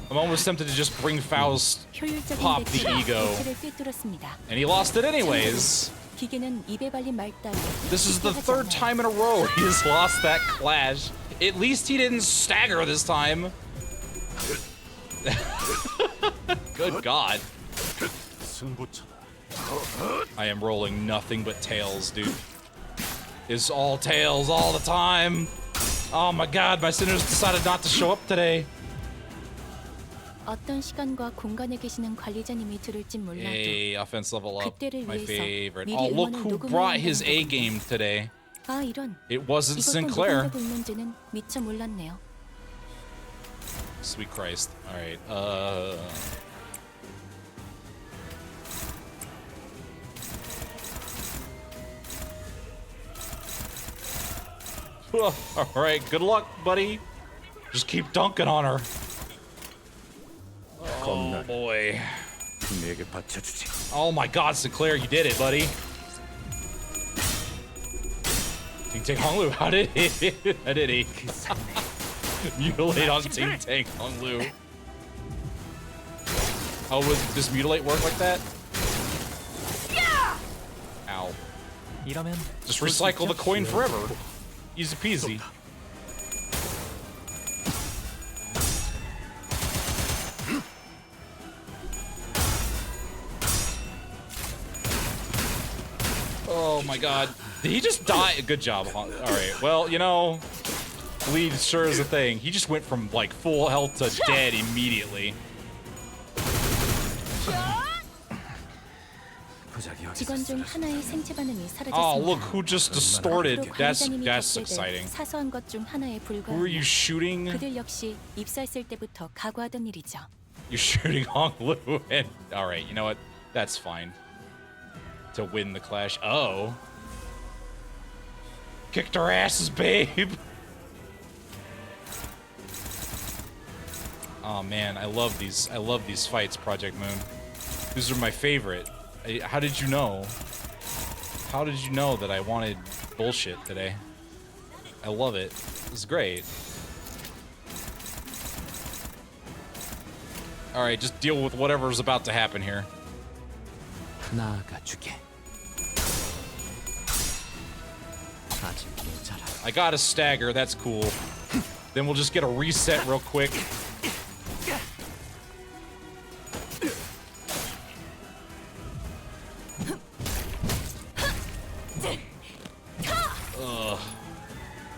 I'm almost tempted to just bring Faust, 효율적인 pop the 대치로 ego. 대치를 꿰뚫었습니다. And he lost it anyways. 기계는 입에 발린 말 따위. This is the third time in a row he has lost that clash. At least he didn't stagger this time. Good God. I am rolling nothing but tails, dude. It's all tails all the time. Oh my God, my sinners decided not to show up today. 어떤 시간과 공간에 계시는 관리자님이 들을진 몰라도 Hey, offense level up. 그때를 My 위해서 favorite. 미리 Oh, look 응원을 who 녹음해야 brought his 한다는 A 거군요. game today. 아 이런. It wasn't 이것도 Sinclair. 녹음되고 있는지는 미처 몰랐네요. Sweet Christ. All right. All right. Good luck, buddy. Just keep dunking on her. Oh boy. 내게 받쳐주지. Oh my God, Sinclair, you did it, buddy. Ting Tang Hong Lu, how did he? How did he? Mutilate on Ting Tang Hong Lu. Oh, does mutilate work like that? Yeah. Ow. 이러면 Just recycle the coin forever. Easy peasy. Oh my God. Did he just die? Good job. All right. Well, you know, bleed sure is a thing. He just went from like full health to dead immediately. 직원 중 하나의 생체 반응이 사라졌습니다. Oh, look who just distorted. 앞으로 That's 관리자님이 겪게 될 exciting. 사소한 것 중 하나에 Who are you 불과하며 shooting? 그들 역시 입사했을 때부터 각오하던 일이죠. You're shooting Hong Lu and all right, you know what? That's fine. To win the clash. Oh. Kicked her asses, babe. Oh man, I love these fights, Project Moon. These are my favorite. How did you know? How did you know that I wanted bullshit today? I love it. It's great. Alright, just deal with whatever's about to happen here. 나아가주게. 아직 모자라. I got a stagger, that's cool. Then we'll just get a reset real quick.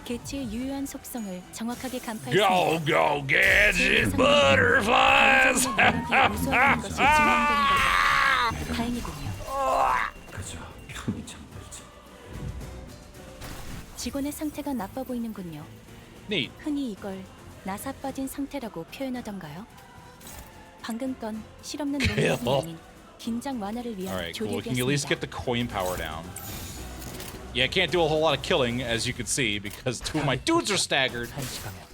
개체의 유효한 속성을 정확하게 Go, 간파했습니다. go, gadget butterflies! 우수한 것이 증명되는 것 다행이군요. 그저 힘이 잠들지. 직원의 상태가 나빠 보이는군요. Neat. 흔히 이걸 나사 빠진 상태라고 표현하던가요? 방금 건 실없는 농담이 아닌 긴장 완화를 위한 Alright, cool. We can at least get 조립이었습니다. the coin power down. Yeah, I can't do a whole lot of killing, as you can see, because two of my dudes are staggered. 한시가면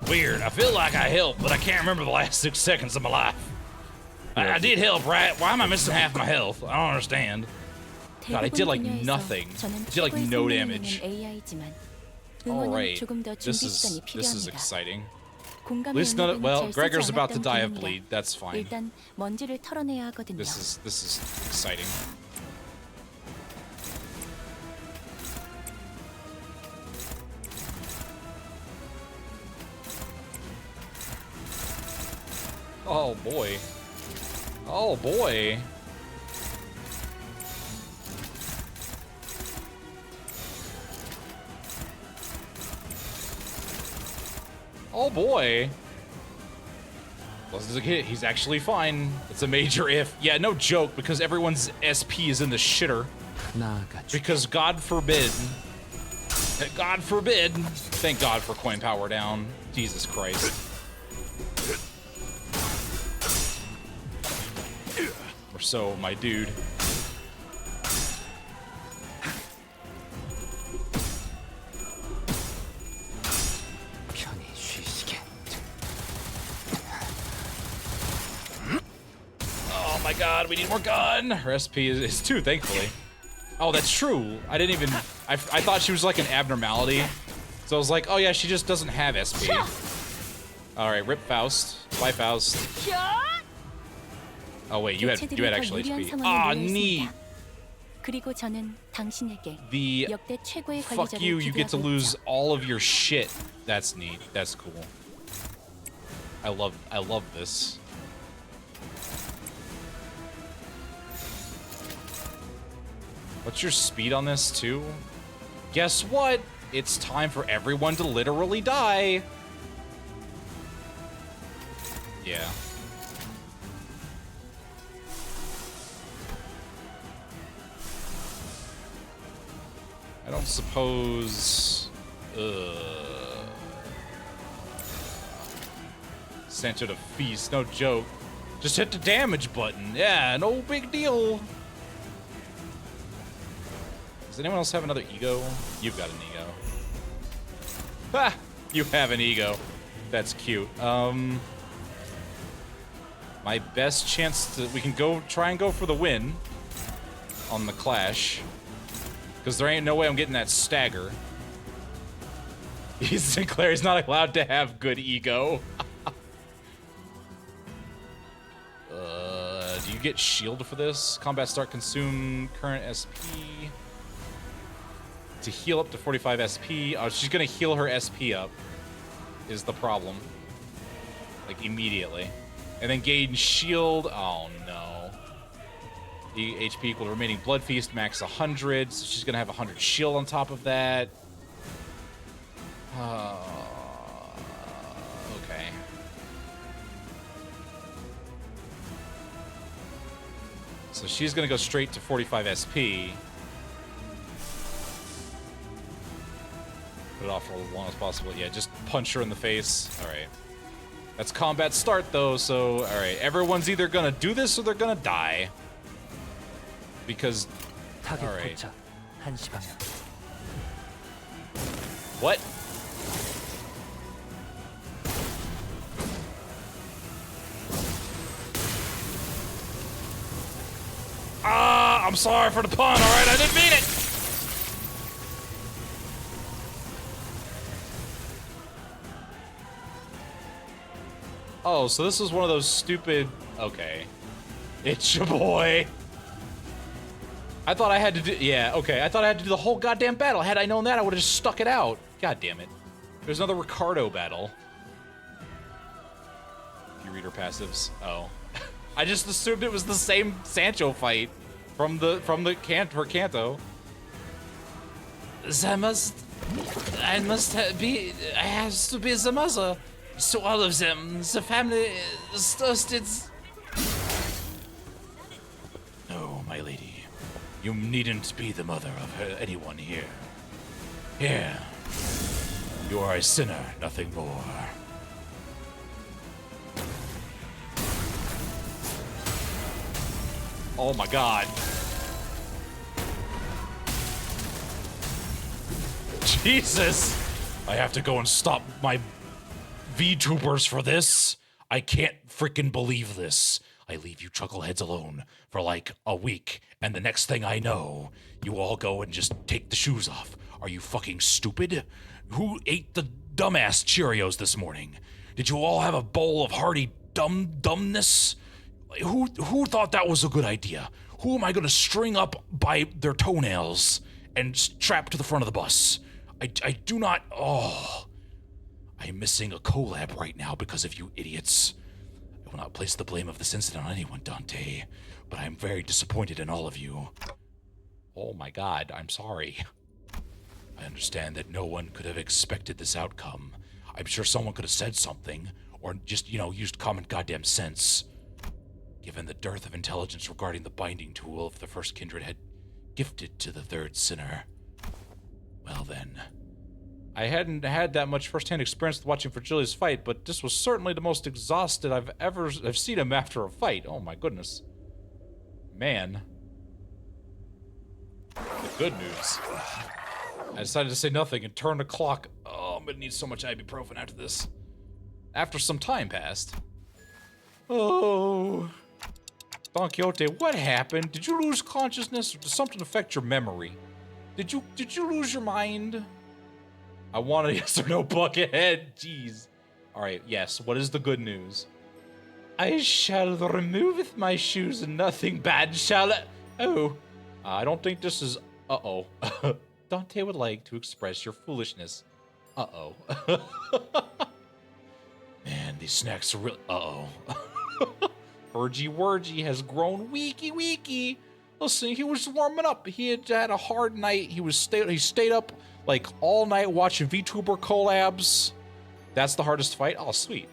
Weird. I feel like I helped, but I can't remember the last 6 seconds of my life. I did help, right? Why am I missing half my health? I don't understand. God, I did like 대부분 nothing. 분야에서 저는 I did like 최고의 no 생명력은 damage. AI지만 All 응원은 right. 조금 더 This 준비 시간이 is 필요합니다. exciting. At 공감의 least none. 영역은 Well, 잘 쓰지 Gregor's about to 않았던 die of 분야입니다. bleed. That's fine. 일단 먼지를 털어내야 하거든요. This is exciting. Oh boy. Oh boy. Oh boy. Wasn't a hit. He's actually fine. It's a major if. Yeah, no joke, because everyone's SP is in the shitter. 나아가주게. Because God forbid. Thank God for coin power down. Jesus Christ. Or so, my dude. 편히 쉬시게. Oh my God, we need more gun. Her SP is 2, thankfully. Oh, that's true. I didn't even. I thought she was like an abnormality. So I was like, oh yeah, she just doesn't have SP. Alright, rip Faust. Bye, Faust. Oh wait, you had actual HP. Ah, neat. 그리고 저는 당신에게 The 역대 최고의 fuck 관리자를 you get to 기대하고 lose 있죠. all of your shit. That's neat. That's cool. I love this. What's your speed on this too? Guess what? It's time for everyone to literally die. Yeah. I don't suppose... Sancho to feast, no joke. Just hit the damage button. Yeah, no big deal. Does anyone else have another ego? You've got an ego. Ha! You have an ego. That's cute. My best chance to... We can try and go for the win on the clash. Because there ain't no way I'm getting that stagger. Sinclair is not allowed to have good ego. Do you get shield for this? Combat start, consume current SP. To heal up to 45 SP. Oh, she's gonna heal her SP up. Is the problem. Like, immediately. And then gain shield. Oh, no. The HP equal to remaining Blood Feast, max 100. So she's gonna have 100 shield on top of that. Okay. So she's gonna go straight to 45 SP. Put it off for as long as possible. Yeah, just punch her in the face. Alright. That's combat start, though, so... Alright, everyone's either gonna do this or they're gonna die. Because... Alright. What? Ah, I'm sorry for the pun, alright? I didn't mean it! Oh, so this was one of those stupid... Okay. It's your boy. I thought I had to do... Yeah, okay. I thought I had to do the whole goddamn battle. Had I known that, I would have just stuck it out. God damn it. There's another Ricardo battle. You read her passives. Oh. I just assumed it was the same Sancho fight from her canto. I has to be the mother. So all of them, the family is thirsted. No, my lady. You needn't be the mother of anyone here. Here. You are a sinner, nothing more. Oh my god. Jesus! I have to go and stop my VTubers for this? I can't freaking believe this. I leave you chuckleheads alone for like a week, and the next thing I know, you all go and just take the shoes off. Are you fucking stupid? Who ate the dumbass Cheerios this morning? Did you all have a bowl of hearty dumbness? Who thought that was a good idea? Who am I gonna string up by their toenails and strap to the front of the bus? I do not... Oh... I'm missing a collab right now because of you idiots. I will not place the blame of this incident on anyone, Dante, but I'm very disappointed in all of you. Oh my god, I'm sorry. I understand that no one could have expected this outcome. I'm sure someone could have said something, or just, used common goddamn sense. Given the dearth of intelligence regarding the binding tool of the first kindred had gifted to the third sinner. Well then... I hadn't had that much first-hand experience with watching Virgilia's fight, but this was certainly the most exhausted I've seen him after a fight. Oh my goodness. Man. The good news. I decided to say nothing and turn the clock. Oh, I'm gonna need so much ibuprofen after this. After some time passed. Oh. Don Quixote, what happened? Did you lose consciousness, or did something affect your memory? Did you lose your mind? I want a yes or no buckethead. Jeez. Alright, yes. What is the good news? I shall remove my shoes and nothing bad shall... Oh. I don't think this is... Uh-oh. Dante would like to express your foolishness. Uh-oh. Man, these snacks are real... Uh-oh. Urgy-wurgy has grown weaky. Listen, he was warming up. He had a hard night. He stayed up like all night watching VTuber collabs. That's the hardest fight? Oh, sweet.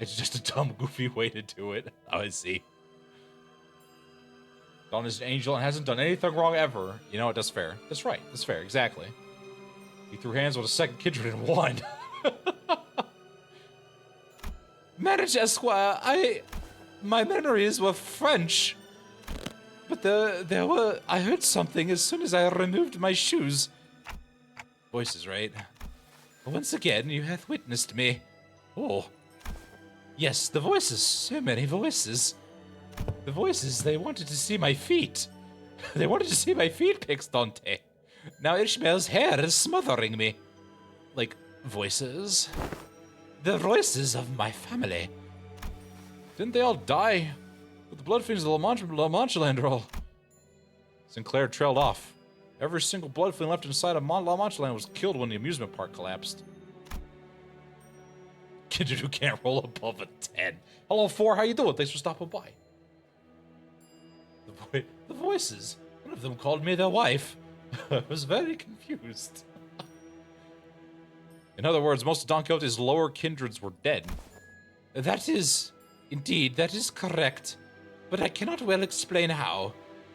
It's just a dumb, goofy way to do it. Oh, I see. Dawn is an angel and hasn't done anything wrong ever. You know what? That's fair. That's right. That's fair. Exactly. He threw hands with a second kindred and won. Marriage, Esquire. My memories were French. But I heard something as soon as I removed my shoes. Voices, right? Once again, you hath witnessed me. Oh. Yes, the voices. So many voices. The voices, they wanted to see my feet. They wanted to see my feet pics, Dante. Now Ishmael's hair is smothering me. Like, voices? The voices of my family. Didn't they all die? With the blood fiends of La Mancha Land are all... Sinclair trailed off. Every single blood fiend left inside of La Mancha Land was killed when the amusement park collapsed. Kindred who can't roll above a 10. Hello, 4, how you doing? Thanks for stopping by. The voices. One of them called me their wife. I was very confused. In other words, most of Don Quixote's lower kindreds were dead. That is... Indeed, that is correct. But I cannot well explain how.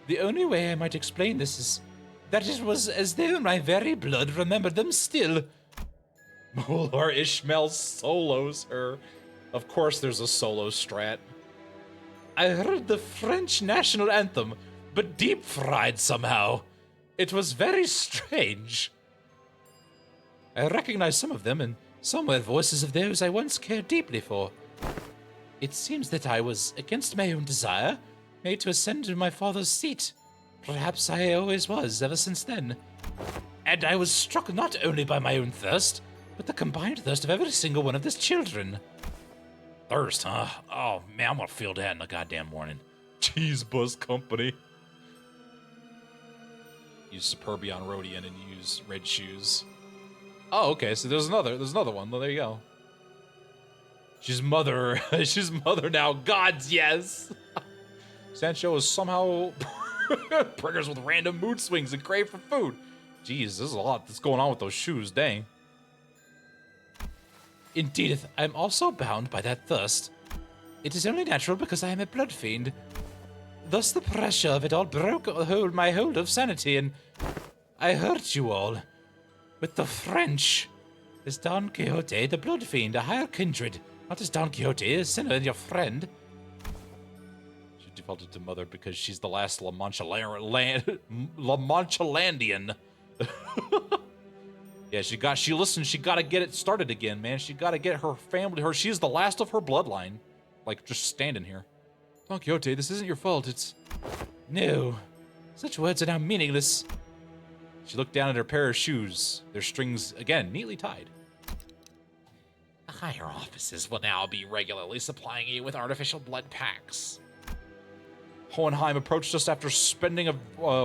The only way I might explain this is that it was as though my very blood remembered them still. Or Ishmael solos her. Of course there's a solo strat. I heard the French national anthem, but deep-fried somehow. It was very strange. I recognized some of them, and some were voices of those I once cared deeply for. It seems that I was, against my own desire, made to ascend to my father's seat. Perhaps I always was, ever since then. And I was struck not only by my own thirst, but the combined thirst of every single one of his children. Thirst, huh? Oh, man, I'm gonna feel that in the goddamn morning. Cheese Buzz Company. Use Superbion Rhodian and use red shoes. Oh, okay, so there's another one. Well, there you go. She's mother. She's mother now. Gods, yes. Sancho is somehow triggers with random mood swings and crave for food. Jeez, there's a lot that's going on with those shoes. Dang. Indeed, I'm also bound by that thirst. It is only natural because I am a blood fiend. Thus the pressure of it all broke my hold of sanity, and I hurt you all. With the French, is Don Quixote the blood fiend, a higher kindred, not as Don Quixote, a sinner and your friend. She defaulted to mother because she's the last La Manchalandian. Yeah, she gotta get it started again, man. She gotta get her family, she's the last of her bloodline. Like, just standing here. Don Quixote, this isn't your fault, it's... No. Such words are now meaningless. She looked down at her pair of shoes. Their strings, again, neatly tied. The higher offices will now be regularly supplying you with artificial blood packs. Hohenheim approached us after spending a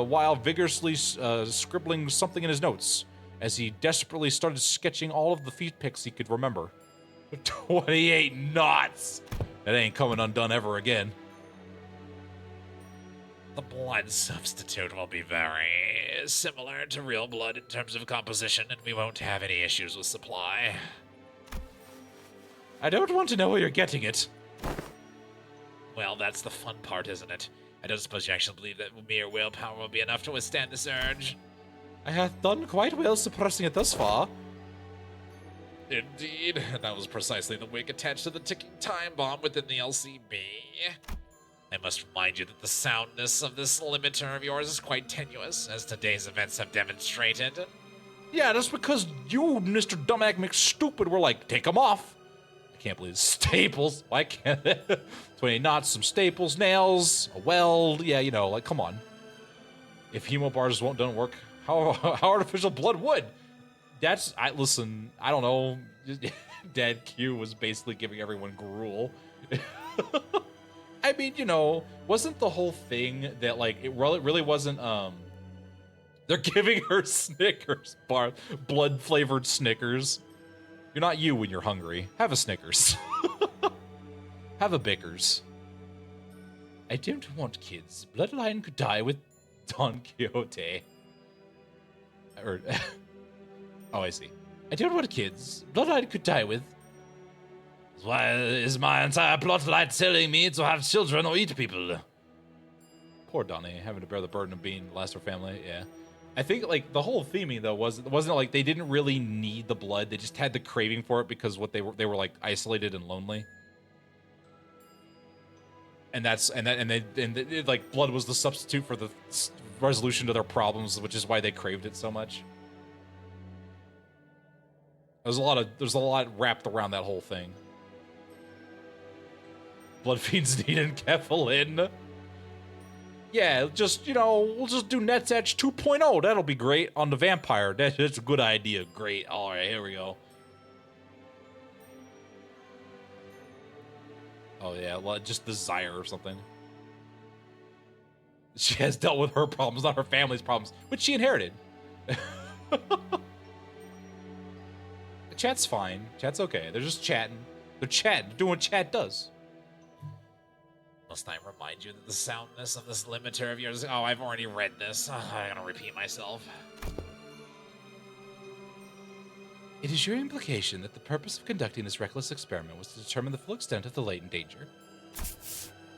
while vigorously scribbling something in his notes, as he desperately started sketching all of the feet pics he could remember. 28 knots! That ain't coming undone ever again. The blood substitute will be very similar to real blood in terms of composition, and we won't have any issues with supply. I don't want to know where you're getting it. Well, that's the fun part, isn't it? I don't suppose you actually believe that mere willpower will be enough to withstand this urge. I hath done quite well suppressing it thus far. Indeed, that was precisely the wig attached to the ticking time bomb within the LCB. I must remind you that the soundness of this limiter of yours is quite tenuous, as today's events have demonstrated. Yeah, that's because you, Mr. Dumback McStupid, were like, take them off. I can't believe staples. Why can't 20 knots, some staples, nails, a weld. Yeah, you know, like, come on. If hemo bars don't work, how artificial blood would? Listen, I don't know. Dad Q was basically giving everyone gruel. I mean, you know, wasn't the whole thing that, like, it really wasn't, they're giving her Snickers bar, blood-flavored Snickers. You're not you when you're hungry. Have a Snickers. Have a Bickers. I don't want kids. Bloodline could die with Don Quixote. Or, oh, I see. I don't want kids. Bloodline could die with. Why is my entire plotline telling me to have children or eat people? Poor Donnie, having to bear the burden of being the last of her family. Yeah. I think, like, the whole theming, though, wasn't it like they didn't really need the blood. They just had the craving for it because what they were like, isolated and lonely. And like, blood was the substitute for the resolution to their problems, which is why they craved it so much. There's a lot wrapped around that whole thing. Blood fiends need enkephalin. Yeah, just, we'll just do Net's Edge 2.0. That'll be great on the vampire. That's a good idea. Great. All right, here we go. Oh, yeah, just desire or something. She has dealt with her problems, not her family's problems, which she inherited. Chat's fine. Chat's okay. They're just chatting. They're chatting. They're doing what chat does. Must I remind you that the soundness of this limiter of yours... Oh, I've already read this. I gotta repeat myself. It is your implication that the purpose of conducting this reckless experiment was to determine the full extent of the latent danger.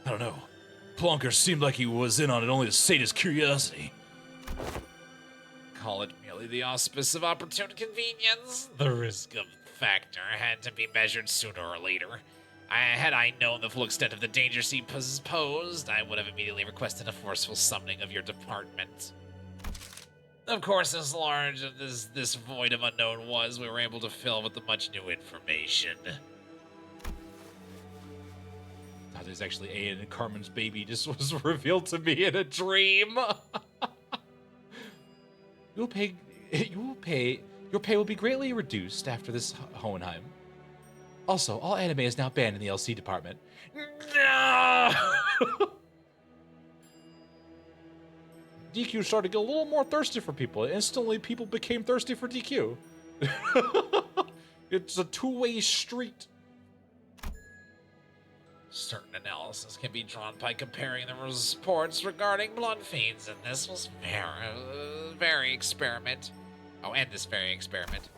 I don't know. Plonker seemed like he was in on it only to sate his curiosity. Call it merely the auspice of opportune convenience. The risk of factor had to be measured sooner or later. Had I known the full extent of the danger she posed, I would have immediately requested a forceful summoning of your department. Of course, as large as this void of unknown was, we were able to fill with the much new information. There's actually Aiden and Carmen's baby just was revealed to me in a dream. Your pay will be greatly reduced after this Hohenheim. Also, all anime is now banned in the LC department. No! DQ started to get a little more thirsty for people. Instantly, people became thirsty for DQ. It's a two-way street. Certain analysis can be drawn by comparing the reports regarding blood fiends, and this was very experiment. Oh, and this very experiment.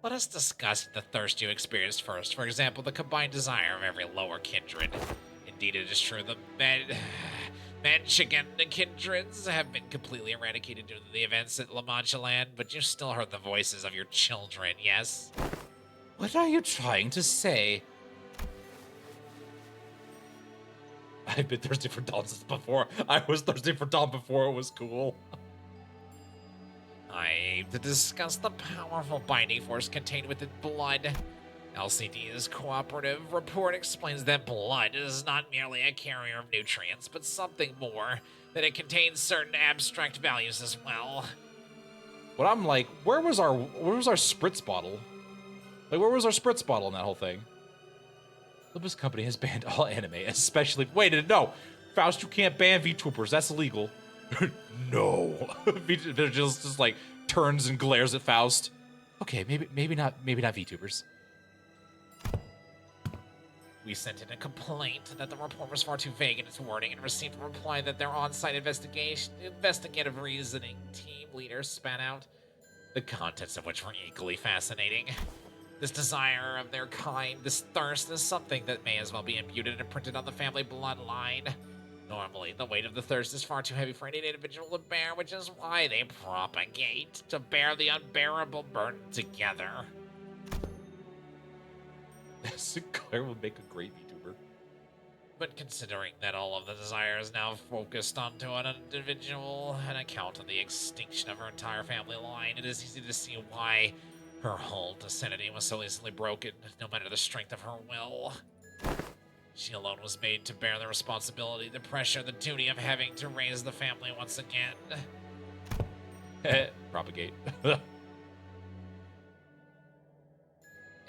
Let us discuss the thirst you experienced first. For example, the combined desire of every lower kindred. Indeed, it is true the Manchigan kindreds have been completely eradicated due to the events at La Mancha Land, but you still heard the voices of your children, yes? What are you trying to say? I've been thirsty for Dawn since before. I was thirsty for Dawn before it was cool. I aim to discuss the powerful binding force contained within blood. LCD's cooperative report explains that blood is not merely a carrier of nutrients, but something more, that it contains certain abstract values as well. But I'm like, where was our spritz bottle? Like, where was our spritz bottle in that whole thing? Limbuscompany has banned all anime, especially... Wait, no! Faust, you can't ban VTubers. That's illegal. No. They're just like turns and glares at Faust. Okay, maybe not VTubers. We sent in a complaint that the report was far too vague in its wording and received a reply that their on-site investigative reasoning team leaders spat out, the contents of which were equally fascinating. This desire of their kind, this thirst, is something that may as well be imputed and imprinted on the family bloodline. Normally, the weight of the thirst is far too heavy for any individual to bear, which is why they propagate, to bear the unbearable burden together. Sinclair would make a great VTuber. But considering that all of the desire is now focused onto an individual, an account of the extinction of her entire family line, it is easy to see why her whole sanity was so easily broken, no matter the strength of her will. She alone was made to bear the responsibility, the pressure, the duty of having to raise the family once again. Propagate.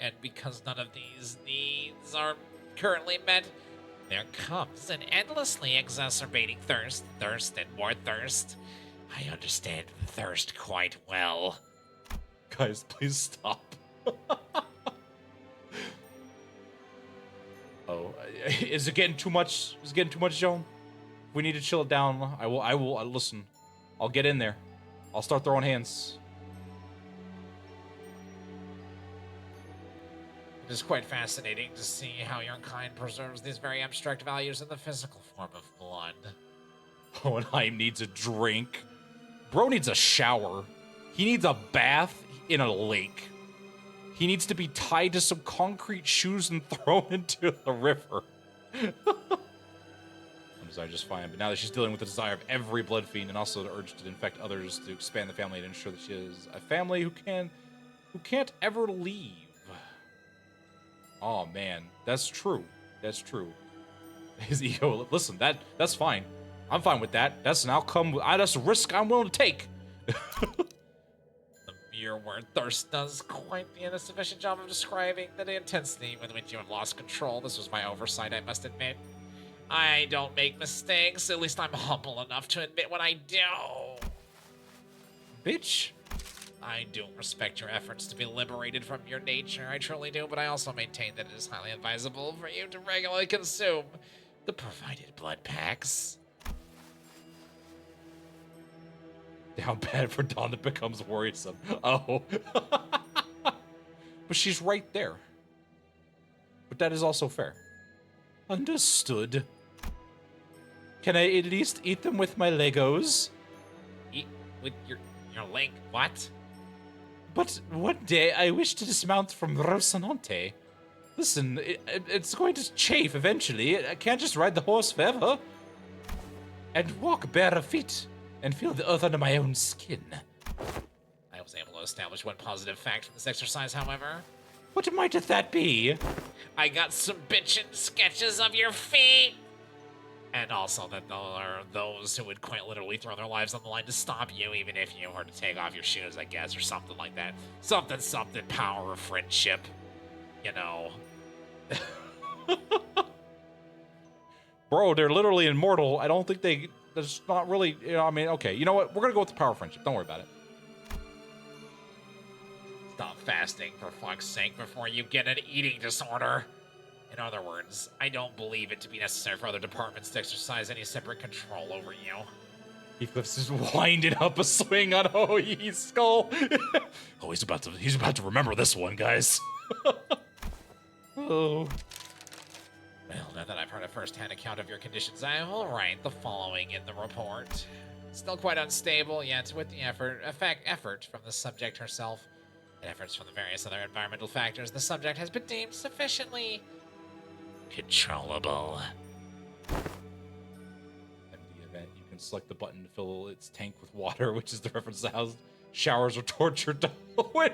And because none of these needs are currently met, there comes an endlessly exacerbating thirst, and more thirst. I understand the thirst quite well. Guys, please stop. Oh, is it getting too much? Is it getting too much, Joan? If we need to chill it down, I will listen. I'll get in there. I'll start throwing hands. It is quite fascinating to see how your kind preserves these very abstract values in the physical form of blood. Hohenheim needs a drink. Bro needs a shower. He needs a bath in a lake. He needs to be tied to some concrete shoes and thrown into the river. I'm sorry, just fine. But now that she's dealing with the desire of every blood fiend and also the urge to infect others to expand the family and ensure that she is a family who can't ever leave. Oh man, that's true. That's true. His ego. Listen, that's fine. I'm fine with that. That's an outcome. That's a risk I'm willing to take. The mere word thirst does quite the insufficient job of describing the intensity with which you have lost control. This was my oversight, I must admit. I don't make mistakes. At least I'm humble enough to admit when I do. Bitch. I do respect your efforts to be liberated from your nature. I truly do, but I also maintain that it is highly advisable for you to regularly consume the provided blood packs. How bad for Dawn that becomes worrisome. Oh. But she's right there. But that is also fair. Understood. Can I at least eat them with my Legos? Eat with your leg? What? But one day I wish to dismount from Rocinante. Listen, it's going to chafe eventually. I can't just ride the horse forever. And walk bare feet and feel the earth under my own skin. I was able to establish one positive fact from this exercise, however. What might that be? I got some bitchin' sketches of your feet! And also that there are those who would quite literally throw their lives on the line to stop you, even if you were to take off your shoes, I guess, or something like that. Something, power of friendship. You know. Bro, they're literally immortal. I don't think there's not really, I mean, okay. You know what? We're gonna go with the power of friendship. Don't worry about it. Stop fasting, for fuck's sake, before you get an eating disorder. In other words, I don't believe it to be necessary for other departments to exercise any separate control over you. Heathcliff's just winding up a swing on Hoi's skull. Oh, he's about to remember this one, guys. Oh. Well, now that I've heard a first-hand account of your conditions, I will write the following in the report. Still quite unstable, yet with the effort from the subject herself and efforts from the various other environmental factors, the subject has been deemed sufficiently controllable. In the event, you can select the button to fill its tank with water, which is the reference to how showers are torture to Hohenheim.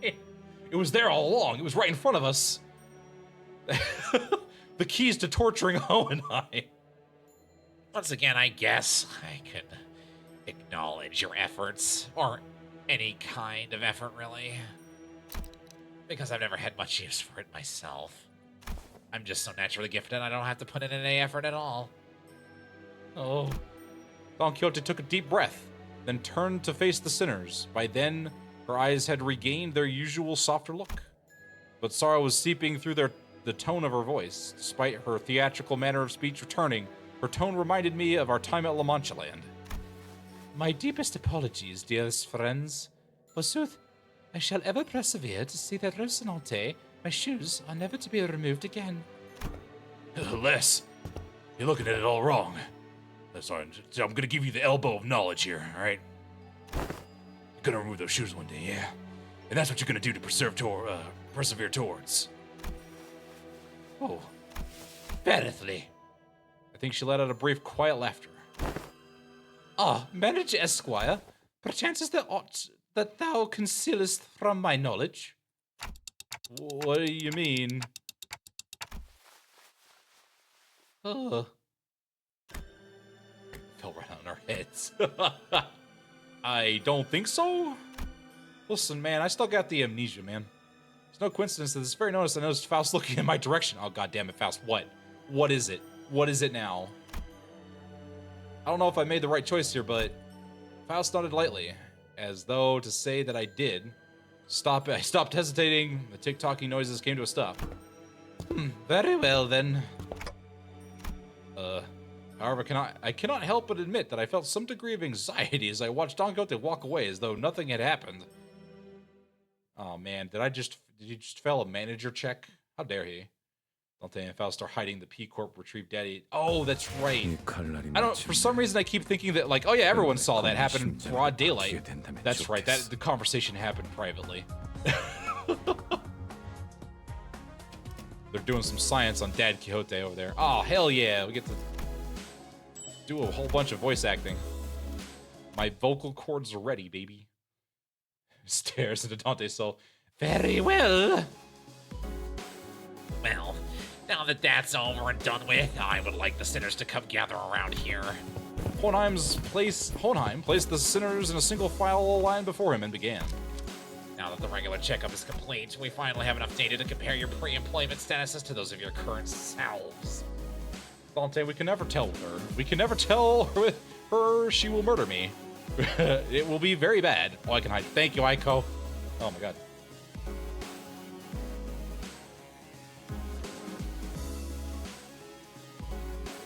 It was there all along. It was right in front of us. The keys to torturing Hohenheim. Once again, I guess I could acknowledge your efforts, or any kind of effort, really, because I've never had much use for it myself. I'm just so naturally gifted, I don't have to put in any effort at all. Oh. Don Quixote took a deep breath, then turned to face the sinners. By then, her eyes had regained their usual softer look. But sorrow was seeping through the tone of her voice. Despite her theatrical manner of speech returning, her tone reminded me of our time at La Mancha Land. My deepest apologies, dearest friends. Forsooth, I shall ever persevere to see that Rocinante, my shoes, are never to be removed again. Les, you're looking at it all wrong. Sorry, I'm gonna give you the elbow of knowledge here, alright? You're gonna remove those shoes one day, yeah? And that's what you're gonna do to persevere towards. Oh. Verily. I think she let out a brief, quiet laughter. Ah, manager Esquire, perchance is there aught that thou concealest from my knowledge? What do you mean? Fell right on our heads. I don't think so. Listen, man, I still got the amnesia, man. It's no coincidence that this very notice I noticed Faust looking in my direction. Oh, God damn it, Faust. What? What is it? What is it now? I don't know if I made the right choice here, but Faust nodded lightly, as though to say that I did. I stopped hesitating. The tick-tocking noises came to a stop. Very well, then. However, I cannot help but admit that I felt some degree of anxiety as I watched Don Quixote walk away as though nothing had happened. Oh man, did he just fail a manager check? How dare he? Dante and Faust are hiding the P Corp retrieved daddy. Oh, that's right. I don't, for some reason I keep thinking that like, oh yeah, everyone saw that happen in broad daylight. That's right, the conversation happened privately. They're doing some science on Dad Quixote over there. Oh, hell yeah, we get to do a whole bunch of voice acting. My vocal cords are ready, baby. Stares into Dante's soul. Very well. Well, now that that's over and done with, I would like the sinners to come gather around here. Hohenheim placed the sinners in a single file line before him and began. Now that the regular checkup is complete, we finally have enough data to compare your pre-employment statuses to those of your current selves. Dante, we can never tell her. We can never tell her she will murder me. It will be very bad. Oh, I can hide. Thank you, Aiko. Oh my god.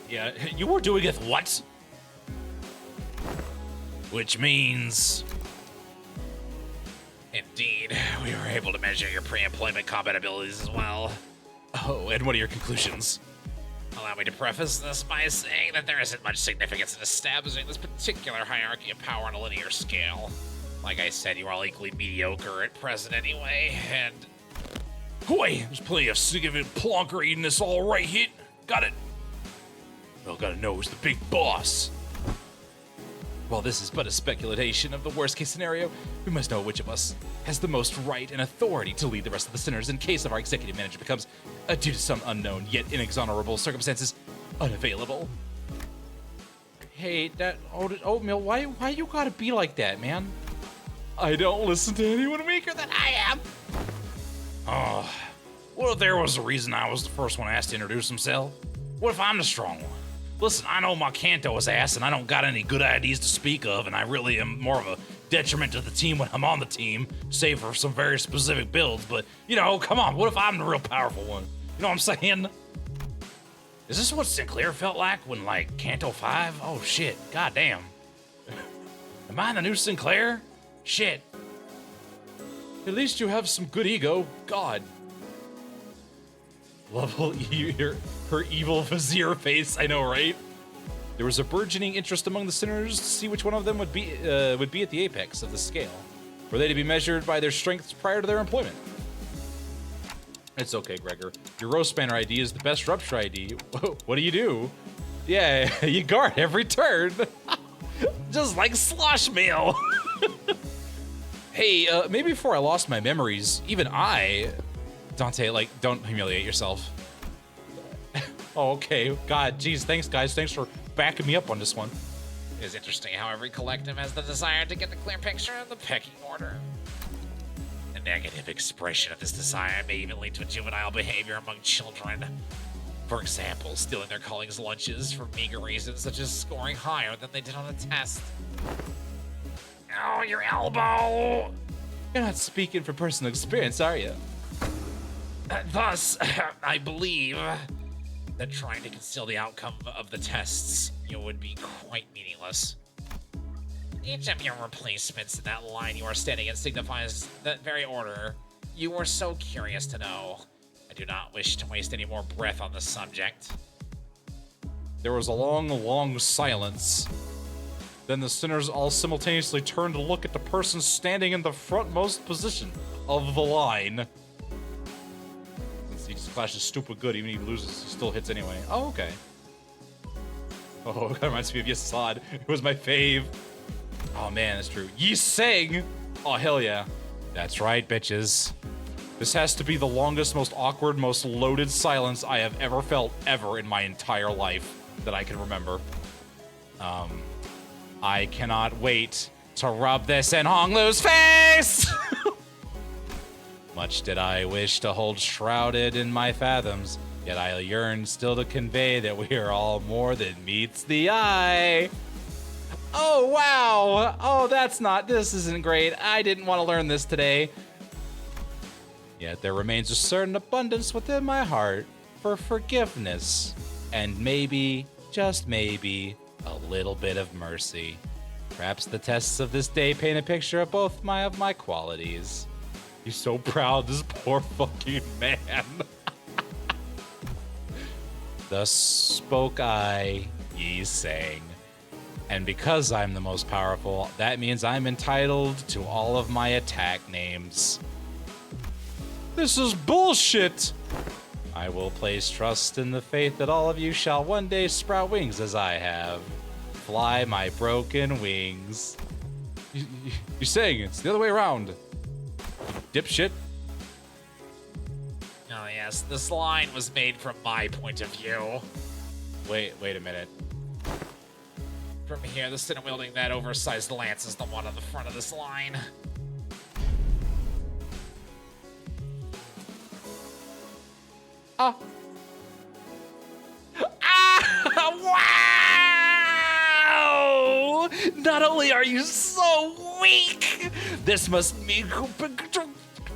Yeah, you were doing it what? Which means... Indeed, we were able to measure your pre-employment combat abilities as well. Oh, and what are your conclusions? Allow me to preface this by saying that there isn't much significance in establishing this particular hierarchy of power on a linear scale. Like I said, you are all equally mediocre at present anyway, and... Boy, there's plenty of significant plonker eating this all right here. Got it. Well, gotta know who's the big boss. While this is but a speculation of the worst-case scenario, we must know which of us has the most right and authority to lead the rest of the sinners in case of our executive manager becomes, due to some unknown yet inexorable circumstances, unavailable. Hey, that oatmeal, why you gotta be like that, man? I don't listen to anyone weaker than I am. Oh, what if there was a reason I was the first one asked to introduce himself? What if I'm the strong one? Listen, I know my canto is ass and I don't got any good ideas to speak of, and I really am more of a detriment to the team when I'm on the team, save for some very specific builds, but, you know, come on, what if I'm the real powerful one? You know what I'm saying? Is this what Sinclair felt like when, like, Canto 5? Oh, shit, goddamn. Am I the new Sinclair? Shit. At least you have some good ego. God. Level her evil vizier face, I know, right? There was a burgeoning interest among the sinners to see which one of them would be at the apex of the scale. Were they to be measured by their strengths prior to their employment? It's okay, Gregor. Your roast spanner ID is the best rupture ID. What do? Yeah, you guard every turn. Just like slosh meal. Hey, maybe before I lost my memories, even Dante, like, don't humiliate yourself. Oh, okay. God, geez, thanks, guys. Thanks for backing me up on this one. It is interesting how every collective has the desire to get the clear picture of the pecking order. The negative expression of this desire may even lead to juvenile behavior among children. For example, stealing their colleagues' lunches for meager reasons such as scoring higher than they did on a test. Oh, your elbow! You're not speaking from personal experience, are you? Thus, I believe that trying to conceal the outcome of the tests would be quite meaningless. Each of your replacements in that line you are standing in signifies that very order you were so curious to know. I do not wish to waste any more breath on the subject. There was a long, long silence. Then the sinners all simultaneously turned to look at the person standing in the frontmost position of the line. He just flashes stupid good, even if he loses, he still hits anyway. Oh, okay. Oh, that reminds me of Yasad. It was my fave. Oh man, that's true. Yi Sang! Oh, hell yeah. That's right, bitches. This has to be the longest, most awkward, most loaded silence I have ever felt ever in my entire life that I can remember. I cannot wait to rub this in Honglu's face! Much did I wish to hold shrouded in my fathoms, yet I yearn still to convey that we are all more than meets the eye. Oh, wow. Oh, this isn't great. I didn't want to learn this today. Yet there remains a certain abundance within my heart for forgiveness and maybe, just maybe, a little bit of mercy. Perhaps the tests of this day paint a picture of both of my qualities. He's so proud, this poor fucking man. Thus spoke I, ye sang. And because I'm the most powerful, that means I'm entitled to all of my attack names. This is bullshit! I will place trust in the faith that all of you shall one day sprout wings as I have. Fly my broken wings. You're saying it's the other way around. Dipshit. Oh yes, this line was made from my point of view. Wait a minute. From here, the sinner wielding that oversized lance is the one on the front of this line. Ah! Wow! Not only are you so weak, this must be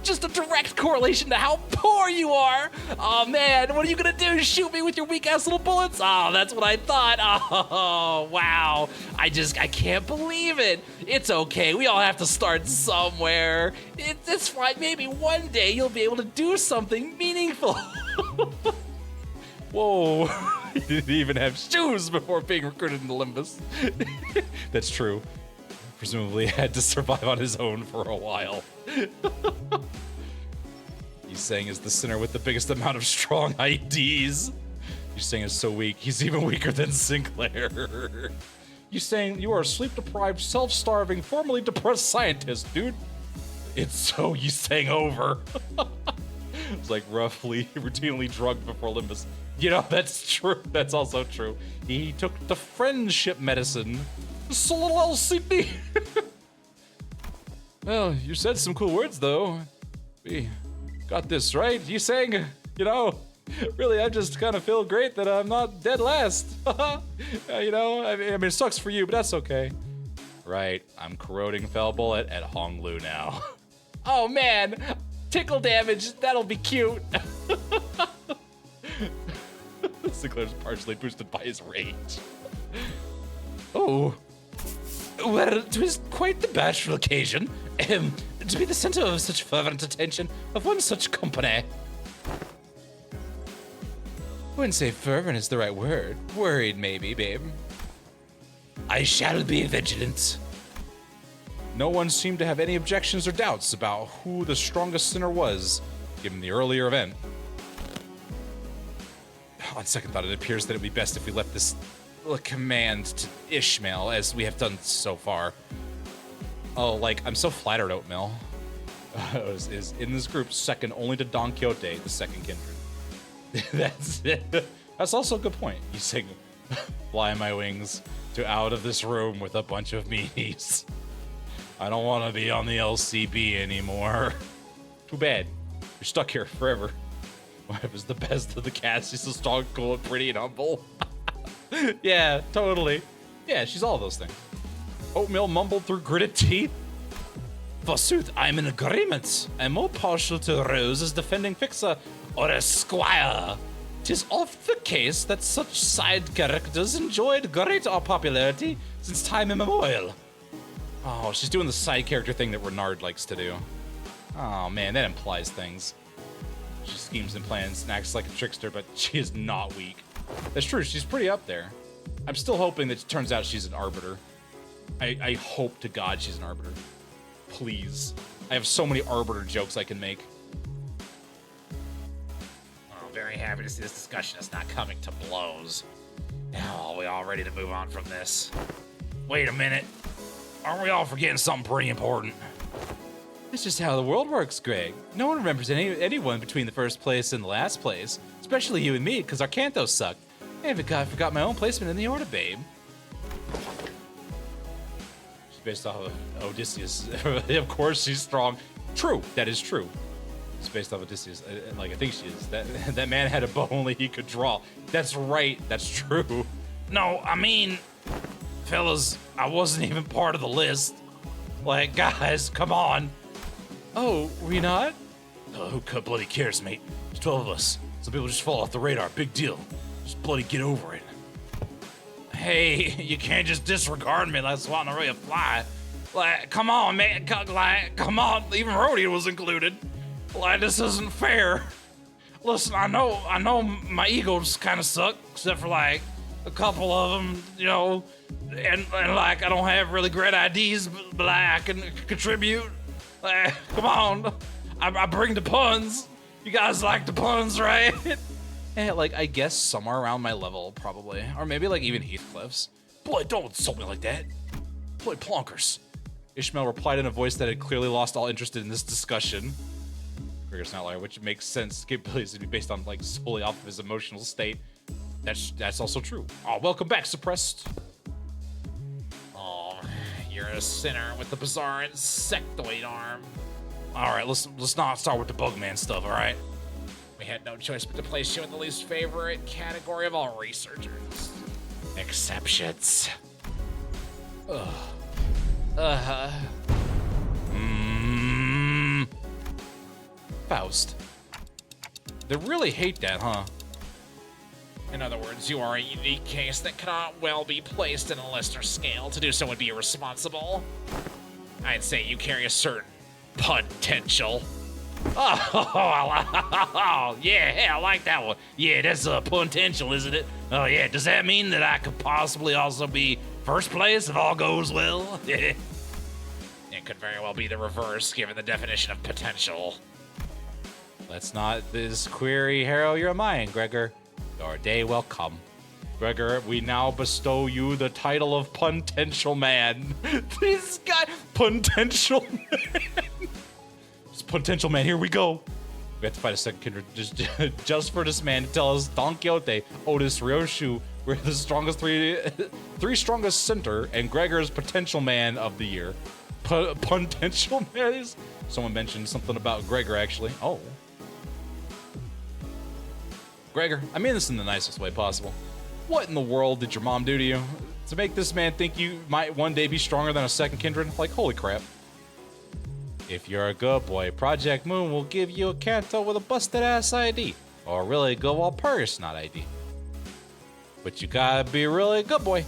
just a direct correlation to how poor you are. Oh man, what are you gonna do? Shoot me with your weak ass little bullets? Oh, that's what I thought. Oh, wow. I can't believe it. It's okay. We all have to start somewhere. It's fine. Maybe one day you'll be able to do something meaningful. Whoa. He didn't even have shoes before being recruited into Limbus. That's true. Presumably had to survive on his own for a while. He's saying is the sinner with the biggest amount of strong IDs. You're saying is so weak, he's even weaker than Sinclair. You saying you are a sleep-deprived, self-starving, formerly depressed scientist, dude. It's so you saying over. It's like routinely drugged before Limbus. You know, that's true. That's also true. He took the friendship medicine. It's a little LCB. Well, you said some cool words, though. We got this, right? You saying, you know, really, I just kind of feel great that I'm not dead last. You know, I mean, it sucks for you, but that's okay. Right, I'm corroding Fell Bullet at Honglu now. Oh, man. Tickle damage. That'll be cute. Sinclair's partially boosted by his rage. Oh. Well, it was quite the bashful occasion. To be the center of such fervent attention of one such company. I wouldn't say fervent is the right word. Worried, maybe, babe. I shall be vigilant. No one seemed to have any objections or doubts about who the strongest sinner was, given the earlier event. On second thought, it appears that it would be best if we left this command to Ishmael, as we have done so far. Oh, like, I'm so flattered, Oatmeal. Is in this group second only to Don Quixote, the second kindred. That's it. That's also a good point. You sing, fly my wings to out of this room with a bunch of meanies. I don't want to be on the LCB anymore. Too bad. You're stuck here forever. Wife is the best of the cast. She's so strong, cool, and pretty, and humble. Yeah, totally. Yeah, she's all those things. Oatmeal mumbled through gritted teeth. Forsooth, I'm in agreement. I'm more partial to Rose as defending fixer or esquire. 'Tis oft the case that such side characters enjoyed great popularity since time immemorial. Oh, she's doing the side character thing that Renard likes to do. Oh man, that implies things. She schemes and plans and acts like a trickster, but she is not weak. That's true, she's pretty up there. I'm still hoping that it turns out she's an arbiter. I hope to God she's an arbiter. Please. I have so many arbiter jokes I can make. Well, very happy to see this discussion is not coming to blows. Now, are we all ready to move on from this? Wait a minute. Aren't we all forgetting something pretty important? That's just how the world works, Greg. No one remembers anyone between the first place and the last place. Especially you and me, because our cantos suck. I forgot my own placement in the order, babe. She's based off of Odysseus. Of course she's strong. True, that is true. She's based off Odysseus. Like, I think she is. That man had a bow only he could draw. That's right, that's true. No, I mean, fellas, I wasn't even part of the list. Like, guys, come on. Oh, were you not? Who bloody cares, mate? There's 12 of us. Some people just fall off the radar. Big deal. Just bloody get over it. hey, you can't just disregard me like swatting away a fly. Like, come on, man. Like, come on. Even rodeo was included. Like, this isn't fair. Listen, I know my egos kind of suck, except for like a couple of them, you know, and like I don't have really great IDs, but like, I can contribute. Like, come on, I bring the puns. You guys like the puns, right? And like, I guess somewhere around my level, probably. Or maybe like even Heathcliff's. Boy, don't insult me like that. Boy, plonkers. Ishmael replied in a voice that had clearly lost all interest in this discussion. Gregor's an outlier, which makes sense. Capabilities to be based on like solely off of his emotional state. That's also true. Oh, welcome back, Suppressed. Oh, you're a sinner with the bizarre insectoid arm. All right, let's not start with the Bugman stuff. All right. We had no choice but to place you in the least favorite category of all researchers. Exceptions. Ugh. Faust. They really hate that, huh? In other words, you are a unique case that cannot well be placed in a Lister scale. To do so would be irresponsible. I'd say you carry a certain potential. Oh, yeah, I like that one. Yeah, that's potential, isn't it? Oh, yeah. Does that mean that I could possibly also be first place if all goes well? It could very well be the reverse, given the definition of potential. Let's not this query harrow your mind, Gregor. Your day will come. Gregor, we now bestow you the title of Potential Man. This guy, Potential Man. Potential Man, here we go. We have to fight a second kindred just for this man to tell us Don Quixote, Otis, Ryoshu, we're the strongest three strongest center, and Gregor's Potential Man of the year. Potential Man? Someone mentioned something about Gregor, actually. Oh. Gregor, I mean this in the nicest way possible. What in the world did your mom do to you to make this man think you might one day be stronger than a second kindred? Like, holy crap. If you're a good boy, Project Moon will give you a canto with a busted-ass ID. Or really good old purse, not ID. But you gotta be a really good boy.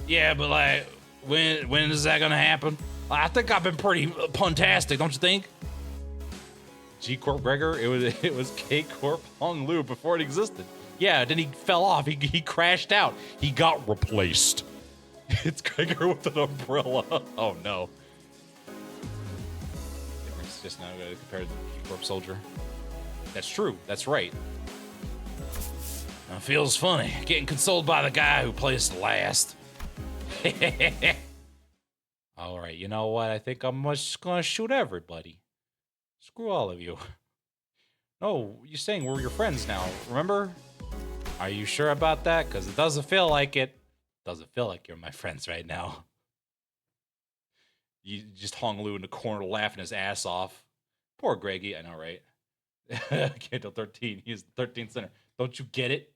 Yeah, but like, when is that gonna happen? I think I've been pretty puntastic, don't you think? G-Corp Gregor, it was K-Corp Hong Lu before it existed. Yeah, then he fell off, he crashed out. He got replaced. It's Gregor with an umbrella. Oh no. It's just now compared to the G-Corp Soldier. That's true, that's right. It feels funny, getting consoled by the guy who placed last. Alright, you know what? I think I'm just gonna shoot everybody. Screw all of you. No, you're saying we're your friends now, remember? Are you sure about that? Because it doesn't feel like it. Doesn't feel like you're my friends right now. You just hung Lou in the corner laughing his ass off. Poor Greggy, I know, right? Canto 13, he's the 13th center. Don't you get it?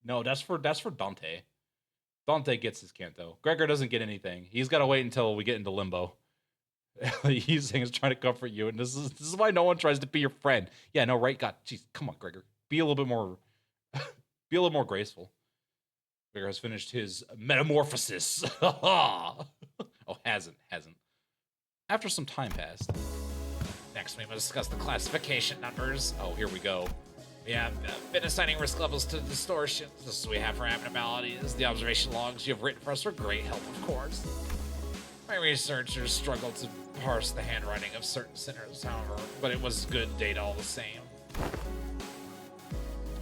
No, that's for Dante. Dante gets his canto. Gregor doesn't get anything. He's got to wait until we get into limbo. He's saying he's trying to comfort you, and this is why no one tries to be your friend. Yeah, no, right? God, jeez, come on, Gregor. Be a little bit more, be a little more graceful. Gregor has finished his metamorphosis. Oh, hasn't. After some time passed. Next, we must discuss the classification numbers. Oh, here we go. We have been assigning risk levels to distortions. This is what we have for abnormalities. The observation logs you have written for us are great help, of course. My researchers struggled to parse the handwriting of certain sinners, however, but it was good data all the same.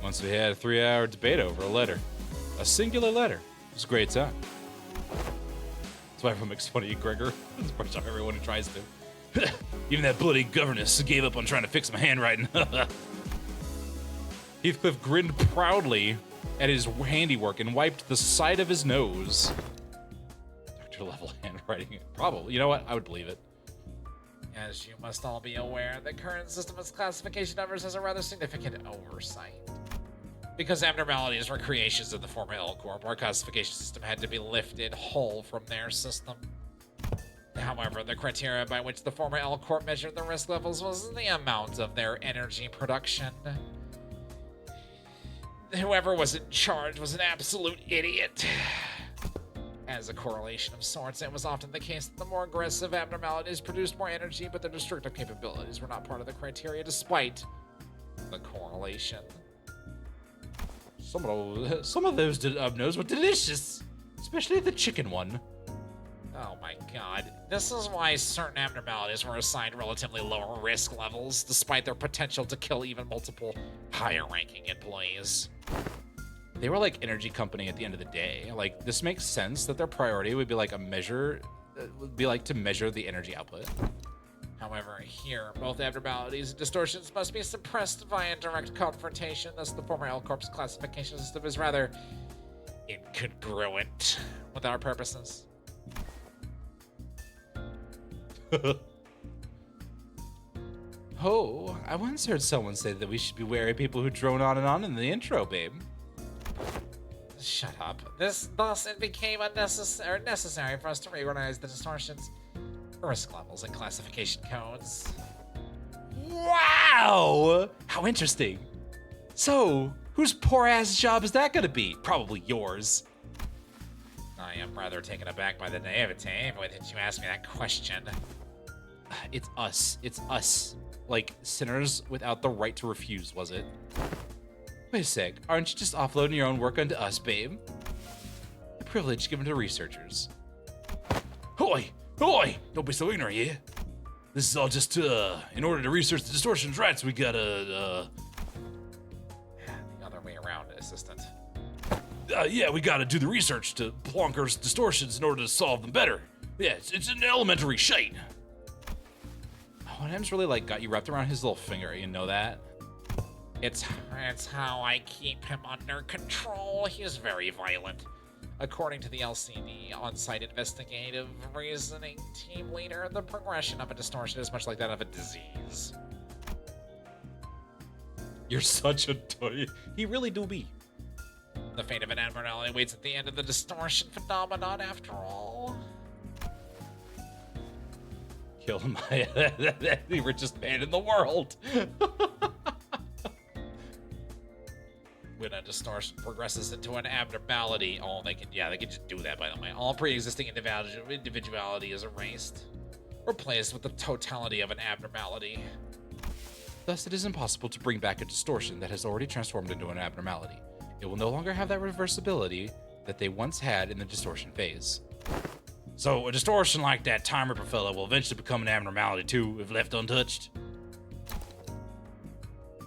Once we had a 3-hour debate over a letter. A singular letter. It was a great time. That's why everyone makes fun of you, Gregor. That's pretty much everyone who tries to. Even that bloody governess gave up on trying to fix my handwriting. Heathcliff grinned proudly at his handiwork and wiped the side of his nose. Doctor-level handwriting. Probably. You know what? I would believe it. As you must all be aware, the current system of classification numbers has a rather significant oversight. Because abnormalities were creations of the former L-Corp, our classification system had to be lifted whole from their system. However, the criteria by which the former L-Corp measured the risk levels was the amount of their energy production. whoever was in charge was an absolute idiot. As a correlation of sorts, it was often the case that the more aggressive abnormalities produced more energy, but their destructive capabilities were not part of the criteria despite the correlation. Some of those abnos were delicious, especially the chicken one. Oh my god. This is why certain abnormalities were assigned relatively lower risk levels, despite their potential to kill even multiple higher ranking employees. They were like energy company at the end of the day. Like, this makes sense that their priority would be like to measure the energy output. However, here, both abnormalities and distortions must be suppressed via direct confrontation, thus the former L-Corp's classification system is rather incongruent with our purposes. Oh, I once heard someone say that we should be wary of people who drone on and on in the intro, babe. Shut up. Thus, it became necessary for us to reorganize the distortions, risk levels, and classification codes. Wow! How interesting. So, whose poor-ass job is that gonna be? Probably yours. I am rather taken aback by the naivete with which you asked me that question. It's us. It's us. Like, sinners without the right to refuse, was it? Wait a sec, aren't you just offloading your own work onto us, babe? A privilege given to researchers. Hoy! Hoy! Don't be so ignorant, yeah? This is all just in order to research the distortions rights, we gotta, The other way around, assistant. yeah, we gotta do the research to Plonker's distortions in order to solve them better. Yeah, it's an elementary shite. Oh, and M's really, like, got you wrapped around his little finger, you know that? It's how I keep him under control. He is very violent. According to the LCB on-site investigative reasoning team leader, the progression of a distortion is much like that of a disease. You're such a toy. He really do be. The fate of an abnormality waits at the end of the distortion phenomenon, after all. Kill my the richest man in the world. When a distortion progresses into an abnormality, they can just do that, by the way. All pre-existing individuality is erased, replaced with the totality of an abnormality. Thus, it is impossible to bring back a distortion that has already transformed into an abnormality. It will no longer have that reversibility that they once had in the distortion phase. So a distortion like that Time Ripper fella will eventually become an abnormality too, if left untouched.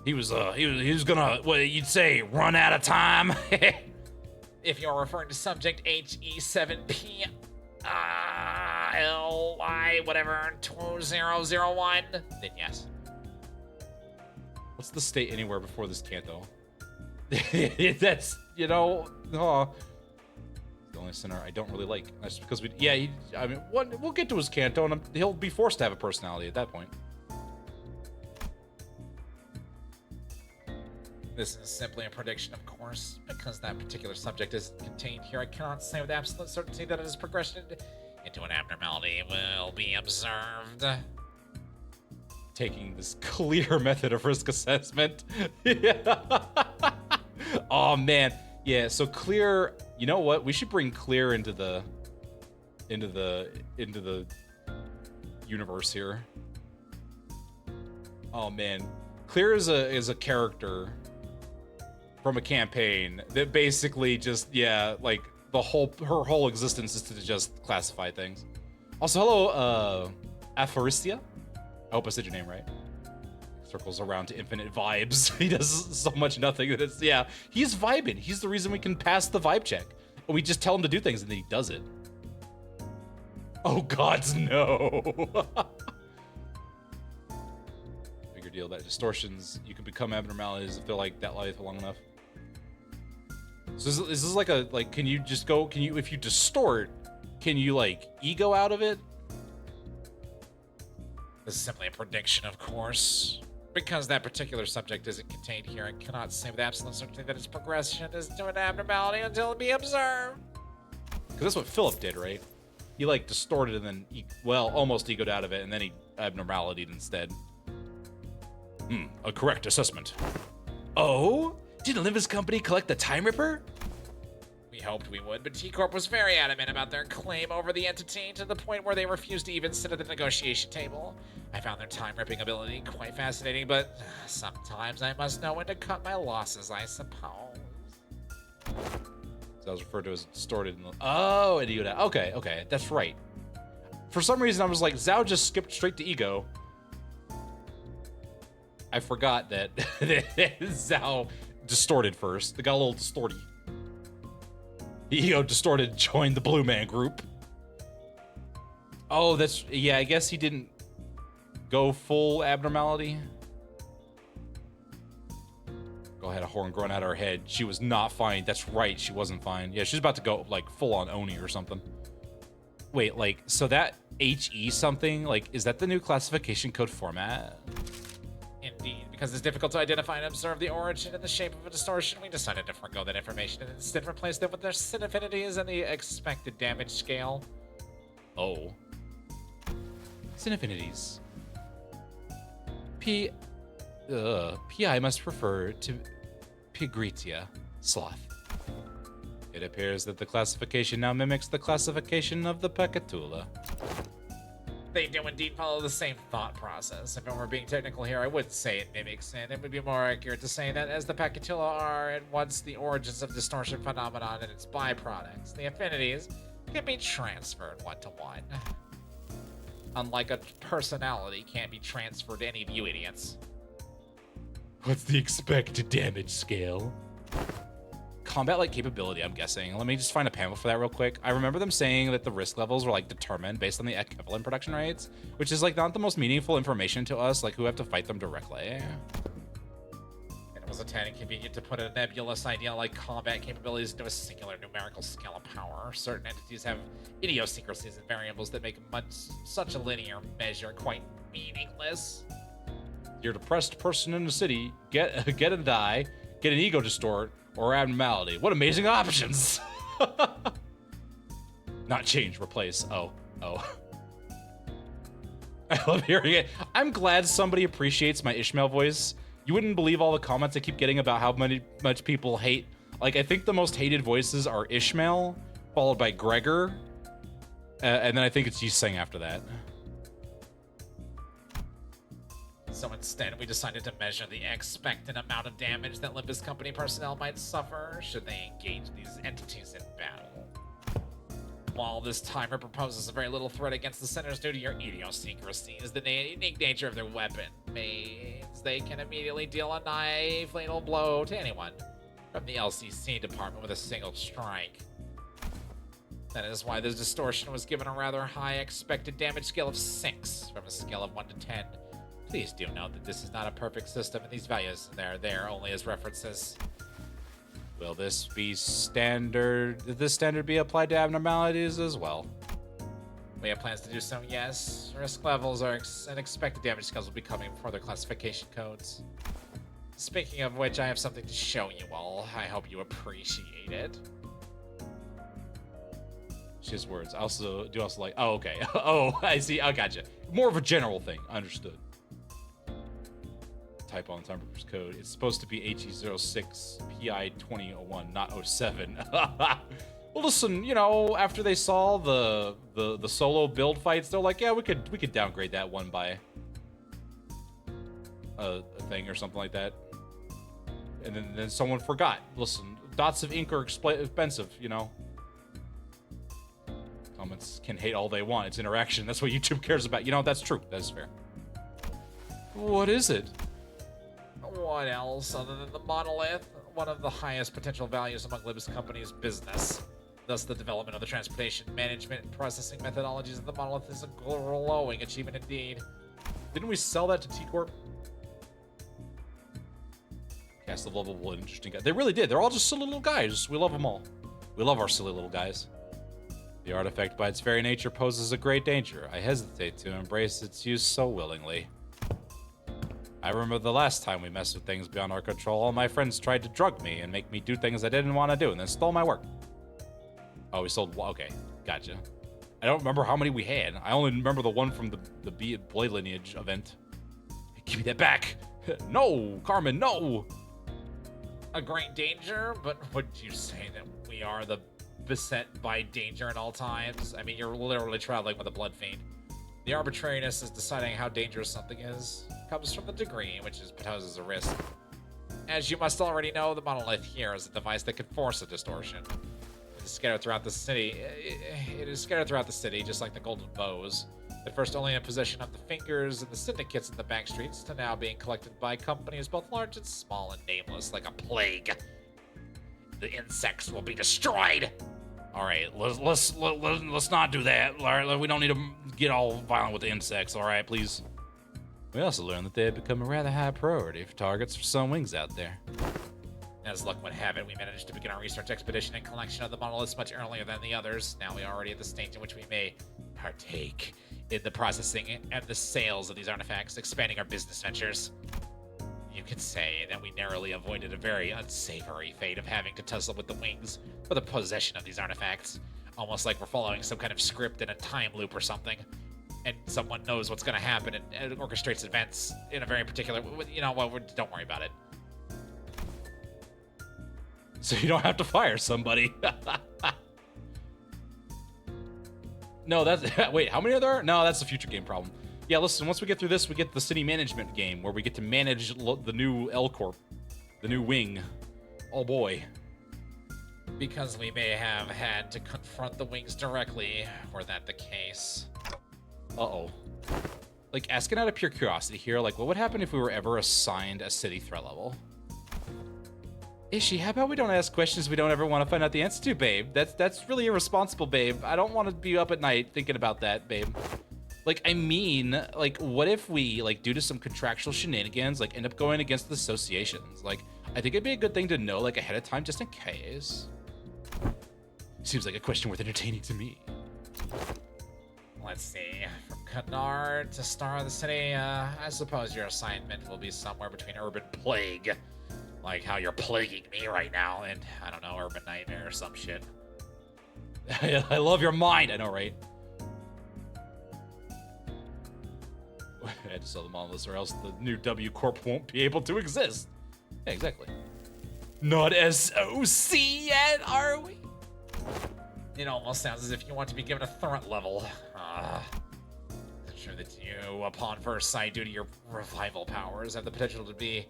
He was gonna, what you'd say, run out of time? If you're referring to subject HE7P, LI, whatever, 2001, then yes. What's the state anywhere before this canto? That's, the only sinner I don't really like. That's because we'll get to his canto and he'll be forced to have a personality at that point. This is simply a prediction, of course, because that particular subject is contained here. I cannot say with absolute certainty that its progression into an abnormality will be observed. Taking this clear method of risk assessment. Yeah. Oh man. Yeah, so Clear, you know what? We should bring Clear into the universe here. Oh man. Clear is a character from a campaign that basically just, like her whole existence is to just classify things. Also, hello, Aphoristia. I hope I said your name right. Circles around to infinite vibes. He does so much nothing that it's, he's vibing. He's the reason we can pass the vibe check. We just tell him to do things and then he does it. Oh gods, no. Bigger deal that distortions, you can become abnormalities if they're like that life long enough. So is this like can you if you distort, can you like ego out of it? This is simply a prediction, of course. Because that particular subject isn't contained here, I cannot say with absolute certainty that its progression is to an abnormality until it be observed. Because that's what Philip did, right? He like distorted and then almost egoed out of it, and then he abnormalitied instead. A correct assessment. Oh, Didn't Limbus Company collect the Time Ripper? We hoped we would, but T-Corp was very adamant about their claim over the entity to the point where they refused to even sit at the negotiation table. I found their time-ripping ability quite fascinating, but sometimes I must know when to cut my losses, I suppose. So I was referred to as distorted. Oh, and ego. Okay, okay, that's right. For some reason, I was like, Zhao just skipped straight to ego. I forgot that Zhao distorted first. They got a little distorty. The ego distorted joined the Blue Man group. Oh, that's, yeah, I guess he didn't go full abnormality. Go ahead, a horn growing out of her head. She was not fine. That's right, she wasn't fine. Yeah, she's about to go, like, full-on Oni or something. Wait, like, so that HE something, like, is that the new classification code format? Indeed, because it's difficult to identify and observe the origin and the shape of a distortion, we decided to forgo that information and instead replace them with their sin affinities and the expected damage scale. Oh. Sin affinities. PI must refer to Pigritia, sloth. It appears that the classification now mimics the classification of the Pacatula. They do indeed follow the same thought process. If I were being technical here, I would say it mimics, and it would be more accurate to say that as the Pacatula are at once the origins of distortion phenomenon and its byproducts, the affinities can be transferred one-to-one. Unlike a personality can't be transferred to any of you idiots. What's the expected damage scale? Combat-like capability, I'm guessing. Let me just find a panel for that real quick. I remember them saying that the risk levels were like determined based on the equivalent production rates, which is like not the most meaningful information to us, like who have to fight them directly. And it was a tad inconvenient to put a nebulous idea like combat capabilities into a singular numerical scale of power. Certain entities have idiosyncrasies and variables that make such a linear measure quite meaningless. You're a depressed person in the city, get a die, get an ego distort, or abnormality. What amazing options! Not change, replace. Oh. I love hearing it. I'm glad somebody appreciates my Ishmael voice. You wouldn't believe all the comments I keep getting about how much people hate. Like, I think the most hated voices are Ishmael, followed by Gregor, and then I think it's Yiseng after that. So instead, we decided to measure the expected amount of damage that Limbus Company personnel might suffer should they engage these entities in battle. While this timer proposes a very little threat against the centers due to your idiosyncrasies, the unique nature of their weapon means they can immediately deal a fatal blow to anyone from the LCC department with a single strike. That is why this distortion was given a rather high expected damage scale of 6 from a scale of 1 to 10. Please do note that this is not a perfect system, and these values are there only as references. Will this be standard? Did this standard be applied to abnormalities as well? We have plans to do so, yes. Risk levels and expected damage scales will be coming before their classification codes. Speaking of which, I have something to show you all. I hope you appreciate it. Just words. I also like. Oh, okay. Oh, I see. I gotcha. More of a general thing. Understood. Typo on Timer's code. It's supposed to be HE06 PI2001, not 07. Well, listen, you know, after they saw the solo build fights, they're like, yeah, we could downgrade that one by a thing or something like that. And then someone forgot. Listen, dots of ink are expensive, you know. Comments can hate all they want. It's interaction. That's what YouTube cares about. You know, that's true. That's fair. What is it? What else other than the monolith? One of the highest potential values among Limbus Company's business. Thus, the development of the transportation management and processing methodologies of the monolith is a glowing achievement indeed. Didn't we sell that to T-Corp? Cast the lovable and interesting guys. They really did. They're all just silly little guys. We love them all. We love our silly little guys. The artifact by its very nature poses a great danger. I hesitate to embrace its use so willingly. I remember the last time we messed with things beyond our control, all my friends tried to drug me and make me do things I didn't want to do and then stole my work. Oh, we sold... Okay, gotcha. I don't remember how many we had. I only remember the one from the Blade Lineage event. Give me that back! No! Carmen, no! a great danger, but would you say that we are the beset by danger at all times? I mean, you're literally traveling with a blood fiend. The arbitrariness is deciding how dangerous something is comes from the degree in which it poses a risk. As you must already know, the monolith here is a device that can force a distortion. It is scattered throughout the city. It is scattered throughout the city, just like the golden bows. At first only in possession of the fingers and the syndicates in the back streets, to now being collected by companies both large and small and nameless, like a plague. The insects will be destroyed. All right, let's not do that. All right, we don't need to get all violent with the insects. All right, please. We also learned that they had become a rather high priority for targets for some wings out there. As luck would have it, we managed to begin our research expedition and collection of the monoliths much earlier than the others. Now we are already at the stage in which we may partake in the processing and the sales of these artifacts, expanding our business ventures. You could say that we narrowly avoided a very unsavory fate of having to tussle with the wings for the possession of these artifacts. Almost like we're following some kind of script in a time loop or something. And someone knows what's going to happen and orchestrates events in a very particular... You know what, don't worry about it. So you don't have to fire somebody. No, that's... Wait, how many are there? No, that's a future game problem. Yeah, listen, once we get through this, we get the city management game where we get to manage the new L Corp, the new wing. Oh boy. Because we may have had to confront the wings directly, were that the case. Uh-oh. Like, asking out of pure curiosity here, like, what would happen if we were ever assigned a city threat level? Ishi, how about we don't ask questions we don't ever want to find out the answer to, babe? That's really irresponsible, babe. I don't want to be up at night thinking about that, babe. Like, I mean, like, what if we, like, due to some contractual shenanigans, like, end up going against the associations? Like, I think it'd be a good thing to know, like, ahead of time, just in case. Seems like a question worth entertaining to me. Let's see. From Renard to Star of the City, I suppose your assignment will be somewhere between Urban Plague, like how you're plaguing me right now, and, I don't know, Urban Nightmare or some shit. I love your mind, I know, right? I had to sell them all this, or else the new W Corp won't be able to exist. Yeah, exactly. Not SOC yet, are we? It almost sounds as if you want to be given a threat level. I'm sure that you, upon first sight, due to your revival powers, have the potential to be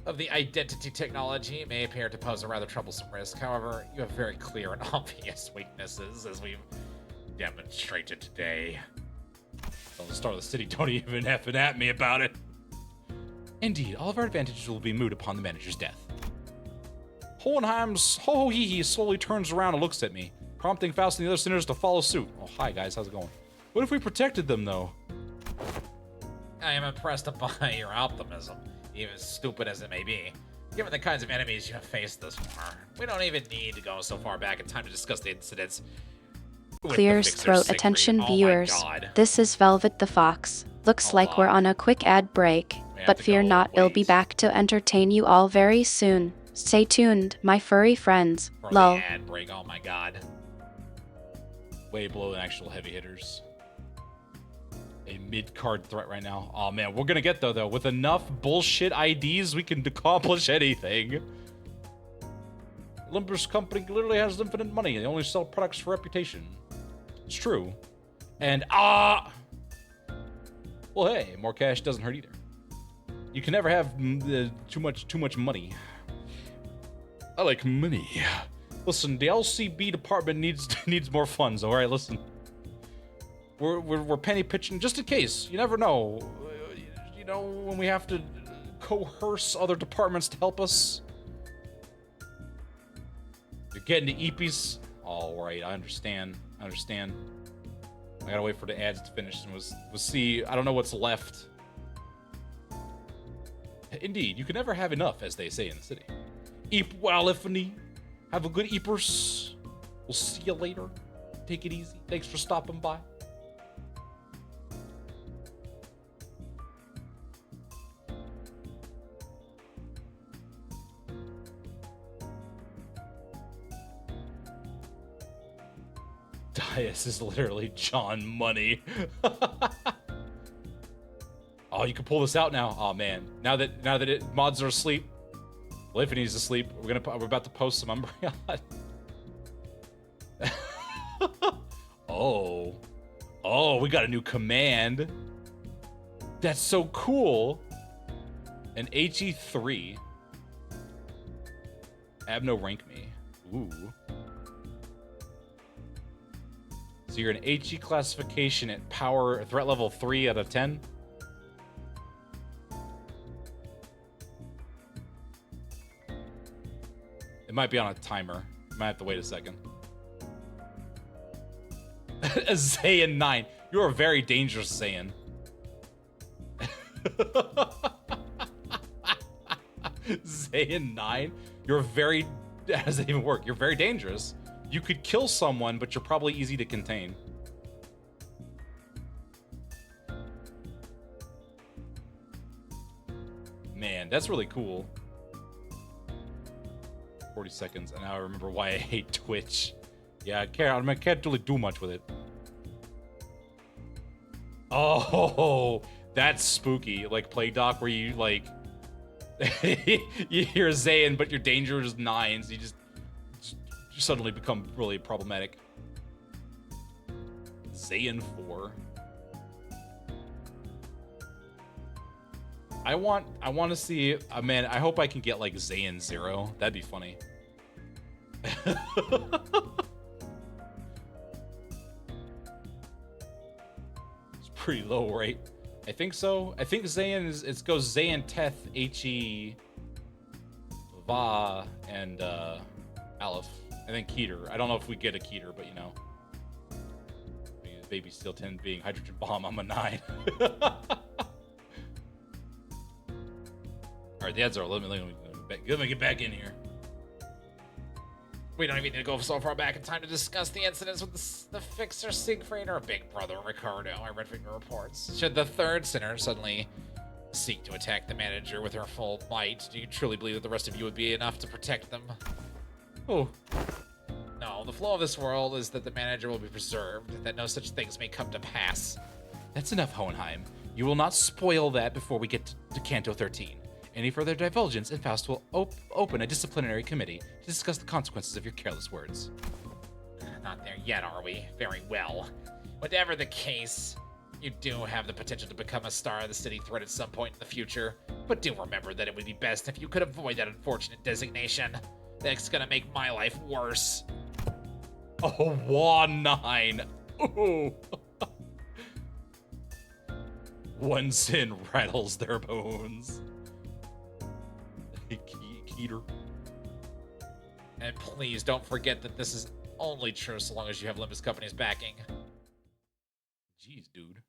of the identity technology, may appear to pose a rather troublesome risk. However, you have very clear and obvious weaknesses, as we've demonstrated today. Well, the Star of the City don't even effing at me about it. Indeed, all of our advantages will be moot upon the manager's death. Hohenheim's ho-ho-hee-hee slowly turns around and looks at me, prompting Faust and the other sinners to follow suit. Oh, hi guys, how's it going? What if we protected them, though? I am impressed by your optimism, even stupid as it may be. Given the kinds of enemies you have faced thus far, we don't even need to go so far back in time to discuss the incidents. Clears throat. Attention viewers. This is Velvet the Fox. Looks like we're on a quick ad break, but fear not, we'll be back to entertain you all very soon. Stay tuned, my furry friends. Lol. Ad break, oh my god. Way below than actual heavy hitters. A mid-card threat right now. Oh man, we're gonna get though. With enough bullshit IDs, we can accomplish anything. Limbus company literally has infinite money. They only sell products for reputation. It's true. And well, hey, more cash doesn't hurt either. You can never have too much money. I like money. Listen, the LCB department needs more funds. All right, listen. We're penny pitching just in case. You never know. You know, when we have to coerce other departments to help us. You're getting the EPs. All right, I understand. I gotta wait for the ads to finish and we'll see. I don't know what's left. Indeed, you can never have enough, as they say in the city. Eep well, Ifany. Have a good eepers. We'll see you later. Take it easy. Thanks for stopping by. Dias is literally John Money. Oh, you can pull this out now. Oh man, now that mods are asleep, Well, if he needs to sleep, we're about to post some Umbreon. Oh, we got a new command. That's so cool. An HE3. Abno rank me. Ooh. So you're an HE classification at power threat level 3 out of 10. It might be on a timer. Might have to wait a second. A Zayn 9. You're a very dangerous Zayn. Zayn 9? You're very... How does that even work? You're very dangerous. You could kill someone, but you're probably easy to contain. Man, that's really cool. 40 seconds, and now I remember why I hate Twitch. Yeah, I can't really do much with it. Oh, that's spooky. Like Plague Doc, where you like you hear Zayn, but your danger is 9s. You just suddenly become really problematic. Zayn 4. I want to see. Man, I hope I can get like Zayn 0. That'd be funny. It's pretty low, right? I think so. I think Zayn is. It goes Zayn, Teth, He, Va, and Aleph. I think Keter. I don't know if we get a Keter, but you know. Baby Steel 10 being Hydrogen Bomb, I'm a 9. Alright, the ads are. Let me get back in here. We don't even need to go so far back in time to discuss the incidents with the fixer Siegfried or Big Brother Ricardo. I read from your reports. Should the third sinner suddenly seek to attack the manager with her full might, do you truly believe that the rest of you would be enough to protect them? Oh. No, the flow of this world is that the manager will be preserved, that no such things may come to pass. That's enough, Hohenheim. You will not spoil that before we get to Canto 13. Any further divulgence, and Faust will open a disciplinary committee to discuss the consequences of your careless words. Not there yet, are we? Very well. Whatever the case, you do have the potential to become a star of the city threat at some point in the future, but do remember that it would be best if you could avoid that unfortunate designation. That's gonna make my life worse. Oh, Wa 9. Ooh. One sin rattles their bones. Keter. And please don't forget that this is only true so long as you have Limbus Company's backing. Jeez, dude.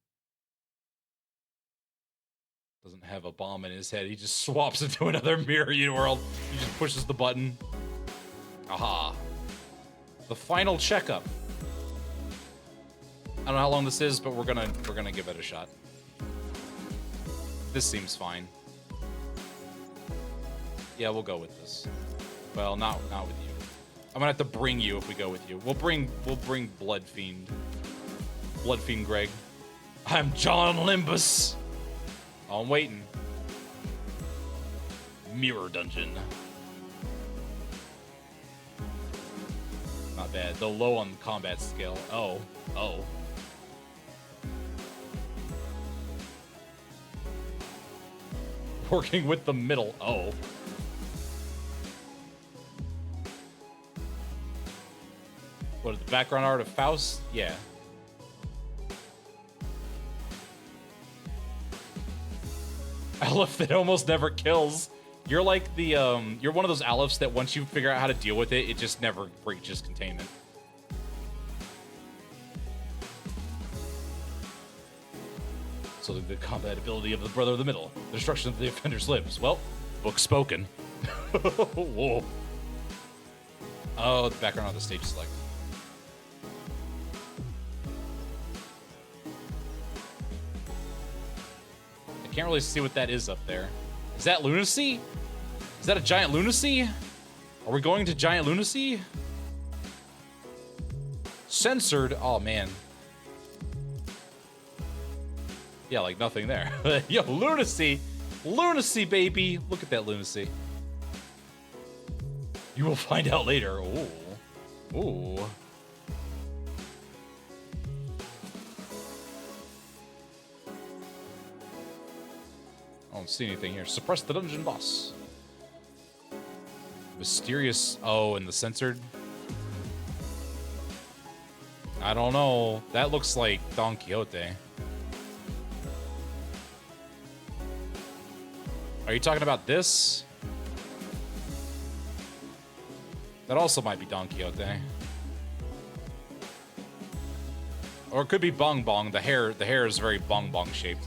Doesn't have a bomb in his head. He just swaps into another mirror world. He just pushes the button. Aha. The final checkup. I don't know how long this is, but we're gonna give it a shot. This seems fine. Yeah, we'll go with this. Well, not with you. I'm gonna have to bring you if we go with you. We'll bring Blood Fiend. Blood Fiend Greg. I'm John Limbus. Oh, I'm waiting. Mirror Dungeon. Not bad. Though low on the combat scale. Oh. Working with the middle. Oh. What is the background art of Faust? Yeah. Aleph that almost never kills. You're like the you're one of those Alephs that once you figure out how to deal with it, it just never breaches containment. So the combat ability of the brother of the middle, the destruction of the offender's limbs. Well, book spoken. Whoa. Oh, the background on the stage select. I can't really see what that is up there. Is that lunacy? Is that a giant lunacy? Are we going to giant lunacy? Censored? Oh, man. Yeah, like nothing there. Yo, lunacy! Lunacy, baby! Look at that lunacy. You will find out later. Ooh. Ooh. I don't see anything here. Suppress the dungeon boss. Mysterious. Oh, and the censored. I don't know. That looks like Don Quixote. Are you talking about this? That also might be Don Quixote. Or it could be Bong Bong. The hair is very Bong Bong shaped.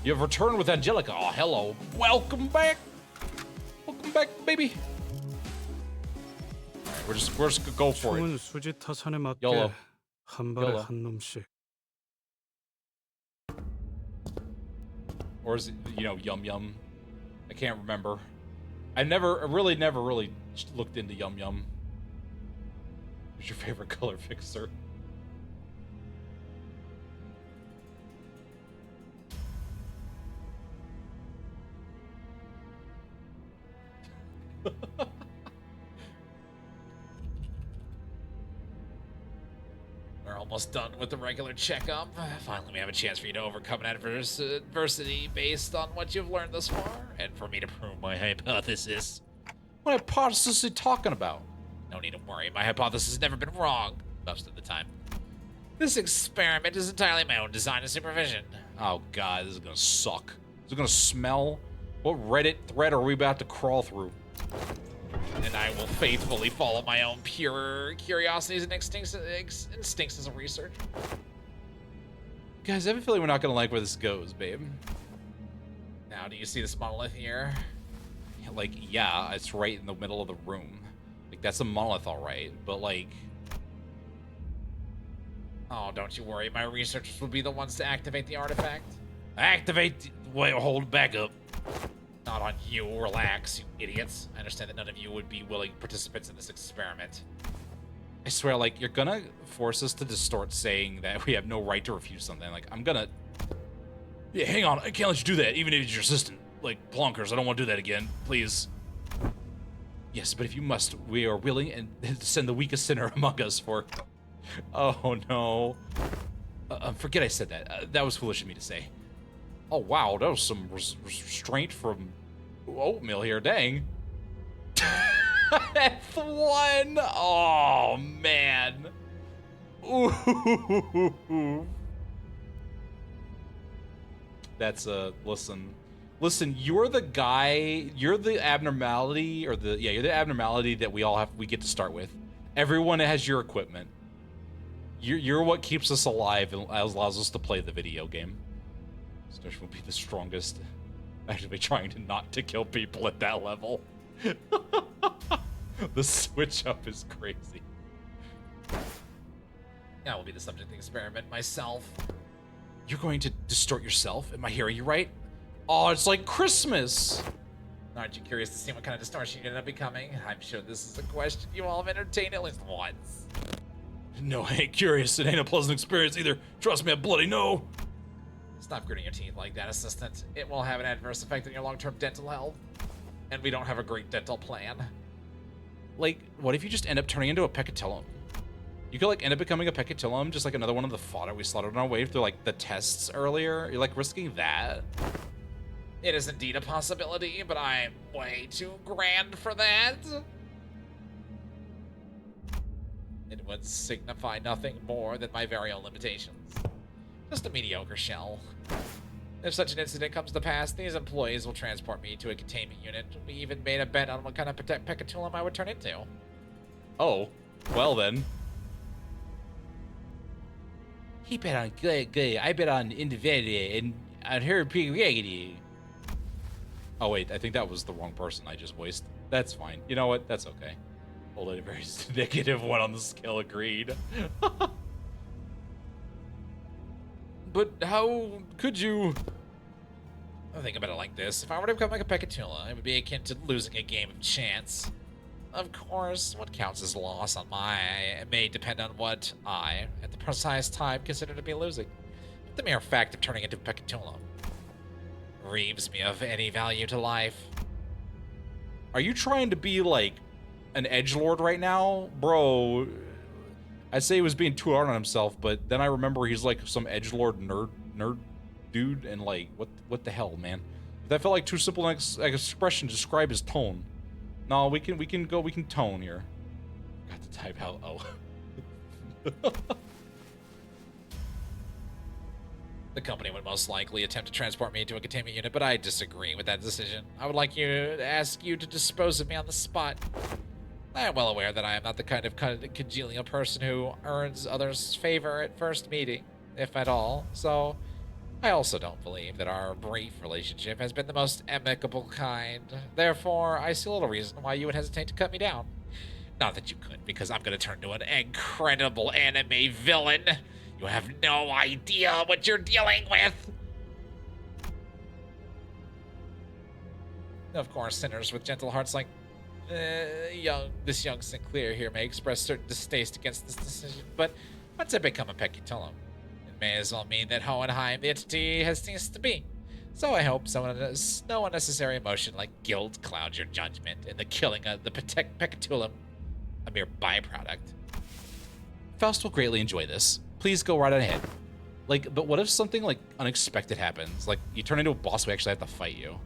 You have returned with Angelica. Oh, hello. Welcome back. Welcome back, baby. All right, we're just gonna go for 총은 it. 수지 타산에 맞게 YOLO. 한 발에 YOLO. 한 놈씩. Or is it, you know, Yum Yum? I can't remember. I really never looked into Yum Yum. What's your favorite color fixer? We're almost done with the regular checkup. Finally, we have a chance for you to overcome an adversity based on what you've learned thus far, and for me to prove my hypothesis. What hypothesis are you talking about? No need to worry, my hypothesis has never been wrong, most of the time. This experiment is entirely my own design and supervision. Oh god, this is gonna suck. Is it gonna smell? What Reddit thread are we about to crawl through? And I will faithfully follow my own pure curiosities and instincts as a researcher. Guys, I have a feeling we're not gonna like where this goes, babe. Now, do you see this monolith here? Like, yeah, it's right in the middle of the room. Like, that's a monolith, all right, but like... Oh, don't you worry. My researchers will be the ones to activate the artifact. Activate... Wait, hold back up. Not on you. Relax, you idiots. I understand that none of you would be willing participants in this experiment. I swear, like, you're gonna force us to distort saying that we have no right to refuse something. Like, I'm gonna... Yeah, hang on. I can't let you do that, even if it's your assistant. Like, plonkers, I don't want to do that again. Please. Yes, but if you must, we are willing and to send the weakest sinner among us for... Oh, no. Forget I said that. That was foolish of me to say. Oh, wow, that was some restraint from oatmeal here. Dang. F1! Oh, man. Ooh. That's listen, you're the guy, you're the abnormality, or you're the abnormality that we get to start with. Everyone has your equipment. You're what keeps us alive and allows us to play the video game. Stash will be the strongest. Actually trying to kill people at that level. The switch up is crazy. I will be the subject of the experiment myself. You're going to distort yourself? Am I hearing you right? Oh, it's like Christmas! Aren't you curious to see what kind of distortion you end up becoming? I'm sure this is a question you all have entertained at least once. No, I ain't curious. It ain't a pleasant experience either. Trust me, I bloody know. Stop gritting your teeth like that, assistant. It will have an adverse effect on your long-term dental health. And we don't have a great dental plan. Like, what if you just end up turning into a peccatillum? You could, like, end up becoming a peccatillum, just like another one of the fodder we slaughtered on our way through, like, the tests earlier. You're, like, risking that. It is indeed a possibility, but I'm way too grand for that. It would signify nothing more than my very own limitations. Just a mediocre shell. If such an incident comes to pass, these employees will transport me to a containment unit. We even made a bet on what kind of peccatillum I would turn into. Oh, well then. He bet on good. I bet on Individual and on her pig. Oh wait, I think that was the wrong person I just voiced. That's fine. You know what? That's okay. Hold it a very negative one on the scale, agreed. But how could you... Think about it like this. If I were to become like a peccatula, it would be akin to losing a game of chance. Of course, what counts as loss on my may depend on what I, at the precise time, consider to be losing. The mere fact of turning into a peccatula reaves me of any value to life. Are you trying to be like an edgelord right now? Bro, I'd say he was being too hard on himself, but then I remember he's like some edgelord nerd dude, and like, what the hell, man? That felt like too simple an expression to describe his tone. No, we can tone here. Got to type out oh. The company would most likely attempt to transport me to a containment unit, but I disagree with that decision. I would like to ask you to dispose of me on the spot. I am well aware that I am not the kind of congenial person who earns others' favor at first meeting, if at all, so I also don't believe that our brief relationship has been the most amicable kind. Therefore, I see little reason why you would hesitate to cut me down. Not that you could, because I'm going to turn to an incredible anime villain. You have no idea what you're dealing with. Of course, sinners with gentle hearts like this young Sinclair here may express certain distaste against this decision, but once I become a Pecutillum, it may as well mean that Hohenheim, the entity, has ceased to be. So I hope no unnecessary emotion like guilt clouds your judgment in the killing of the Pecutillum, a mere byproduct. Faust will greatly enjoy this. Please go right ahead. Like, but what if something like unexpected happens? Like you turn into a boss who actually have to fight you.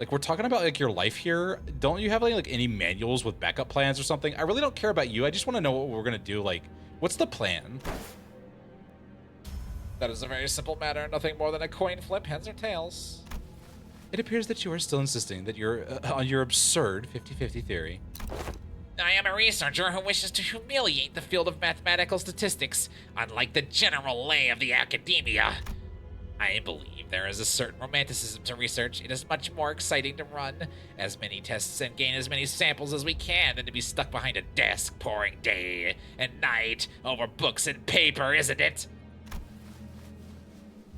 Like, we're talking about like your life here. Don't you have like any manuals with backup plans or something? I really don't care about you. I just want to know what we're gonna do. Like, what's the plan? That is a very simple matter. Nothing more than a coin flip, heads or tails. It appears that you are still insisting that you're on your absurd 50-50 theory. I am a researcher who wishes to humiliate the field of mathematical statistics, unlike the general lay of the academia. I believe there is a certain romanticism to research. It is much more exciting to run as many tests and gain as many samples as we can than to be stuck behind a desk pouring day and night over books and paper, isn't it?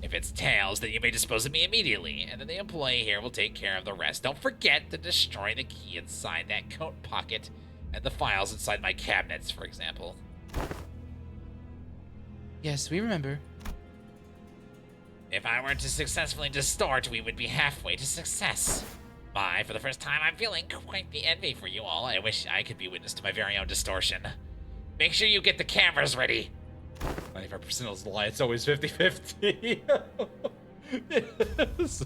If it's tails, then you may dispose of me immediately, and then the employee here will take care of the rest. Don't forget to destroy the key inside that coat pocket and the files inside my cabinets, for example. Yes, we remember. If I were to successfully distort, we would be halfway to success. For the first time, I'm feeling quite the envy for you all. I wish I could be witness to my very own distortion. Make sure you get the cameras ready. 95% is a lie. It's always 50-50. Yes.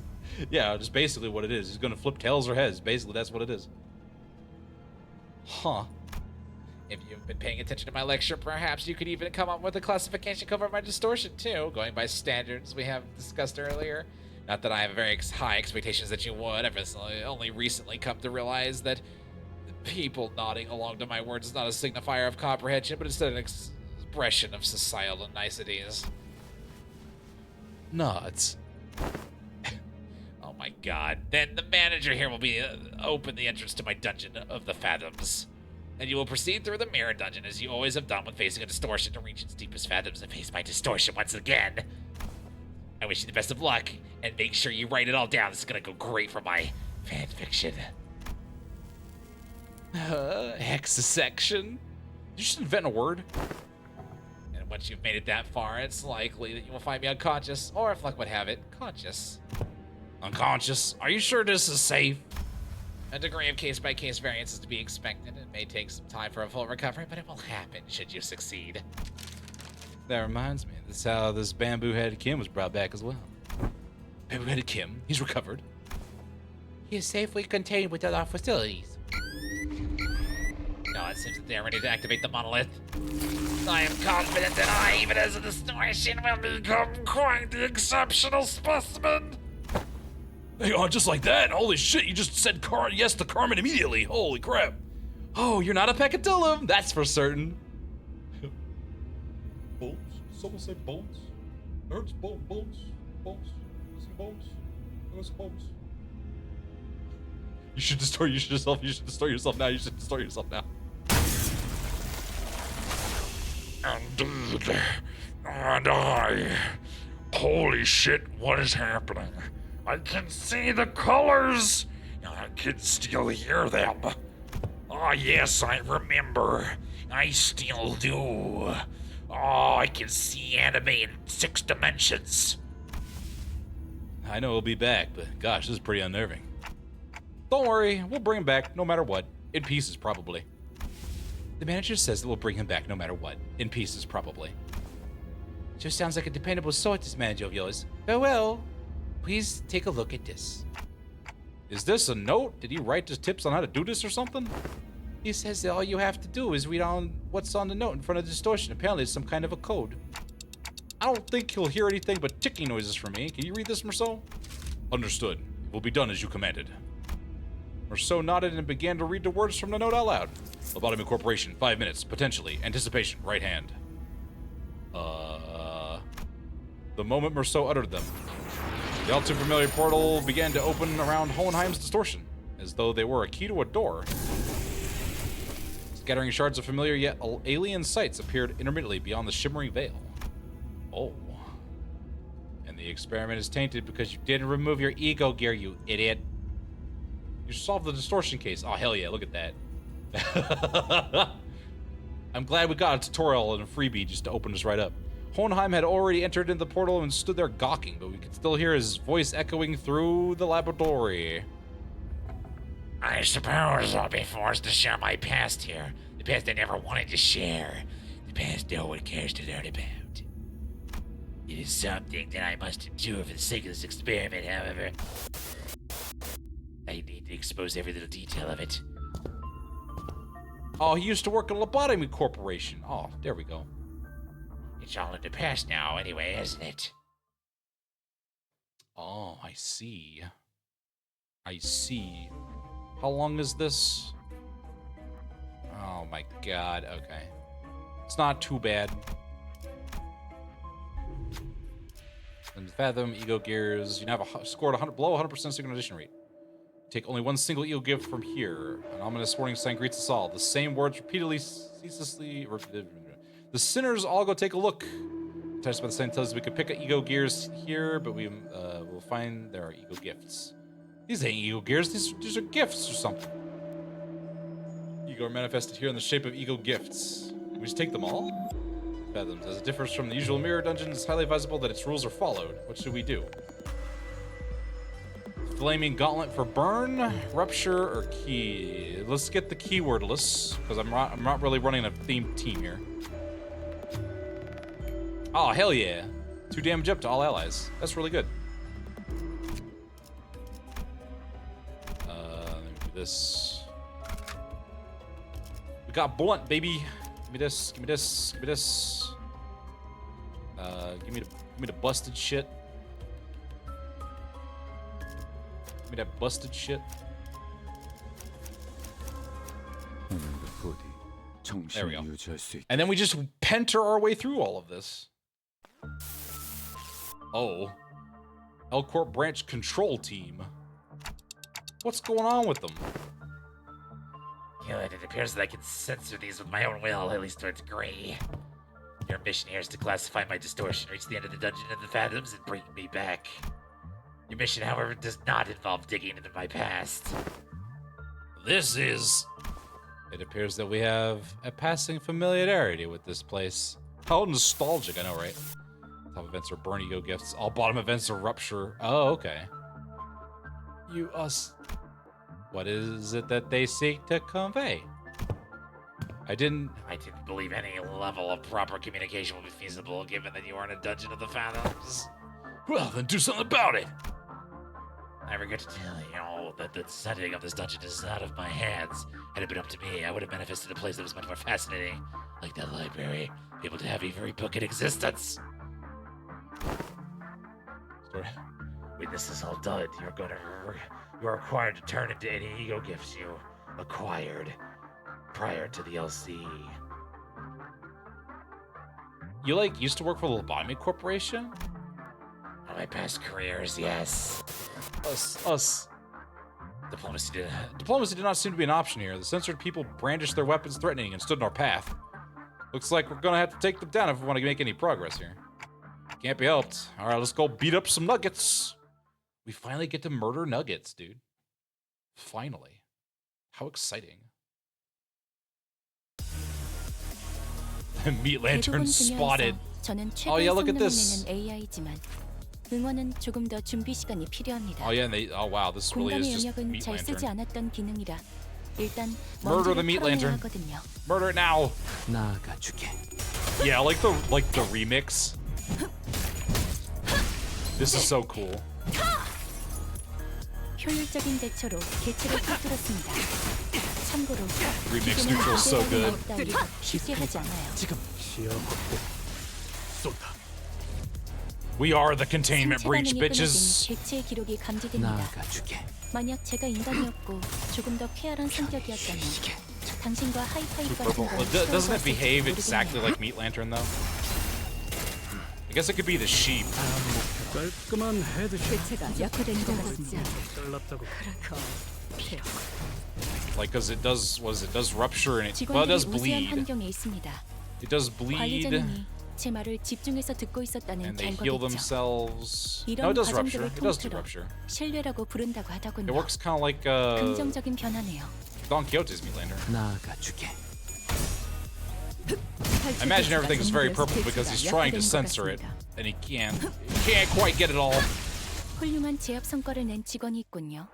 Yeah, just basically what it is. He's gonna flip tails or heads. Basically, that's what it is. Huh. If you've been paying attention to my lecture, perhaps you could even come up with a classification code for my distortion, too, going by standards we have discussed earlier. Not that I have very high expectations that you would. I've only recently come to realize that people nodding along to my words is not a signifier of comprehension, but instead an expression of societal niceties. Nuts. Oh my god. Then the manager here will be open the entrance to my dungeon of the fathoms. And you will proceed through the mirror dungeon as you always have done when facing a distortion to reach its deepest fathoms and face my distortion once again. I wish you the best of luck, and make sure you write it all down. This is gonna go great for my fan fiction. Hexasection? Did you just invent a word? And once you've made it that far, it's likely that you will find me unconscious, or if luck would have it, conscious. Unconscious? Are you sure this is safe? A degree of case-by-case variance is to be expected. It may take some time for a full recovery, but it will happen should you succeed. That reminds me, that's how this bamboo-headed Kim was brought back as well. Bamboo-headed Kim, he's recovered. He is safely contained within our facilities. No, it seems that they are ready to activate the monolith. I am confident that I, even as a distortion, will become quite the exceptional specimen. Hang on, just like that? Holy shit, you just said yes to Carmen immediately. Holy crap. Oh, you're not a Pecutillum, that's for certain. Bones? Someone say bones? I heard bones. Bones? Listen, bones? Listen, bones. You should distort yourself. You should distort yourself now. You should distort yourself now. Indeed. And I. Holy shit, what is happening? I can see the colors. I can still hear them. Ah, yes, I remember. I still do. Oh, I can see anime in 6 dimensions. I know he'll be back, but gosh, this is pretty unnerving. Don't worry, we'll bring him back no matter what. In pieces, probably. The manager says that we'll bring him back no matter what. In pieces, probably. Just sounds like a dependable sort, this manager of yours. Farewell. Please take a look at this. Is this a note? Did he write just tips on how to do this or something? He says that all you have to do is read on what's on the note in front of the distortion. Apparently it's some kind of a code. I don't think he'll hear anything but ticking noises from me. Can you read this, Merceau? Understood. It will be done as you commanded. Merceau nodded and began to read the words from the note out loud. Lobotomy Corporation, 5 minutes, potentially. Anticipation, right hand. The moment Merceau uttered them, the all too familiar portal began to open around Hohenheim's distortion, as though they were a key to a door. Scattering shards of familiar yet alien sights appeared intermittently beyond the shimmering veil. Oh. And the experiment is tainted because you didn't remove your ego gear, you idiot. You solved the distortion case. Oh, hell yeah, look at that. I'm glad we got a tutorial and a freebie just to open this right up. Hohenheim had already entered into the portal and stood there gawking, but we could still hear his voice echoing through the laboratory. I suppose I'll be forced to share my past here. The past I never wanted to share. The past no one cares to learn about. It is something that I must endure for the sake of this experiment, however. I need to expose every little detail of it. Oh, he used to work at Lobotomy Corporation. Oh, there we go. It's all in the past now, anyway, isn't it? Oh, I see. I see. How long is this? Oh my god, okay. It's not too bad. And Fathom, Ego Gears, you now have scored 100, below 100% synchronization rate. Take only one single ego gift from here. An ominous warning sign greets us all. The same words repeatedly, ceaselessly. The sinners all go take a look. Touched by the sign tells us we could pick up ego gears here, but we will find there are ego gifts. These ain't ego gears. These are gifts or something. Ego are manifested here in the shape of ego gifts. Can we just take them all? Fathoms. As it differs from the usual mirror dungeon, it's highly advisable that its rules are followed. What should we do? Flaming Gauntlet for burn, rupture, or key. Let's get the keywordless, because I'm not really running a themed team here. Oh, hell yeah. 2 damage up to all allies. That's really good. Let me do this. We got blunt, baby. Give me this, give me this, give me this. Give me the busted shit. Give me that busted shit. There we go. And then we just penter our way through all of this. Oh. L Corp Branch Control Team. What's going on with them? Good, it appears that I can censor these with my own will, at least towards Gray. Your mission here is to classify my distortion, reach the end of the dungeon in the Fathoms, and bring me back. Your mission, however, does not involve digging into my past. This is... It appears that we have a passing familiarity with this place. How nostalgic, I know, right? Top events are burn ego gifts. All bottom events are rupture. Oh, okay. You, us... What is it that they seek to convey? I didn't believe any level of proper communication would be feasible, given that you are in a dungeon of the Fathoms. Well, then do something about it. I regret to tell you that the setting of this dungeon is out of my hands. Had it been up to me, I would have manifested a place that was much more fascinating, like that library, be able to have a very book in existence. Sorry. When this is all done, you're required to turn into any ego gifts you acquired prior to the LC. You, used to work for the Lobotomy Corporation? On my past careers, yes. Us. Diplomacy did not seem to be an option here. The censored people brandished their weapons threatening and stood in our path. Looks like we're gonna have to take them down if we want to make any progress here. Can't be helped. Alright, let's go beat up some nuggets. We finally get to murder nuggets, dude. Finally. How exciting. Meat 대부분 lantern spotted. 분야에서 저는 Oh, 최고의 yeah, look at 성능을 this. 내는 AI지만 응원은 조금 더 준비 시간이 필요합니다. Oh yeah, and they. Oh wow, this really is 공간의 just 영역은 meat 잘 쓰지 lantern. 않았던 기능이라 일단 Murder the 먼저를 meat 털어내야 lantern. 하거든요. Murder it now. 나아가주게. Yeah, like the remix. This is so cool. 효율적인 대처로 개체를 꿰뚫었습니다. 참고로 Remix 기계는 neutral is so 모델하는 good. 것 따위 쉽게 하지 않아요. 지금 시야 확보. 쏜다. We are the containment 생체 breach, 반응이 bitches. 끊어진 개체의 기록이 감지됩니다. 나아가주게. 만약 제가 인간이었고 조금 더 쾌활한 성격이었다면 당신과 하이파이브 같은 Purple. 걸 Well, doesn't it 시도해봤을지 behave exactly 모르겠네요. like Meat Lantern though? I guess it could be the sheep. 깔끔한 헤드샷. 개체가 약화된 것 같습니다. 잘랐다고. Like, cause it does. What is it? Does rupture and it. Well, it 직원들이 does 우수한 bleed. 환경에 있습니다. It does bleed, 관리자님이 제 말을 집중해서 듣고 있었다는 and they heal 결과겠죠. themselves. No, 이런 it does rupture. 과정들을 It does do 통틀어 rupture. 신뢰라고 부른다고 It 하더군요. works kind of like 긍정적인 변화네요. Don Quixote's Meat Lantern. 나아가주게. I imagine everything's very purple because he's trying to censor it, and he can't quite get it all. 훌륭한 제압 성과를 낸 직원이 있군요.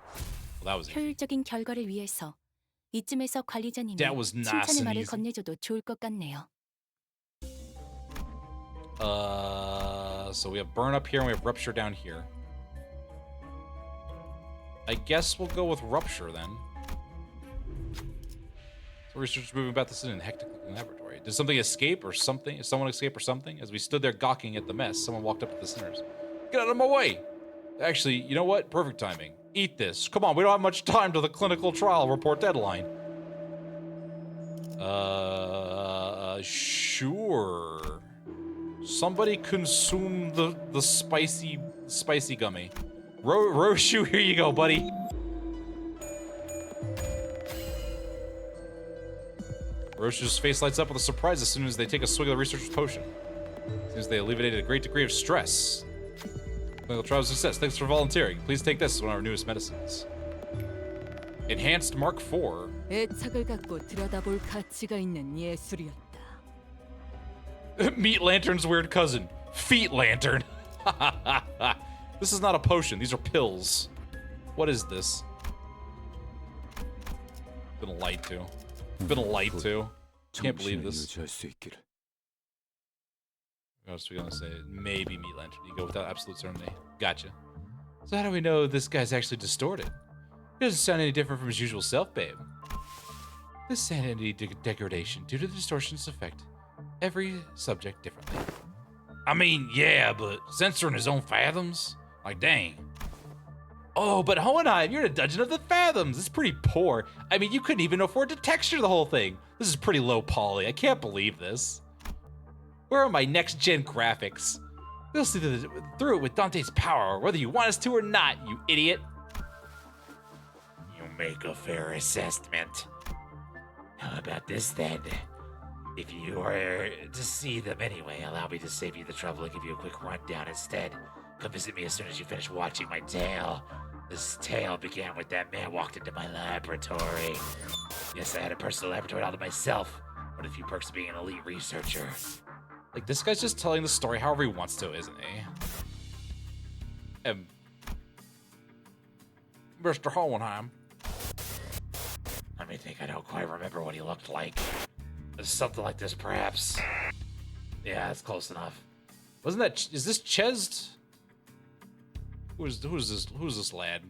Well, that was easy. 효율적인 결과를 위해서 이쯤에서 관리자님이 That was nice 칭찬의 and 말을 easy. 건네줘도 좋을 것 같네요. So we have burn up here and we have rupture down here. I guess we'll go with rupture then. So researchers moving about this in a hectic looking laboratory. Did something escape or something? Did someone escape or something? As we stood there gawking at the mess, someone walked up to the sinners. Get out of my way! Actually, you know what? Perfect timing. Eat this. Come on, we don't have much time till the clinical trial report deadline. Sure. Somebody consume the spicy gummy. Roshu, here you go, buddy. Roshu's face lights up with a surprise as soon as they take a swig of the researcher's potion. Seems they alleviated a great degree of stress. Clinical trial success. Thanks for volunteering. Please take this as one of our newest medicines. Enhanced Mark IV. 애착을 갖고 들여다볼 가치가 있는 예술이었다. Meat Lantern's weird cousin. Feet Lantern. This is not a potion. These are pills. What is this? Been lied to. Been lied to. Can't believe this. 유지할 수 있기를. What else are we gonna say? Maybe Meat Lantern. You go without absolute certainty. Gotcha. So how do we know this guy's actually distorted? He doesn't sound any different from his usual self, babe. This sanity degradation due to the distortions affect every subject differently. I mean, yeah, but censoring his own fathoms? Like, dang. Oh, but Hohenheim, you're in a dungeon of the fathoms. It's pretty poor. I mean, you couldn't even afford to texture the whole thing. This is pretty low poly. I can't believe this. Where are my next-gen graphics? We'll see through it with Dante's power, whether you want us to or not, you idiot. You make a fair assessment. How about this then? If you are to see them anyway, allow me to save you the trouble and give you a quick rundown instead. Come visit me as soon as you finish watching my tale. This tale began with that man walked into my laboratory. Yes, I had a personal laboratory all to myself. One of the few perks of being an elite researcher. Like, this guy's just telling the story however he wants to, isn't he? Mr. Hohenheim. Let me think, I don't quite remember what he looked like. Something like this, perhaps. Yeah, that's close enough. Wasn't that... Is this Chesed? Who's this lad?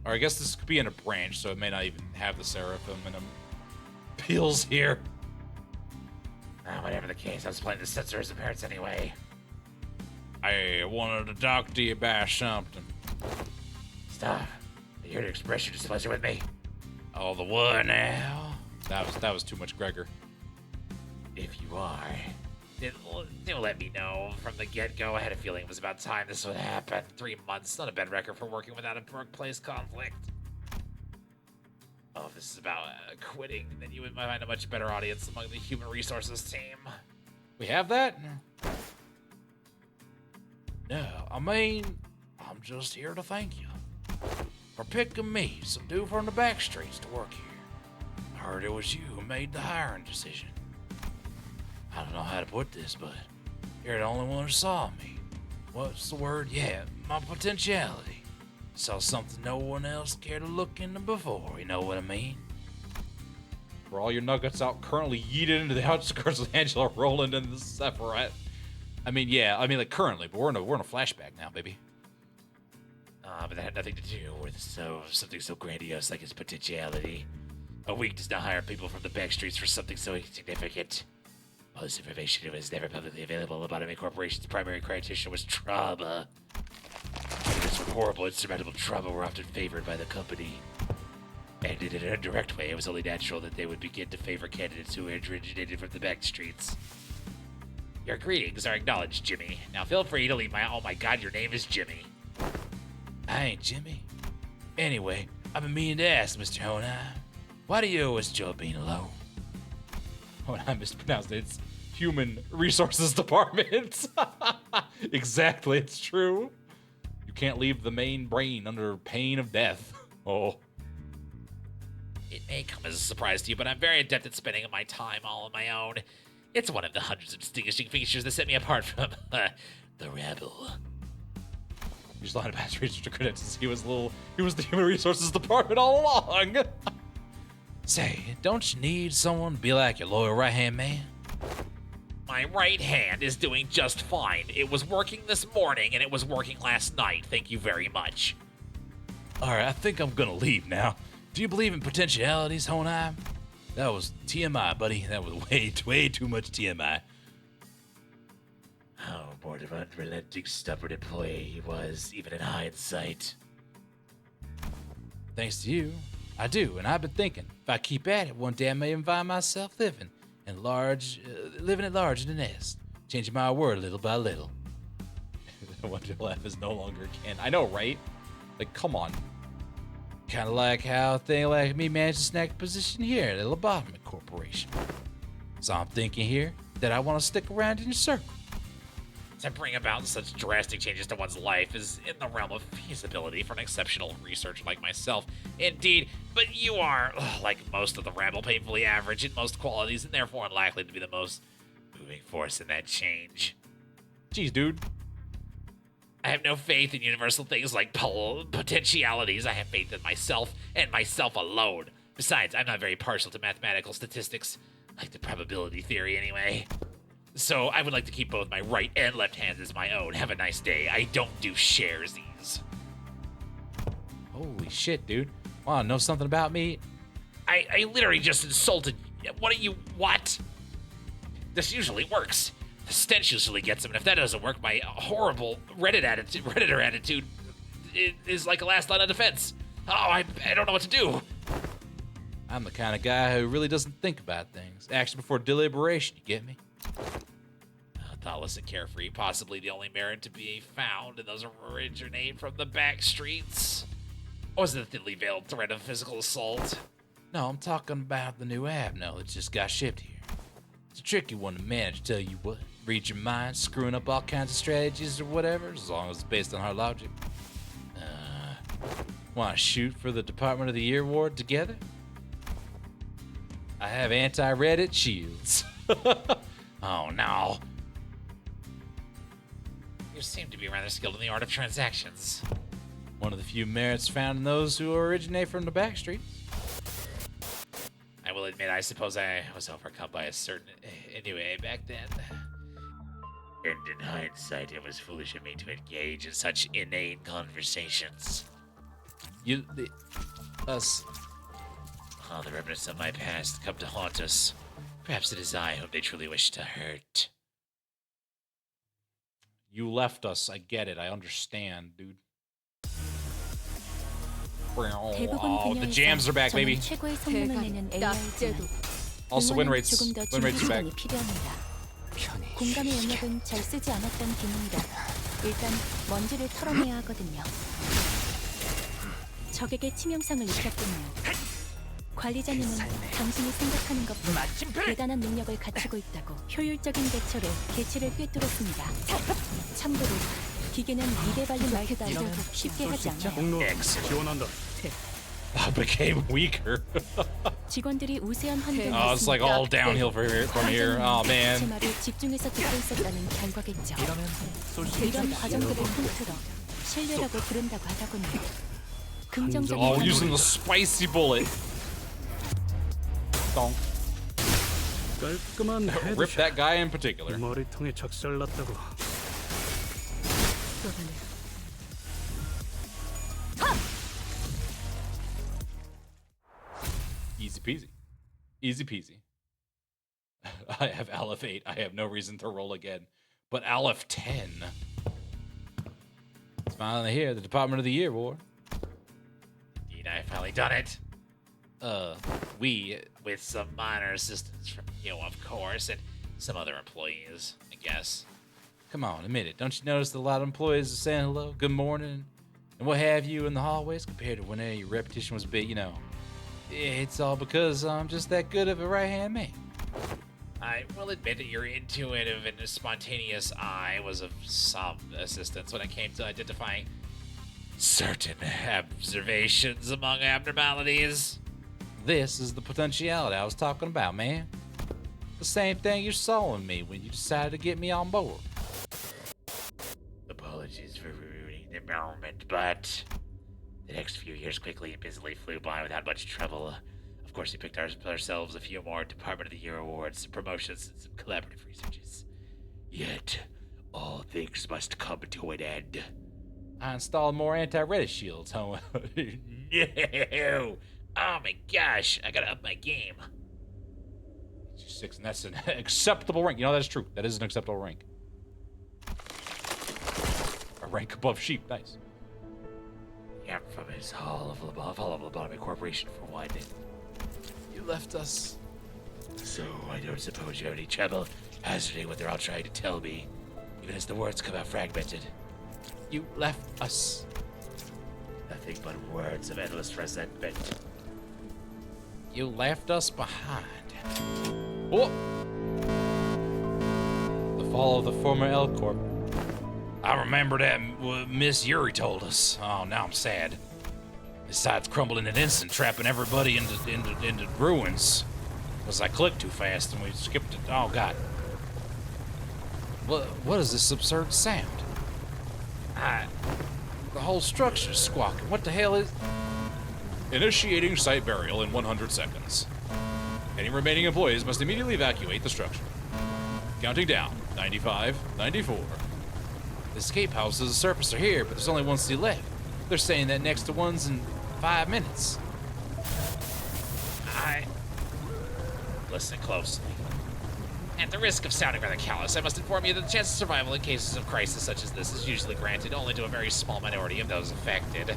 Or I guess this could be in a branch, so it may not even have the seraphim in him. Peels here. Whatever the case, I was planning to censor his appearance anyway. I wanted to talk to you about something. Stop. Are you here to express your displeasure with me? Oh, the what now? That was too much Gregor. If you are, then let me know from the get-go. I had a feeling it was about time this would happen. 3 months, not a bad record for working without a workplace conflict. Oh, if this is about quitting, then you would find a much better audience among the human resources team. We have that? No, I mean, I'm just here to thank you for picking me, some dude from the back streets, to work here. I heard it was you who made the hiring decision. I don't know how to put this, but you're the only one who saw me. What's the word? Yeah, my potentiality. Saw something no one else cared to look into before, you know what I mean? For all your nuggets out currently yeeted into the outskirts of Angela Roland and the Sephiroth. I mean, yeah, I mean, like, currently, but we're in a flashback now, baby. But that had nothing to do with something so grandiose like his potentiality. A week does not hire people from the back streets for something so insignificant. All this information was never publicly available about a corporation's primary criteria was trauma. This horrible, insurmountable trauma were often favored by the company. And in an indirect way, it was only natural that they would begin to favor candidates who originated from the back streets. Your greetings are acknowledged, Jimmy. Now feel free to leave my— oh my god, your name is Jimmy. I ain't Jimmy. Anyway, I've been meaning to ask, Mr. Honai, why do you always enjoy being alone? Oh, I mispronounced it. It's Human Resources Department. Exactly, it's true. You can't leave the main brain under pain of death. Oh. It may come as a surprise to you, but I'm very adept at spending my time all on my own. It's one of the hundreds of distinguishing features that set me apart from the rabble. You just lied about his research credentials. He was the Human Resources Department all along. Say, don't you need someone to be like your loyal right-hand man? My right hand is doing just fine. It was working this morning, and it was working last night. Thank you very much. Alright, I think I'm gonna leave now. Do you believe in potentialities, Honai? That was TMI, buddy. That was way too much TMI. How bored of unrelenting, stubborn employee he was, even in hindsight. Thanks to you, I do, and I've been thinking, if I keep at it, one day I may find myself living at large in the nest, changing my word little by little. The one to laugh is no longer can. I know, right? Like, come on. Kind of like how a thing like me managed to snag a position here at the Lobotomy Corporation. So I'm thinking here that I want to stick around in your circle. To bring about such drastic changes to one's life is in the realm of feasibility for an exceptional researcher like myself. Indeed, but you are, like most of the rabble, painfully average in most qualities and therefore unlikely to be the most moving force in that change. Jeez, dude. I have no faith in universal things like potentialities. I have faith in myself and myself alone. Besides, I'm not very partial to mathematical statistics, like the probability theory anyway. So I would like to keep both my right and left hands as my own. Have a nice day. I don't do sharesies. Holy shit, dude. Wanna know something about me? I literally just insulted you. What? This usually works. The stench usually gets him, and if that doesn't work, my horrible Redditor attitude is like a last line of defense. Oh, I don't know what to do. I'm the kind of guy who really doesn't think about things. Action before deliberation, you get me? Thoughtless and carefree, possibly the only merit to be found in those originate from the back streets. Or was it the thinly veiled threat of physical assault? No, I'm talking about the new Abno that just got shipped here. It's a tricky one to manage, tell you what. Read your mind, screwing up all kinds of strategies or whatever, as long as it's based on hard logic. Want to shoot for the Department of the Year award together? I have anti-Reddit shields. Oh, no. You seem to be rather skilled in the art of transactions. One of the few merits found in those who originate from the back streets. I will admit, I suppose I was overcome by a certain... Anyway, back then... And in hindsight, it was foolish of me to engage in such inane conversations. Us. All the remnants of my past come to haunt us. Perhaps it is I whom they truly wish to hurt. You left us. I get it. I understand, dude. 대부분 The jams are back, 저는 baby. 최고의 성능을 내는 AI지만 Also, win rates. 조금 더 Win rates are back. 준비 시간이 필요합니다. 공감의 영역은 잘 쓰지 않았던 기능이라 일단 먼지를 털어내야 하거든요. 적에게 치명상을 입혔군요. 관리자님은 당신이 생각하는 것보다 대단한 능력을 갖추고 있다고 효율적인 대처로 개체를 꿰뚫었습니다. 참고로 기계는 미래 발리 말보다 쉽게 하지 않아요. 공로 지원한다. I became weaker. 직원들이 우세한 환경에 Oh, it's like all downhill from here. Oh 제 man. 말을 집중해서 듣고 있었다는 결과겠죠. 이런 과정들을 통틀어 신뢰라고 부른다고 하더군요. 긍정적인 Oh, 반응이 using the spicy bullet. Donk. 깔끔한 Rip 헤드샷. that guy in particular. 머리통에 작살났다고. Easy peasy. Easy peasy. I have Aleph 8. I have no reason to roll again. But Aleph 10. It's finally here. The Department of the Year War. Indeed, I finally done it. We. With some minor assistance from you, of course, and some other employees, I guess. Come on, admit it. Don't you notice that a lot of employees are saying hello, good morning, and what have you in the hallways compared to when your repetition was big, you know? It's all because I'm just that good of a right-hand man. I will admit that your intuitive and spontaneous eye was of some assistance when it came to identifying certain observations among abnormalities. This is the potentiality I was talking about, man. The same thing you saw in me when you decided to get me on board. Apologies for ruining the moment, but the next few years quickly and busily flew by without much trouble. Of course, we picked ourselves a few more Department of the Year awards, some promotions, and some collaborative researches. Yet, all things must come to an end. I installed more anti-Redis shields, huh? No! Oh my gosh, I gotta up my game. 6, and that's an acceptable rank. You know, that's true. That is an acceptable rank. A rank above sheep. Nice. Yeah, from his Hall of Lobotomy Corporation for one. You left us. So I don't suppose you have any trouble hazarding what they're all trying to tell me, even as the words come out fragmented. You left us. Nothing but words of endless resentment. You left us behind. Oh! The fall of the former L Corp. I remember that Miss Yuri told us. Oh, now I'm sad. This site's crumbled in an instant, trapping everybody into ruins. Because I clicked too fast and we skipped it. Oh, God. What is this absurd sound? The whole structure's squawking. What the hell is... Initiating site burial in 100 seconds. Any remaining employees must immediately evacuate the structure. Counting down. 95, 94. The escape houses surface are here, but there's only one seat left. They're saying that next to one's in 5 minutes. Listen closely. At the risk of sounding rather callous, I must inform you that the chance of survival in cases of crisis such as this is usually granted only to a very small minority of those affected.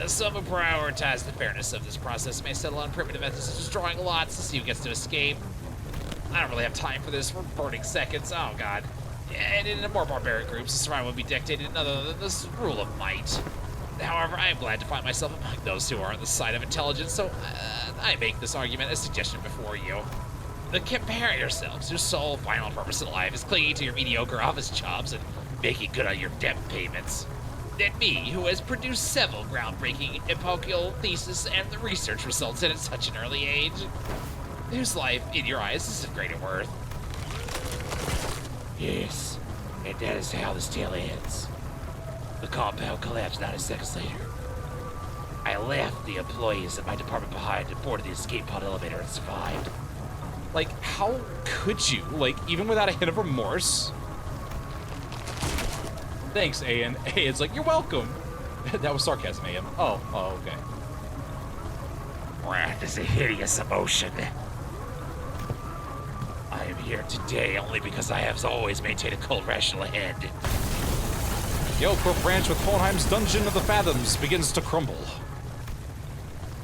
Some who prioritize the fairness of this process may settle on primitive methods such as drawing lots to see who gets to escape. I don't really have time for this. We're burning seconds. Oh, God. And in more barbaric groups, the survival would be dictated in other than this rule of might. However, I am glad to find myself among those who are on the side of intelligence, so I make this argument as a suggestion before you. Compare yourselves, whose sole final purpose in life is clinging to your mediocre office jobs and making good on your debt payments. Than me, who has produced several groundbreaking epochal theses and the research results at such an early age. Whose life, in your eyes, is of greater worth. Yes, and that is how this tale ends. The compound collapsed 90 seconds later. I left the employees of my department behind and boarded the escape pod elevator and survived. Like, how could you? Like, even without a hint of remorse? Thanks, Ian. Hey, it's like, you're welcome. That was sarcasm, Ian. Oh, okay. Wrath is a hideous emotion. I am here today only because I have always maintained a cold, rational head. The Elcorp branch with Hohenheim's Dungeon of the Fathoms begins to crumble.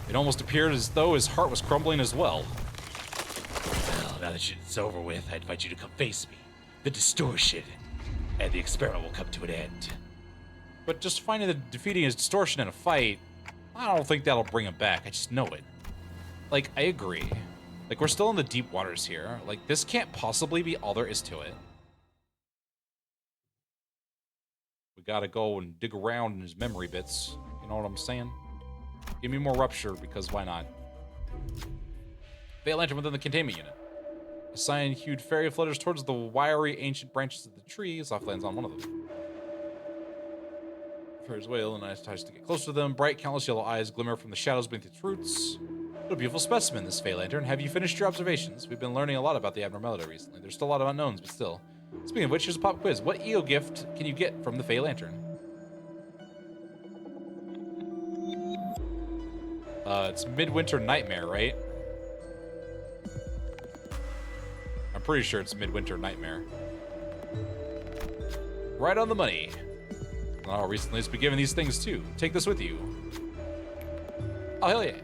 It almost appeared as though his heart was crumbling as well. Well, now that it's over with, I invite you to come face me. The distortion. And the experiment will come to an end. But just finding that defeating his distortion in a fight, I don't think that'll bring him back. I just know it. Like, I agree. Like, we're still in the deep waters here. Like, this can't possibly be all there is to it. We gotta go and dig around in his memory bits. You know what I'm saying? Give me more rupture, because why not? Fae lantern within the containment unit. Assign hued fairy flutters towards the wiry ancient branches of the tree. Soft lands on one of them. Fairies wail and ice tries to get closer to them. Bright, countless yellow eyes glimmer from the shadows beneath its roots. What a beautiful specimen, this Fae lantern. Have you finished your observations? We've been learning a lot about the abnormality recently. There's still a lot of unknowns, but still. Speaking of which, here's a pop quiz. What EO gift can you get from the Fae lantern? It's Midwinter Nightmare, right? I'm pretty sure it's Midwinter Nightmare. Right on the money. Oh, recently it's been given these things too. Take this with you. Oh, hell yeah.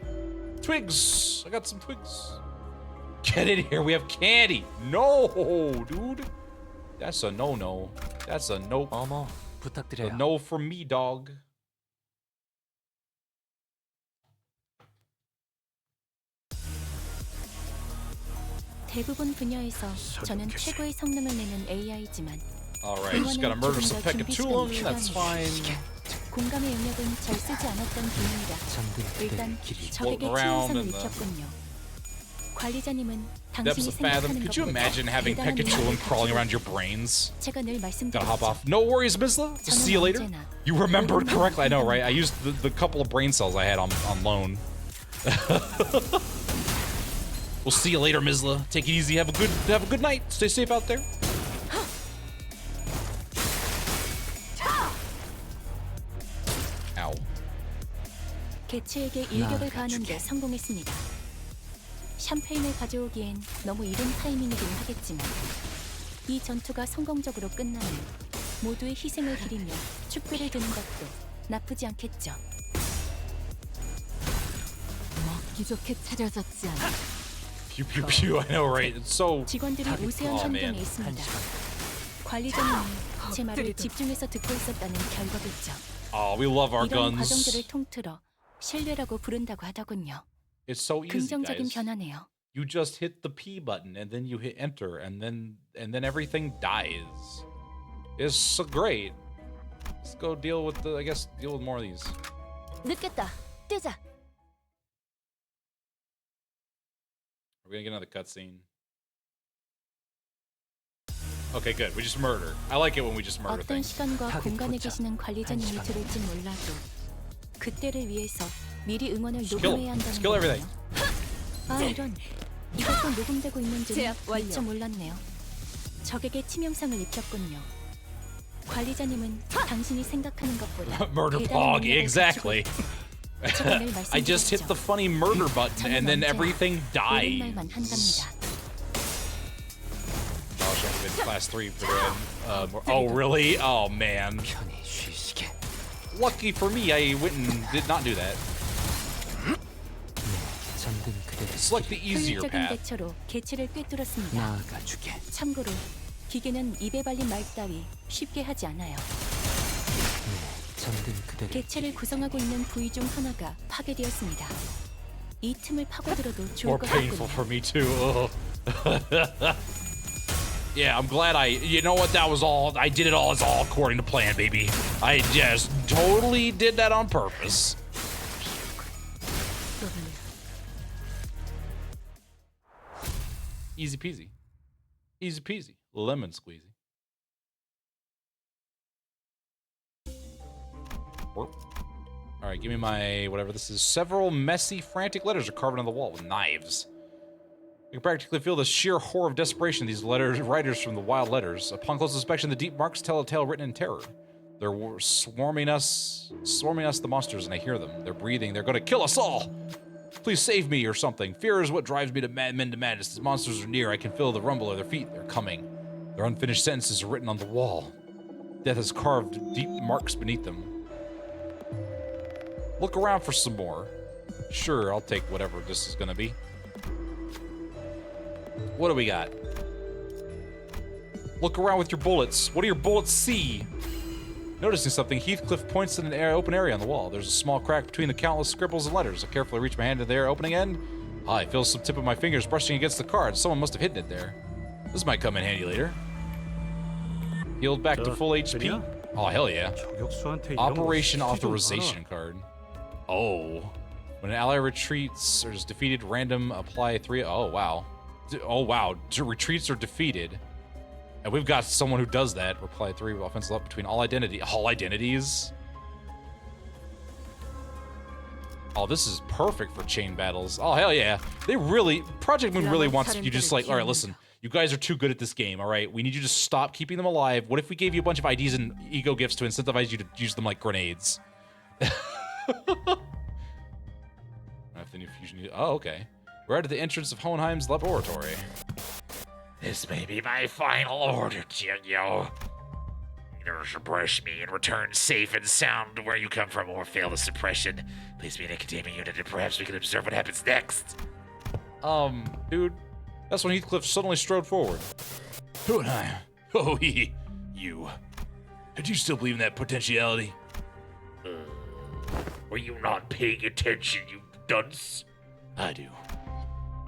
Twigs! I got some twigs. Get in here, we have candy. No, dude. That's a no-no. That's a nope. 어머, 부탁드려요. A no from me, dog. 대부분 분야에서 저는 최고의 성능을 내는 AI지만 Alright, just gotta murder some Pekatulum. That's fine. 공감의 영역은 잘 쓰지 않았던 기능이라 일단 적에게 치명상을 입혔군요. 관리자님은 당신이 Depths of fathom. 생각하는 Could you imagine having 대단한 Pekatulum 능력을 crawling 가지고 around your brains? 제가 늘 Gotta hop 말씀드렸죠. off. No worries, Mizla. We'll see you later. You remembered correctly. I know, right? I used the couple of brain cells I had on loan. We'll see you later, Mizla. Take it easy. Have a good night. Stay safe out there. Ow. 개체에게 일격을 가하는 데 성공했습니다. 샴페인을 가져오기엔 너무 이른 타이밍이긴 하겠지만 이 전투가 성공적으로 끝나면 모두의 희생을 기리며 축배를 드는 것도 나쁘지 않겠죠. 먹기 좋게 차려졌지 않아. Pew pew pew. I know, right? It's so. 직원들이 우세한 Oh, 환경에 man. 있습니다. 관리자님이 제 말을 집중해서 듣고 있었다는 결과겠죠. Oh, we love our 이런 guns. 과정들을 통틀어 신뢰라고 부른다고 하더군요. It's so easy, 긍정적인 guys. 변화네요. You just hit the P button and then you hit enter and then everything dies. It's so great. Let's go deal with deal with more of these. 늦겠다. 뛰자. Are we gonna get another cutscene? Okay, good. We just murder. I like it when we just murder 어떤 things. 시간과 공간에 계시는 관리자님이 들을진 몰라도 그때를 위해서 미리 응원을 녹음해야 한다는 Skill everything. 아 이런 이것도 녹음되고 있는 줄은 미처 몰랐네요. 적에게 치명상을 입혔군요. 관리자님은 당신이 생각하는 것보다 Murder 대단한 pog, 능력을 exactly. 가지고 제가 늘 I just hit the funny murder button and then everything dies. 옳은 말만 한답니다. Oh, should have been class 3 for that. Oh, really? Oh, man. 편히 쉬시게. Lucky for me, I went and did not do that. 잠든 그대를 Select the easier 효율적인 path. 대처로 개체를 꿰뚫었습니다. 나아가주게. 참고로 기계는 입에 발린 말 따위 쉽게 하지 않아요. 잠든 그대를 개체를 구성하고 있는 부위 중 하나가 파괴되었습니다. 이 틈을 파고들어도 좋을 More 것 painful 같군요. for me too. Ugh. Yeah, I'm glad you know what, I did it all according to plan, baby. I just totally did that on purpose. Easy peasy. Easy peasy. Lemon squeezy. Alright, give me my whatever this is. Several messy, frantic letters are carved on the wall with knives. You can practically feel the sheer horror of desperation of these writers from the wild letters. Upon close inspection, the deep marks tell a tale written in terror. They're swarming us, the monsters, and I hear them. They're breathing. They're gonna kill us all! Please save me or something. Fear is what drives me to men to madness. The monsters are near. I can feel the rumble of their feet. They're coming. Their unfinished sentences are written on the wall. Death has carved deep marks beneath them. Look around for some more. Sure, I'll take whatever this is gonna be. What do we got? Look around with your bullets. What do your bullets see? Noticing something, Heathcliff points to an open area on the wall. There's a small crack between the countless scribbles and letters. I carefully reach my hand to the opening end. I feel some tip of my fingers brushing against the card. Someone must have hidden it there. This might come in handy later. Healed back to full HP. Oh, hell yeah. Operation authorization card. Oh. When an ally retreats or is defeated, random apply 3. Oh, wow. Oh, wow. Retreats or defeated. And we've got someone who does that. Apply 3 offensive up between all identities. Oh, this is perfect for chain battles. Oh, hell yeah. They really... Project Moon really wants you just like, all right, listen. You guys are too good at this game, all right? We need you to stop keeping them alive. What if we gave you a bunch of IDs and ego gifts to incentivize you to use them like grenades? Oh, okay. We're at the entrance of Hohenheim's laboratory. This may be my final order, Jinyo. Either suppress me and return safe and sound to where you come from, or fail the suppression. Please be in a containment unit, and perhaps we can observe what happens next. Dude, that's when Heathcliff suddenly strode forward. Hohenheim. Oh, you. Did you still believe in that potentiality? Were you not paying attention, you dunce? I do.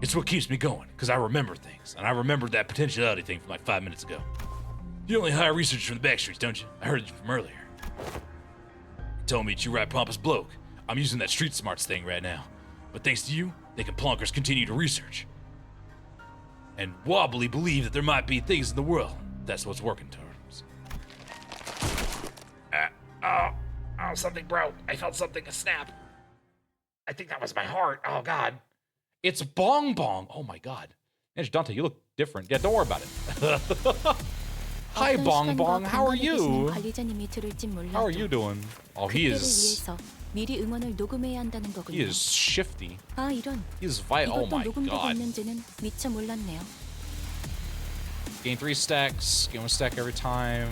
It's what keeps me going, because I remember things, and I remembered that potentiality thing from like 5 minutes ago. You only hire researchers from the back streets, don't you? I heard it from earlier. You told me that you right pompous bloke. I'm using that street smarts thing right now. But thanks to you, they can plonkers continue to research. And wobbly believe that there might be things in the world. That's what's working towards. Oh, something broke. I felt something snap. I think that was my heart. Oh, God. It's Bong Bong. Oh, my God. Edge Dante, you look different. Yeah, don't worry about it. Hi, Bong Bong. How are you? How are you doing? Oh, he is... 미리 응원을 녹음해야 한다는 거군요. He is shifty. 아, 이런. He is oh my 녹음되고 God. 있는지는 미처 몰랐네요. Gain 3 stacks. Gain 1 stack every time.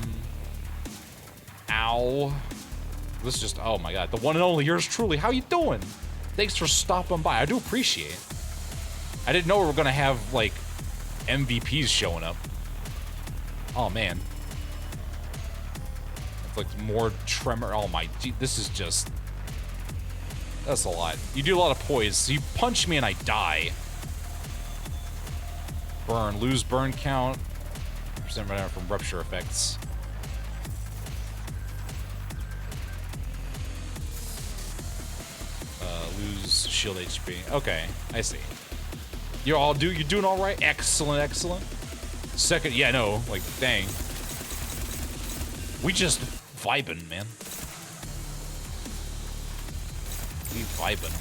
Ow. This is just, oh my God. The one and only yours truly. How you doing? Thanks for stopping by. I do appreciate it. I didn't know we were going to have, like, MVPs showing up. Oh, man. It's like more tremor. Oh my, this is just... That's a lot. You do a lot of poise. So you punch me and I die. Burn. Lose burn count. % from rupture effects. Lose shield HP. Okay, I see. You're doing all right? Excellent, excellent. Second, yeah, no, like, dang. We just vibing, man. We vibing.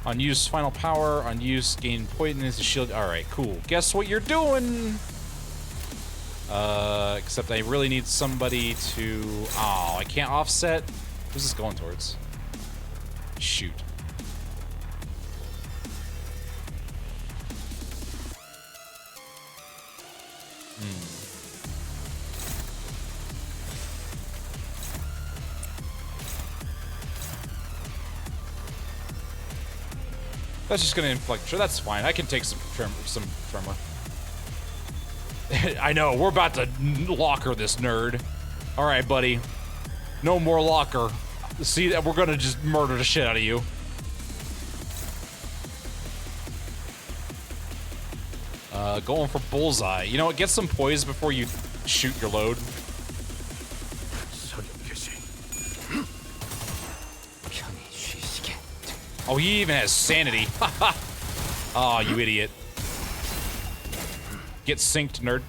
Unused final power, unused gain poisonous shield. Alright, cool. Guess what you're doing? Except I really need somebody to... Oh, I can't offset? Who's this going towards? Shoot. That's just gonna inflict. Sure, that's fine. I can take some tremor. I know, we're about to locker this nerd. All right, buddy. No more locker. See, that we're gonna just murder the shit out of you. Going for bullseye. You know what? Get some poise before you shoot your load. Oh, he even has sanity. Oh, you idiot. Get synced, nerd.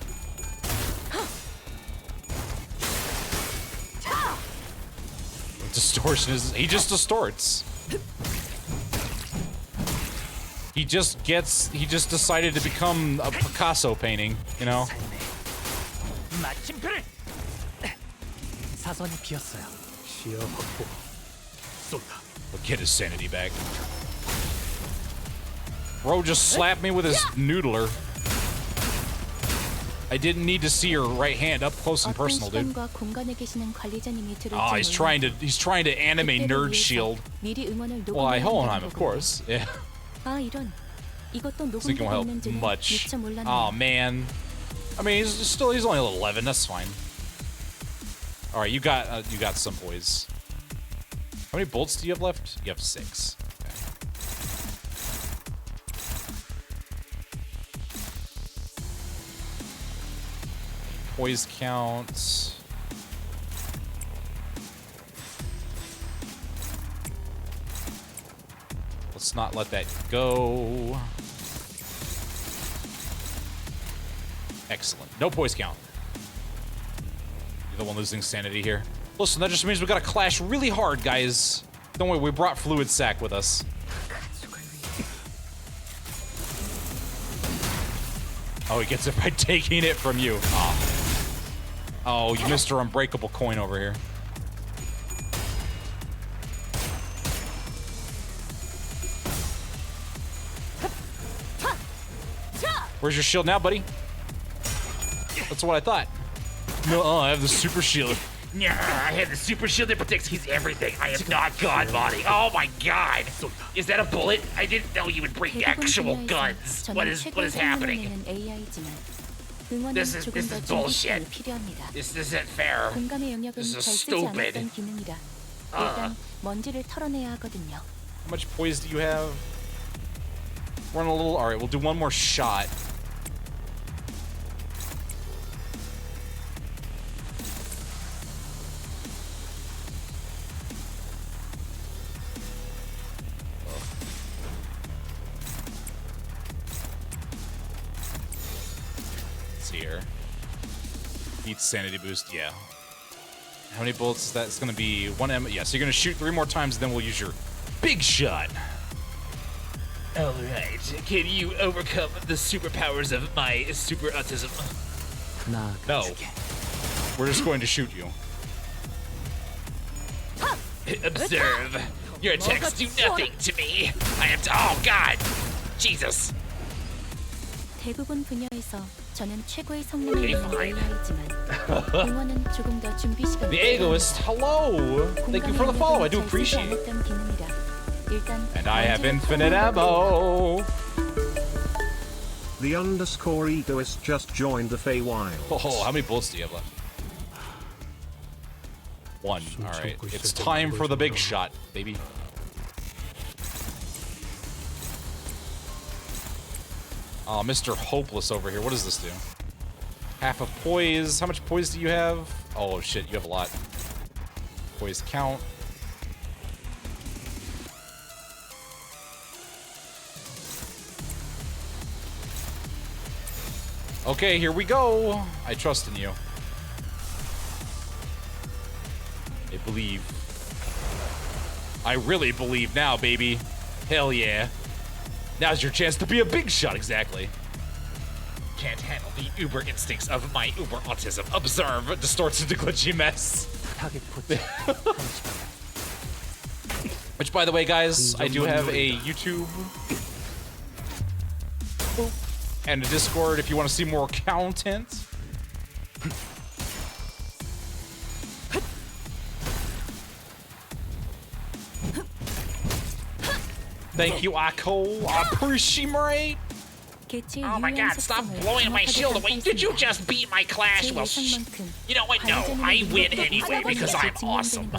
Distortion is... He just distorts. He just gets... He just decided to become a Picasso painting, you know? We'll get his sanity back. Bro just slapped me with his noodler. I didn't need to see her right hand up close and personal, dude. Oh, he's trying to anime nerd shield. Why, Hohenheim, of course. Yeah. Thinking will help much. Oh man. I mean, he's only level 11. That's fine. All right, you got some poise. How many bolts do you have left? You have 6. Okay. Poise count. Let's not let that go. Excellent. No poise count. You're the one losing sanity here. Listen, that just means we gotta clash really hard, guys. Don't worry, we brought Fluid Sack with us. Oh, he gets it by taking it from you. Oh, you missed our unbreakable coin over here. Where's your shield now, buddy? That's what I thought. No, I have the super shield. Nah, I have the super shield that protects against everything. I am not God body. Oh my god. Is that a bullet? I didn't know you would bring actual guns. What is happening? This is bullshit. This isn't fair. This is stupid. How much poise do you have? Run a little. All right, we'll do one more shot. Here. Beats sanity boost, yeah. How many bullets is that? It's gonna be 1 M. Yeah, so you're gonna shoot 3 more times, and then we'll use your big shot. Alright, can you overcome the superpowers of my super autism? No. We're just going to shoot you. Observe. Your attacks do nothing to me. I am. Oh God. Jesus. 대부분 분야에서 저는 최고의 성능을 내는 AI지만 응원은 조금 더 준비 시간이 The Egoist, hello! Thank you for the follow, I do appreciate it. And I have infinite ammo! The underscore egoist just joined the Feywild. Oh, how many bullets do you have left? 1. Alright, it's time for the big shot, baby. Oh, Mr. Hopeless over here. What does this do? Half of poise. How much poise do you have? Oh, shit, you have a lot. Poise count. Okay, here we go. I trust in you. I believe. I really believe now, baby. Hell yeah. Now's your chance to be a big shot, exactly. Can't handle the uber instincts of my uber autism. Observe, distorts into glitchy mess. Which, by the way, guys, I do have a YouTube and a Discord if you want to see more content. Thank you, Akko. I appreciate. Oh my god, stop blowing my shield away. Did you just beat my clash? Well, you know what? No, I win anyway because I'm awesome.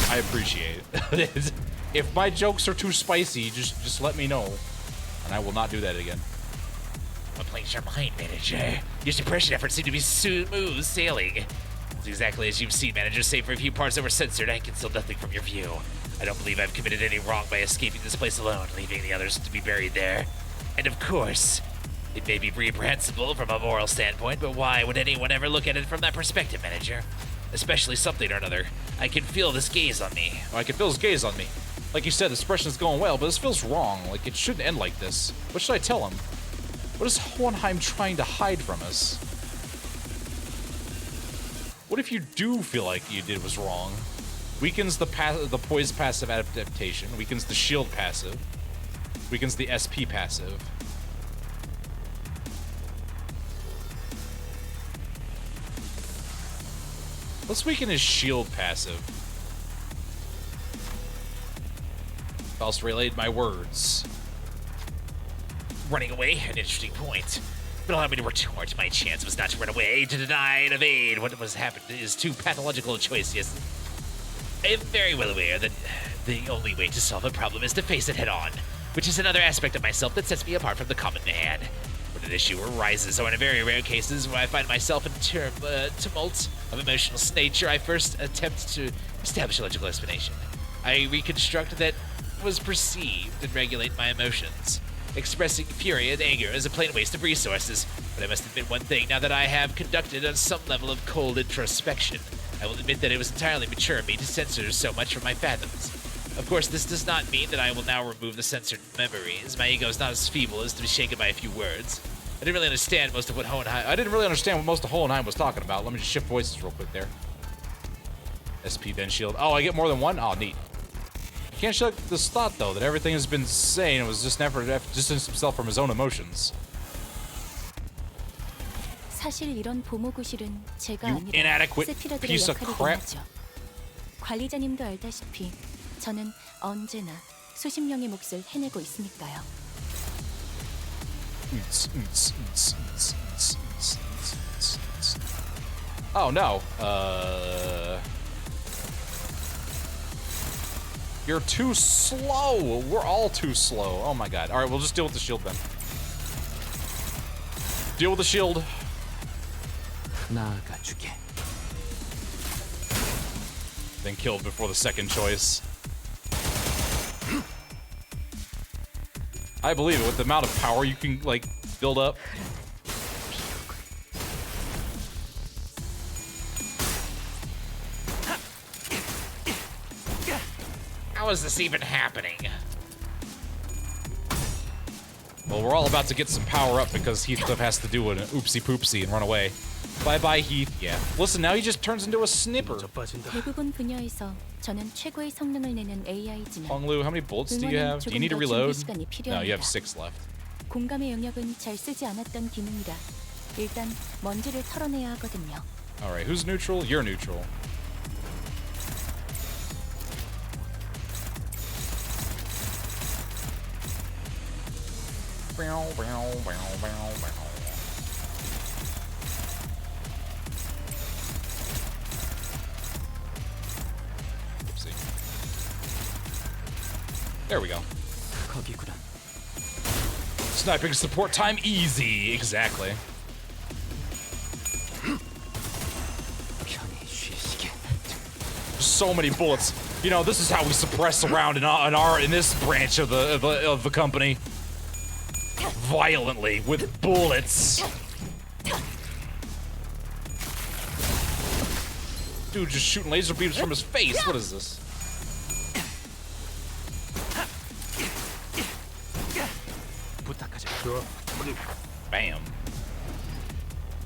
I appreciate it. If my jokes are too spicy, just let me know, and I will not do that again. What plays your mind, manager? Your suppression efforts seem to be smooth sailing. It's exactly as you've seen, manager, save for a few parts that were censored. I conceal nothing from your view. I don't believe I've committed any wrong by escaping this place alone, leaving the others to be buried there. And of course, it may be reprehensible from a moral standpoint, but why would anyone ever look at it from that perspective, manager? Especially something or another. I can feel this gaze on me. Oh, I can feel his gaze on me. Like you said, the suppression's going well, but this feels wrong. Like, it shouldn't end like this. What should I tell him? What is Hohenheim trying to hide from us? What if you do feel like you did was wrong? Weakens the poise passive adaptation, weakens the shield passive, weakens the SP passive. Let's weaken his shield passive. Faust relayed my words. Running away? An interesting point. But allow me to retort. My chance was not to run away, to deny and evade. What was happened is too pathological a choice, yes. I am very well aware that the only way to solve a problem is to face it head on, which is another aspect of myself that sets me apart from the common man. When an issue arises, or in very rare cases where I find myself in tumult, of emotional nature, I first attempt to establish a logical explanation. I reconstruct that was perceived and regulate my emotions. Expressing fury and anger is a plain waste of resources, but I must admit one thing, now that I have conducted on some level of cold introspection, I will admit that it was entirely mature of me to censor so much from my fathoms. Of course, this does not mean that I will now remove the censored memories. My ego is not as feeble as to be shaken by a few words. I didn't really understand most of what Hohenheim was talking about. Let me just shift voices real quick there. SP then shield. Oh, I get more than one? Oh, neat. You can't shut this thought, though, that everything has been saying was just never distance himself from his own emotions. 사실 이런 보모구실은 제가 You 아니라 inadequate 세피라들의 piece of 역할이긴 crap. 하죠. 관리자님도 알다시피 저는 언제나 수십 명의 몫을 해내고 있으니까요. Oh no. You're too slow. We're all too slow. Oh my god. All right, we'll just deal with the shield then. Deal with the shield. 나아가주게. Then killed before the second choice. I believe it. With the amount of power you can like build up. How is this even happening? Well, we're all about to get some power up because Heathcliff has to do an oopsie poopsie and run away. Bye-bye, Heath. Yeah. Listen, now he just turns into a snipper. 대부분 분야에서 저는 최고의 성능을 내는 AI지만 Honglu, how many bullets do you have? Do you need to reload? No, you have 6 left. 공감의 영역은 잘 쓰지 않았던 기능이라 일단 먼지를 털어내야 하거든요. All right, who's neutral? You're neutral. Oopsie. There we go. 거기구나. Sniping support time easy. Exactly. 편히 쉬시게. So many bullets. You know, this is how we suppress around in this branch of the company. Violently with bullets. Dude just shooting laser beams from his face. What is this? 부탁하자. Bam.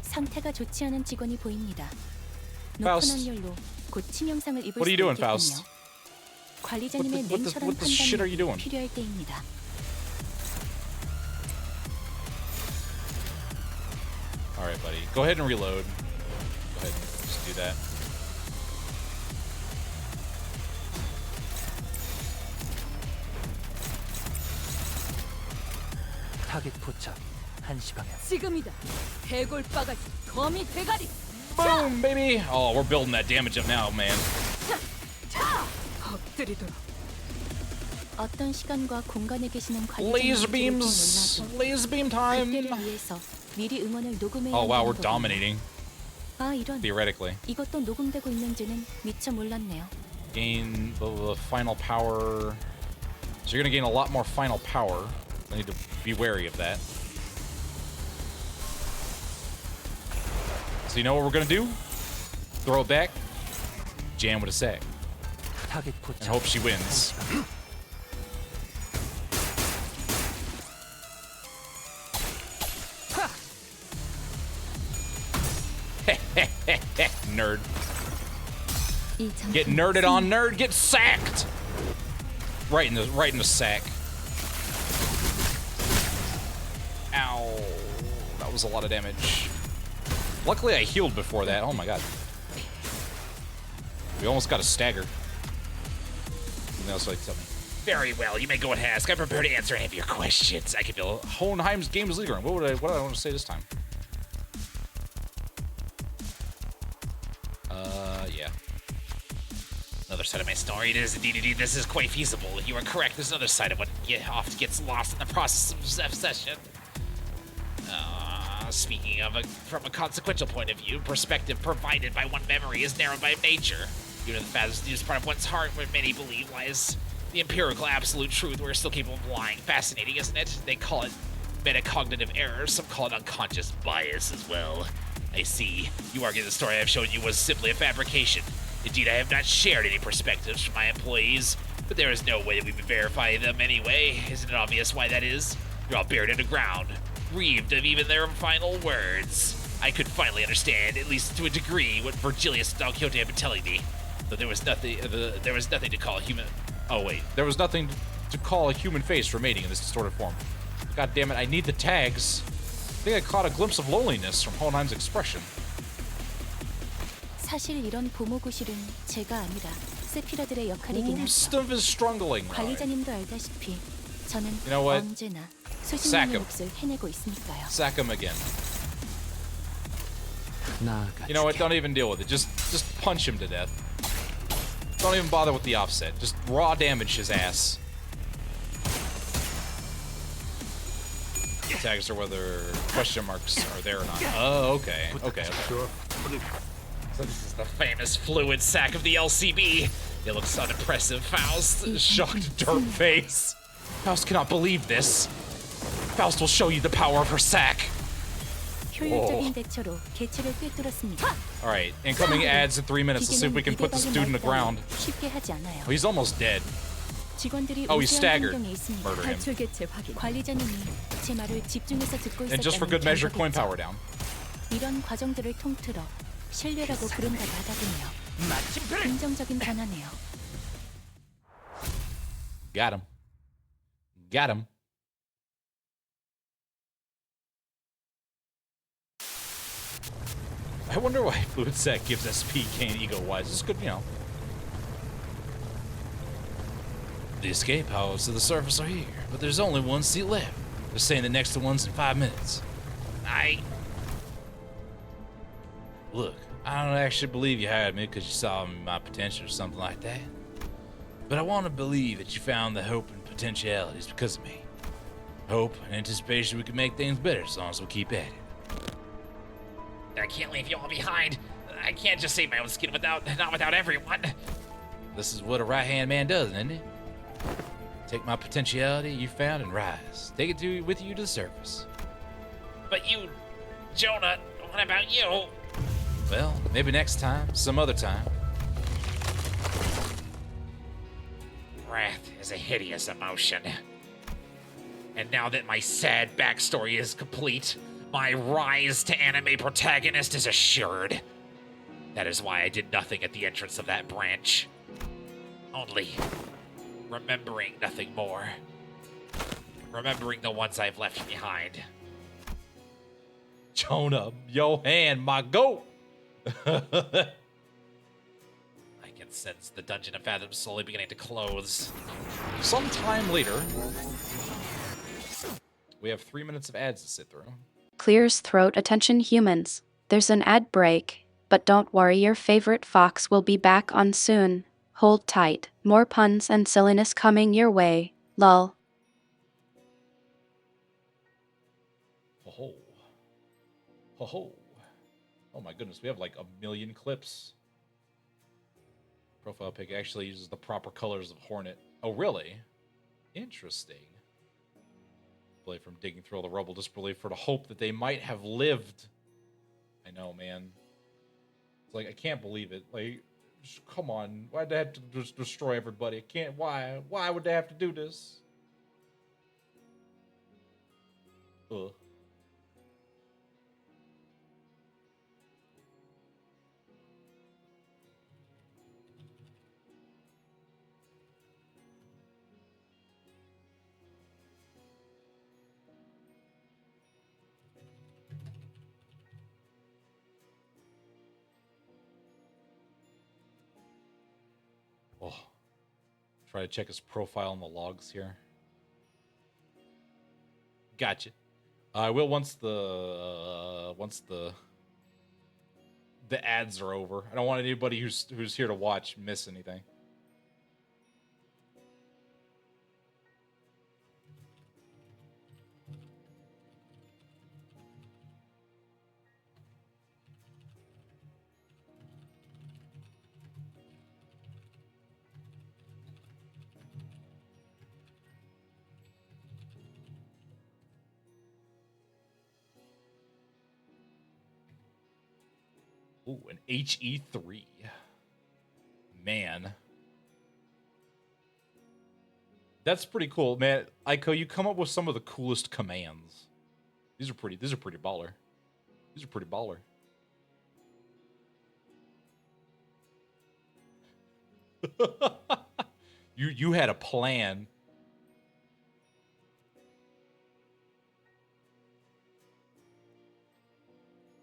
상태가 좋지 않은 직원이 보입니다. 높은 Faust. 확률로 곧 치명상을 입을 What are you 수도 doing, 있겠군요. Faust? 관리자님의 냉철한 what the shit are you 판단이 doing? 필요할 때입니다. All right, buddy. Go ahead and reload. Go ahead. Just do that. 타겟 포착. 1시 방향. 지금이다. 해골바가지 거미 대가리. Boom, baby. Oh, we're building that damage up now, man. 엎드리도록. 어떤 시간과 공간에 계시는 Laser 관리자님들을 beams. 몰라도 Laser beam time. 그때를 위해서 미리 응원을 녹음해야 Oh wow, we're 한다는 거군요. dominating. 아 이런. Theoretically. 이것도 녹음되고 있는지는 미처 몰랐네요. Gain the final power. So you're gonna gain a lot more final power. I need to be wary of that. So you know what we're gonna do? Throw it back. Jam with a sack. 타겟 And 포착. hope she wins. Nerd. 이 장소는 Get nerded on, nerd. Get sacked. Right in the sack. Ow. That was a lot of damage. Luckily, I healed before that. Oh my god. We almost got a stagger. Something else like something. Very well, you may go and ask. I'm prepared to answer any of your questions. I can feel Hohenheim's Games Leader. What did I want to say this time? Yeah. another side of my story. It is indeed, this is quite feasible. You are correct. There's another side of what often gets lost in the process of obsession. speaking of, from a consequential point of view, perspective provided by one memory is narrowed by nature. Even in the deepest part of one's heart, where many believe lies the empirical absolute truth, we're still capable of lying. Fascinating, isn't it? They call it metacognitive error. Some call it unconscious bias as well. I see. You argue the story I've shown you was simply a fabrication. Indeed, I have not shared any perspectives from my employees, but there is no way that we would verify them anyway. Isn't it obvious why that is? You're all buried underground, reaved of even their final words. I could finally understand, at least to a degree, what Virgilius and Don Quixote have been telling me. Though there was nothing to call human. Oh wait, There was nothing to call a human face remaining in this distorted form. God damn it, I need the tags. I think I caught a glimpse of loneliness from Hohenheim's expression. 사실 이런 보모구실은 제가 아니라 세피라들의 역할이긴 Whose 하죠. stuff is strangling? 관리자님도 알다시피 저는 You know what? 언제나 수십 Sack 명의 him. 몫을 해내고 있으니까요. Sack him again. 나아가. You know what? Don't even deal with it. Just punch him to death. Don't even bother with the offset. Just raw damage his ass. The tags are whether question marks are there or not. Oh, okay. Okay. Sure. So this is the famous fluid sack of the LCB. It looks unimpressive, Faust. Shocked dirt face. Faust cannot believe this. Faust will show you the power of her sack. 효율적인 대처로 개체를 꿰뚫었습니다. Alright, incoming ads in 3 minutes. Let's see if we can put this dude in the ground. 쉽게 하지 않아요. Oh, he's almost dead. 직원들이 Oh, he's 우세한 staggered. 환경에 있습니다. Murder him. 탈출 개체 확인. 관리자님이 제 말을 집중해서 듣고 And just for good 있었다는 measure, coin 증거겠죠. power down. 이런 과정들을 통틀어 신뢰라고 부른다고 하더군요. 긍정적인 단어네요. Got him. Got him. I wonder why Fluid Set gives SP Kane ego-wise. It's good, you know. The escape holes to the surface are here, but there's only one seat left. They're saying the next one's in 5 minutes. Look, I don't actually believe you hired me because you saw my potential or something like that. But I want to believe that you found the hope and potentialities because of me. Hope and anticipation we can make things better as long as we keep at it. I can't leave you all behind. I can't just save my own skin not without everyone. This is what a right-hand man does, isn't it? Take my potentiality you found and rise. Take it with you to the surface. But you, Jonah, what about you? Well, maybe next time, some other time. Wrath is a hideous emotion. And now that my sad backstory is complete, my rise to anime protagonist is assured. That is why I did nothing at the entrance of that branch. Only remembering nothing more. Remembering the ones I've left behind. Jonah, yo hand, my goat. I can sense the Dungeon of Fathom slowly beginning to close. Sometime later, we have 3 minutes of ads to sit through. Clears throat. Attention humans. There's an ad break, but don't worry, your favorite fox will be back on soon. Hold tight. More puns and silliness coming your way. Lol. Ho ho. Ho ho. Oh my goodness, we have like 1 million clips. Profile pic actually uses the proper colors of Hornet. Oh, really? Interesting. Play from digging through all the rubble, disbelief for the hope that they might have lived. I know, man. It's like, I can't believe it. Like, just, come on. Why'd they have to just destroy everybody? I can't. Why? Why would they have to do this? Ugh. Oh, try to check his profile in the logs here. Gotcha. I will once the ads are over. I don't want anybody who's here to watch miss anything. Ooh, an HE3. Man. That's pretty cool, man. Aiko, you come up with some of the coolest commands. These are pretty baller. These are pretty baller. You had a plan.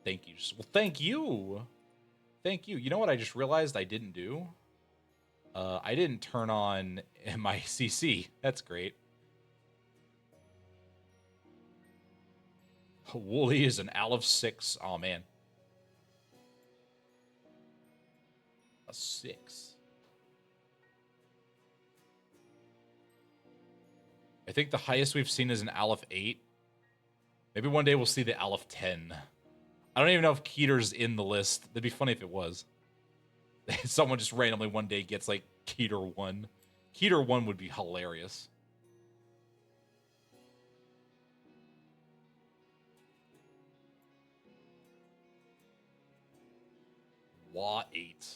Thank you. Well, thank you. Thank you. You know what I just realized I didn't do? I didn't turn on my CC. That's great. Wooly is an Aleph 6. Oh, man. A 6. I think the highest we've seen is an Aleph 8. Maybe one day we'll see the Aleph 10. I don't even know if Keter's in the list. That'd be funny if it was. Someone just randomly one day gets like Keter 1. Keter 1 would be hilarious. Wa 8.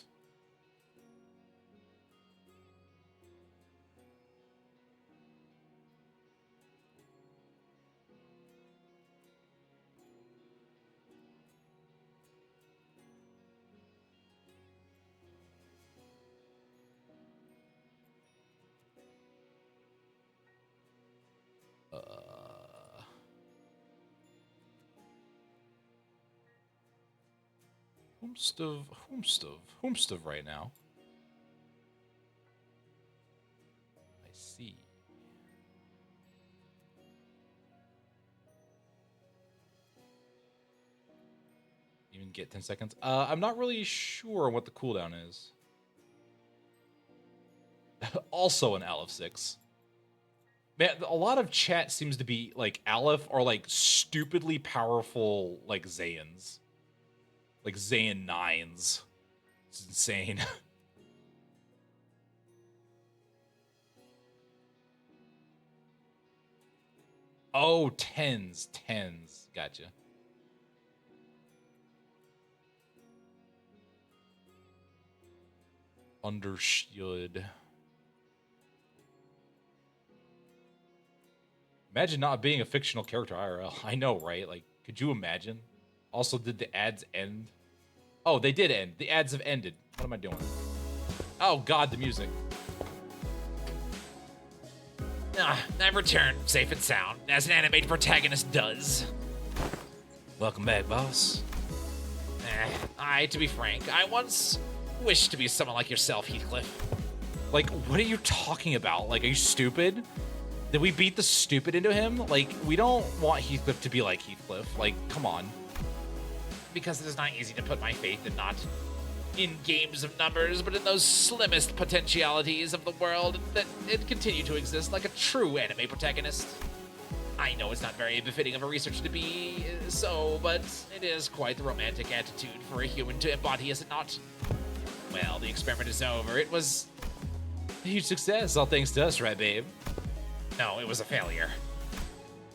Whomstov right now. I see. Even get 10 seconds. I'm not really sure what the cooldown is. Also an Aleph 6. Man, a lot of chat seems to be like Aleph or like stupidly powerful like Zains. Like Zayn 9s. It's insane. Oh, 10s. 10s. Gotcha. Understood. Imagine not being a fictional character IRL. I know, right? Like, could you imagine? Also, did the ads end? Oh, they did end. The ads have ended. What am I doing? Oh, God, the music. I've returned, safe and sound, as an animated protagonist does. Welcome back, boss. To be frank, I once wished to be someone like yourself, Heathcliff. Like, what are you talking about? Like, are you stupid? Did we beat the stupid into him? Like, we don't want Heathcliff to be like Heathcliff. Like, come on. Because it is not easy to put my faith in not in games of numbers, but in those slimmest potentialities of the world that it continue to exist like a true anime protagonist. I know it's not very befitting of a researcher to be so, but it is quite the romantic attitude for a human to embody, is it not? Well, the experiment is over. It was a huge success, all thanks to us, right, babe? No, it was a failure.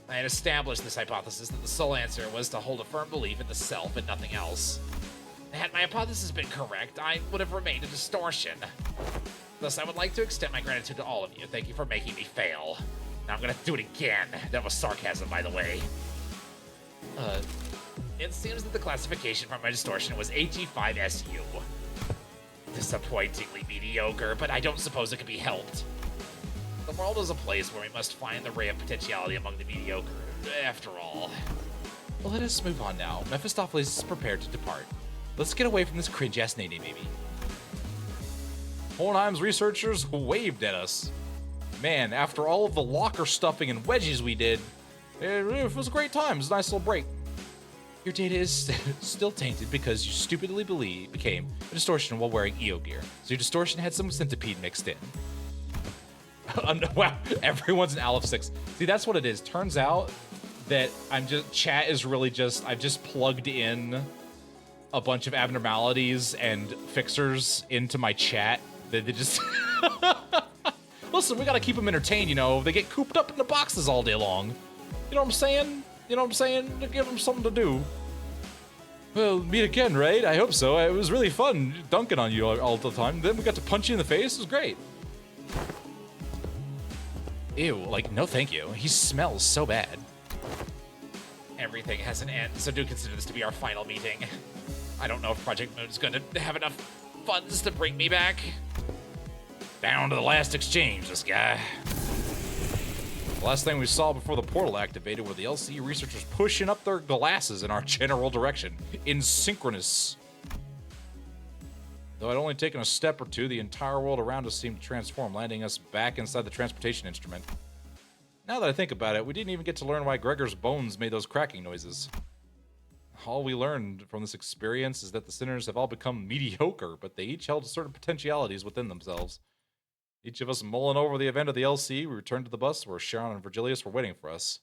I had established this hypothesis that the sole answer was to hold a firm belief in the self and nothing else. Had my hypothesis been correct, I would have remained a distortion. Thus, I would like to extend my gratitude to all of you. Thank you for making me fail. Now I'm gonna do it again. That was sarcasm, by the way. It seems that the classification for my distortion was AT5SU. Disappointingly mediocre, but I don't suppose it can be helped. The world is a place where we must find the ray of potentiality among the mediocre, after all. Well, let us move on now. Mephistopheles is prepared to depart. Let's get away from this cringe-ass Nene baby. Hohenheim's researchers waved at us. Man, after all of the locker stuffing and wedgies we did, it was a great time. It was a nice little break. Your data is still tainted because you stupidly became a distortion while wearing EO gear. So your distortion had some centipede mixed in. Wow, everyone's an Aleph 6. See, that's what it is. Turns out that chat is really I've just plugged in a bunch of abnormalities and fixers into my chat. They just... Listen, we gotta keep them entertained, you know. They get cooped up in the boxes all day long. You know what I'm saying? You know what I'm saying? To give them something to do. Well, meet again, right? I hope so. It was really fun dunking on you all the time. Then we got to punch you in the face. It was great. Ew, like, no thank you. He smells so bad. Everything has an end, so do consider this to be our final meeting. I don't know if Project Moon's gonna have enough funds to bring me back. Down to the last exchange, this guy. The last thing we saw before the portal activated were the LCE researchers pushing up their glasses in our general direction, in synchronous. Though I'd only taken a step or two, the entire world around us seemed to transform, landing us back inside the transportation instrument. Now that I think about it, we didn't even get to learn why Gregor's bones made those cracking noises. All we learned from this experience is that the sinners have all become mediocre, but they each held certain potentialities within themselves. Each of us mulling over the event of the LC, we returned to the bus where Sharon and Virgilius were waiting for us.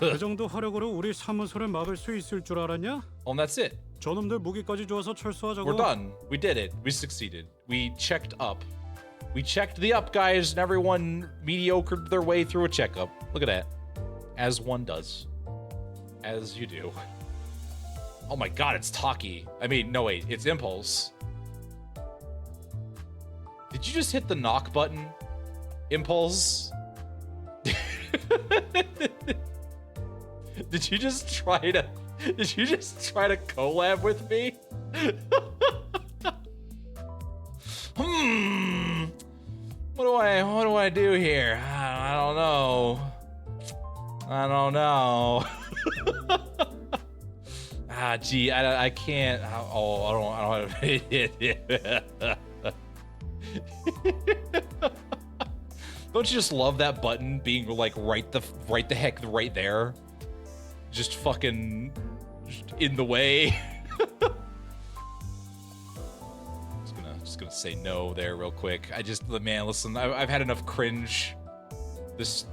그 정도 화력으로 우리 사무소를 막을 수 있을 줄 알았냐? And that's it. 저놈들 무기까지 좋아서 철수하자고. We're done. We did it. We succeeded. We checked up. We checked the up guys, and everyone mediocred their way through a checkup. Look at that. As one does. As you do. Oh my god, it's Taki. I mean, no wait, it's Impulse. Did you just hit the knock button? Impulse? Did you just try to collab with me? What do I do here? I don't know. Gee, I can't. Oh, I don't. Don't you just love that button being like right the heck right there? Just fucking in the way. just gonna say no there real quick. Man, listen, I've had enough cringe. This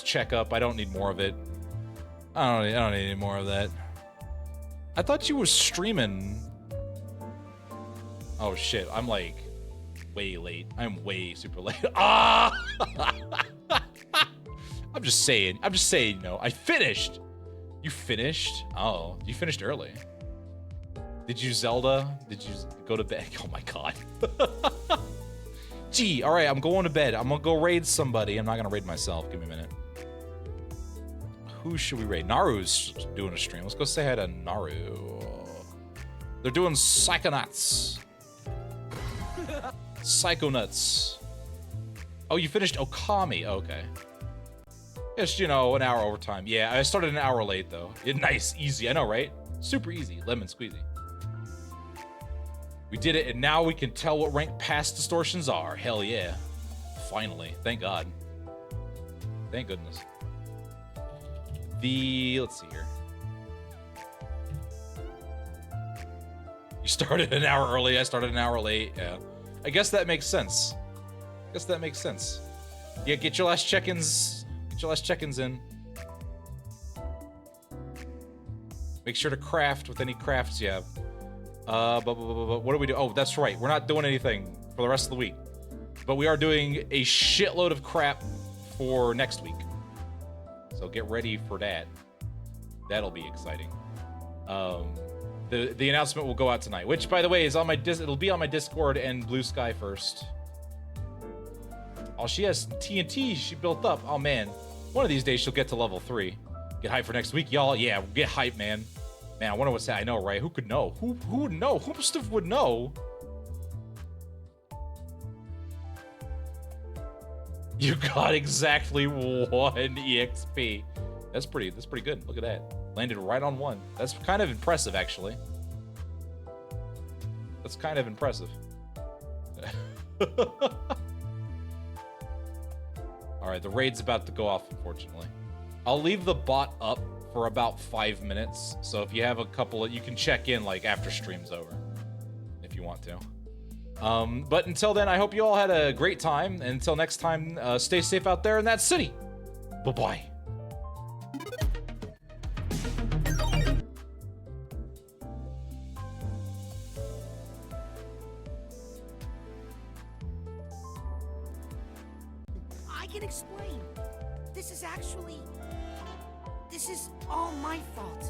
checkup, I don't need more of it. I don't need any more of that. I thought you were streaming. Oh shit, I'm like way late. I'm way super late. Ah! I'm just saying, no. I finished. You finished? Oh, you finished early. Did you Zelda? Did you go to bed? Oh my god. Gee, all right, I'm going to bed. I'm gonna go raid somebody. I'm not gonna raid myself. Give me a minute. Who should we raid? Naru's doing a stream. Let's go say hi to Naru. They're doing Psychonauts. Psychonauts. Oh, you finished Okami. Okay. Just, you know, an hour overtime. Yeah, I started an hour late, though. Nice, easy. I know, right? Super easy. Lemon squeezy. We did it, and now we can tell what rank past distortions are. Hell yeah. Finally. Thank God. Thank goodness. Let's see here. You started an hour early. I started an hour late. Yeah. I guess that makes sense. Yeah, get your last check-ins. Get your last check-ins in. Make sure to craft with any crafts you have. What do we do? Oh, that's right. We're not doing anything for the rest of the week. But we are doing a shitload of crap for next week. So get ready for that. That'll be exciting. The announcement will go out tonight, which, by the way, is on my it'll be on my Discord and Blue Sky first. Oh, she has TNT she built up. Oh man, one of these days she'll get to level 3. Get hyped for next week, y'all. Yeah, get hyped, man. Man, I wonder what's that. I know, right? Who could know? Who would know? Who would know? You got exactly 1 EXP. That's pretty good. Look at that. Landed right on 1. That's kind of impressive, actually. That's kind of impressive. Alright, the raid's about to go off, unfortunately. I'll leave the bot up for about 5 minutes, so if you have a couple you can check in, like, after stream's over. If you want to. But until then, I hope you all had a great time, and until next time, stay safe out there in that city. Bye-bye. can explain. This is all my fault.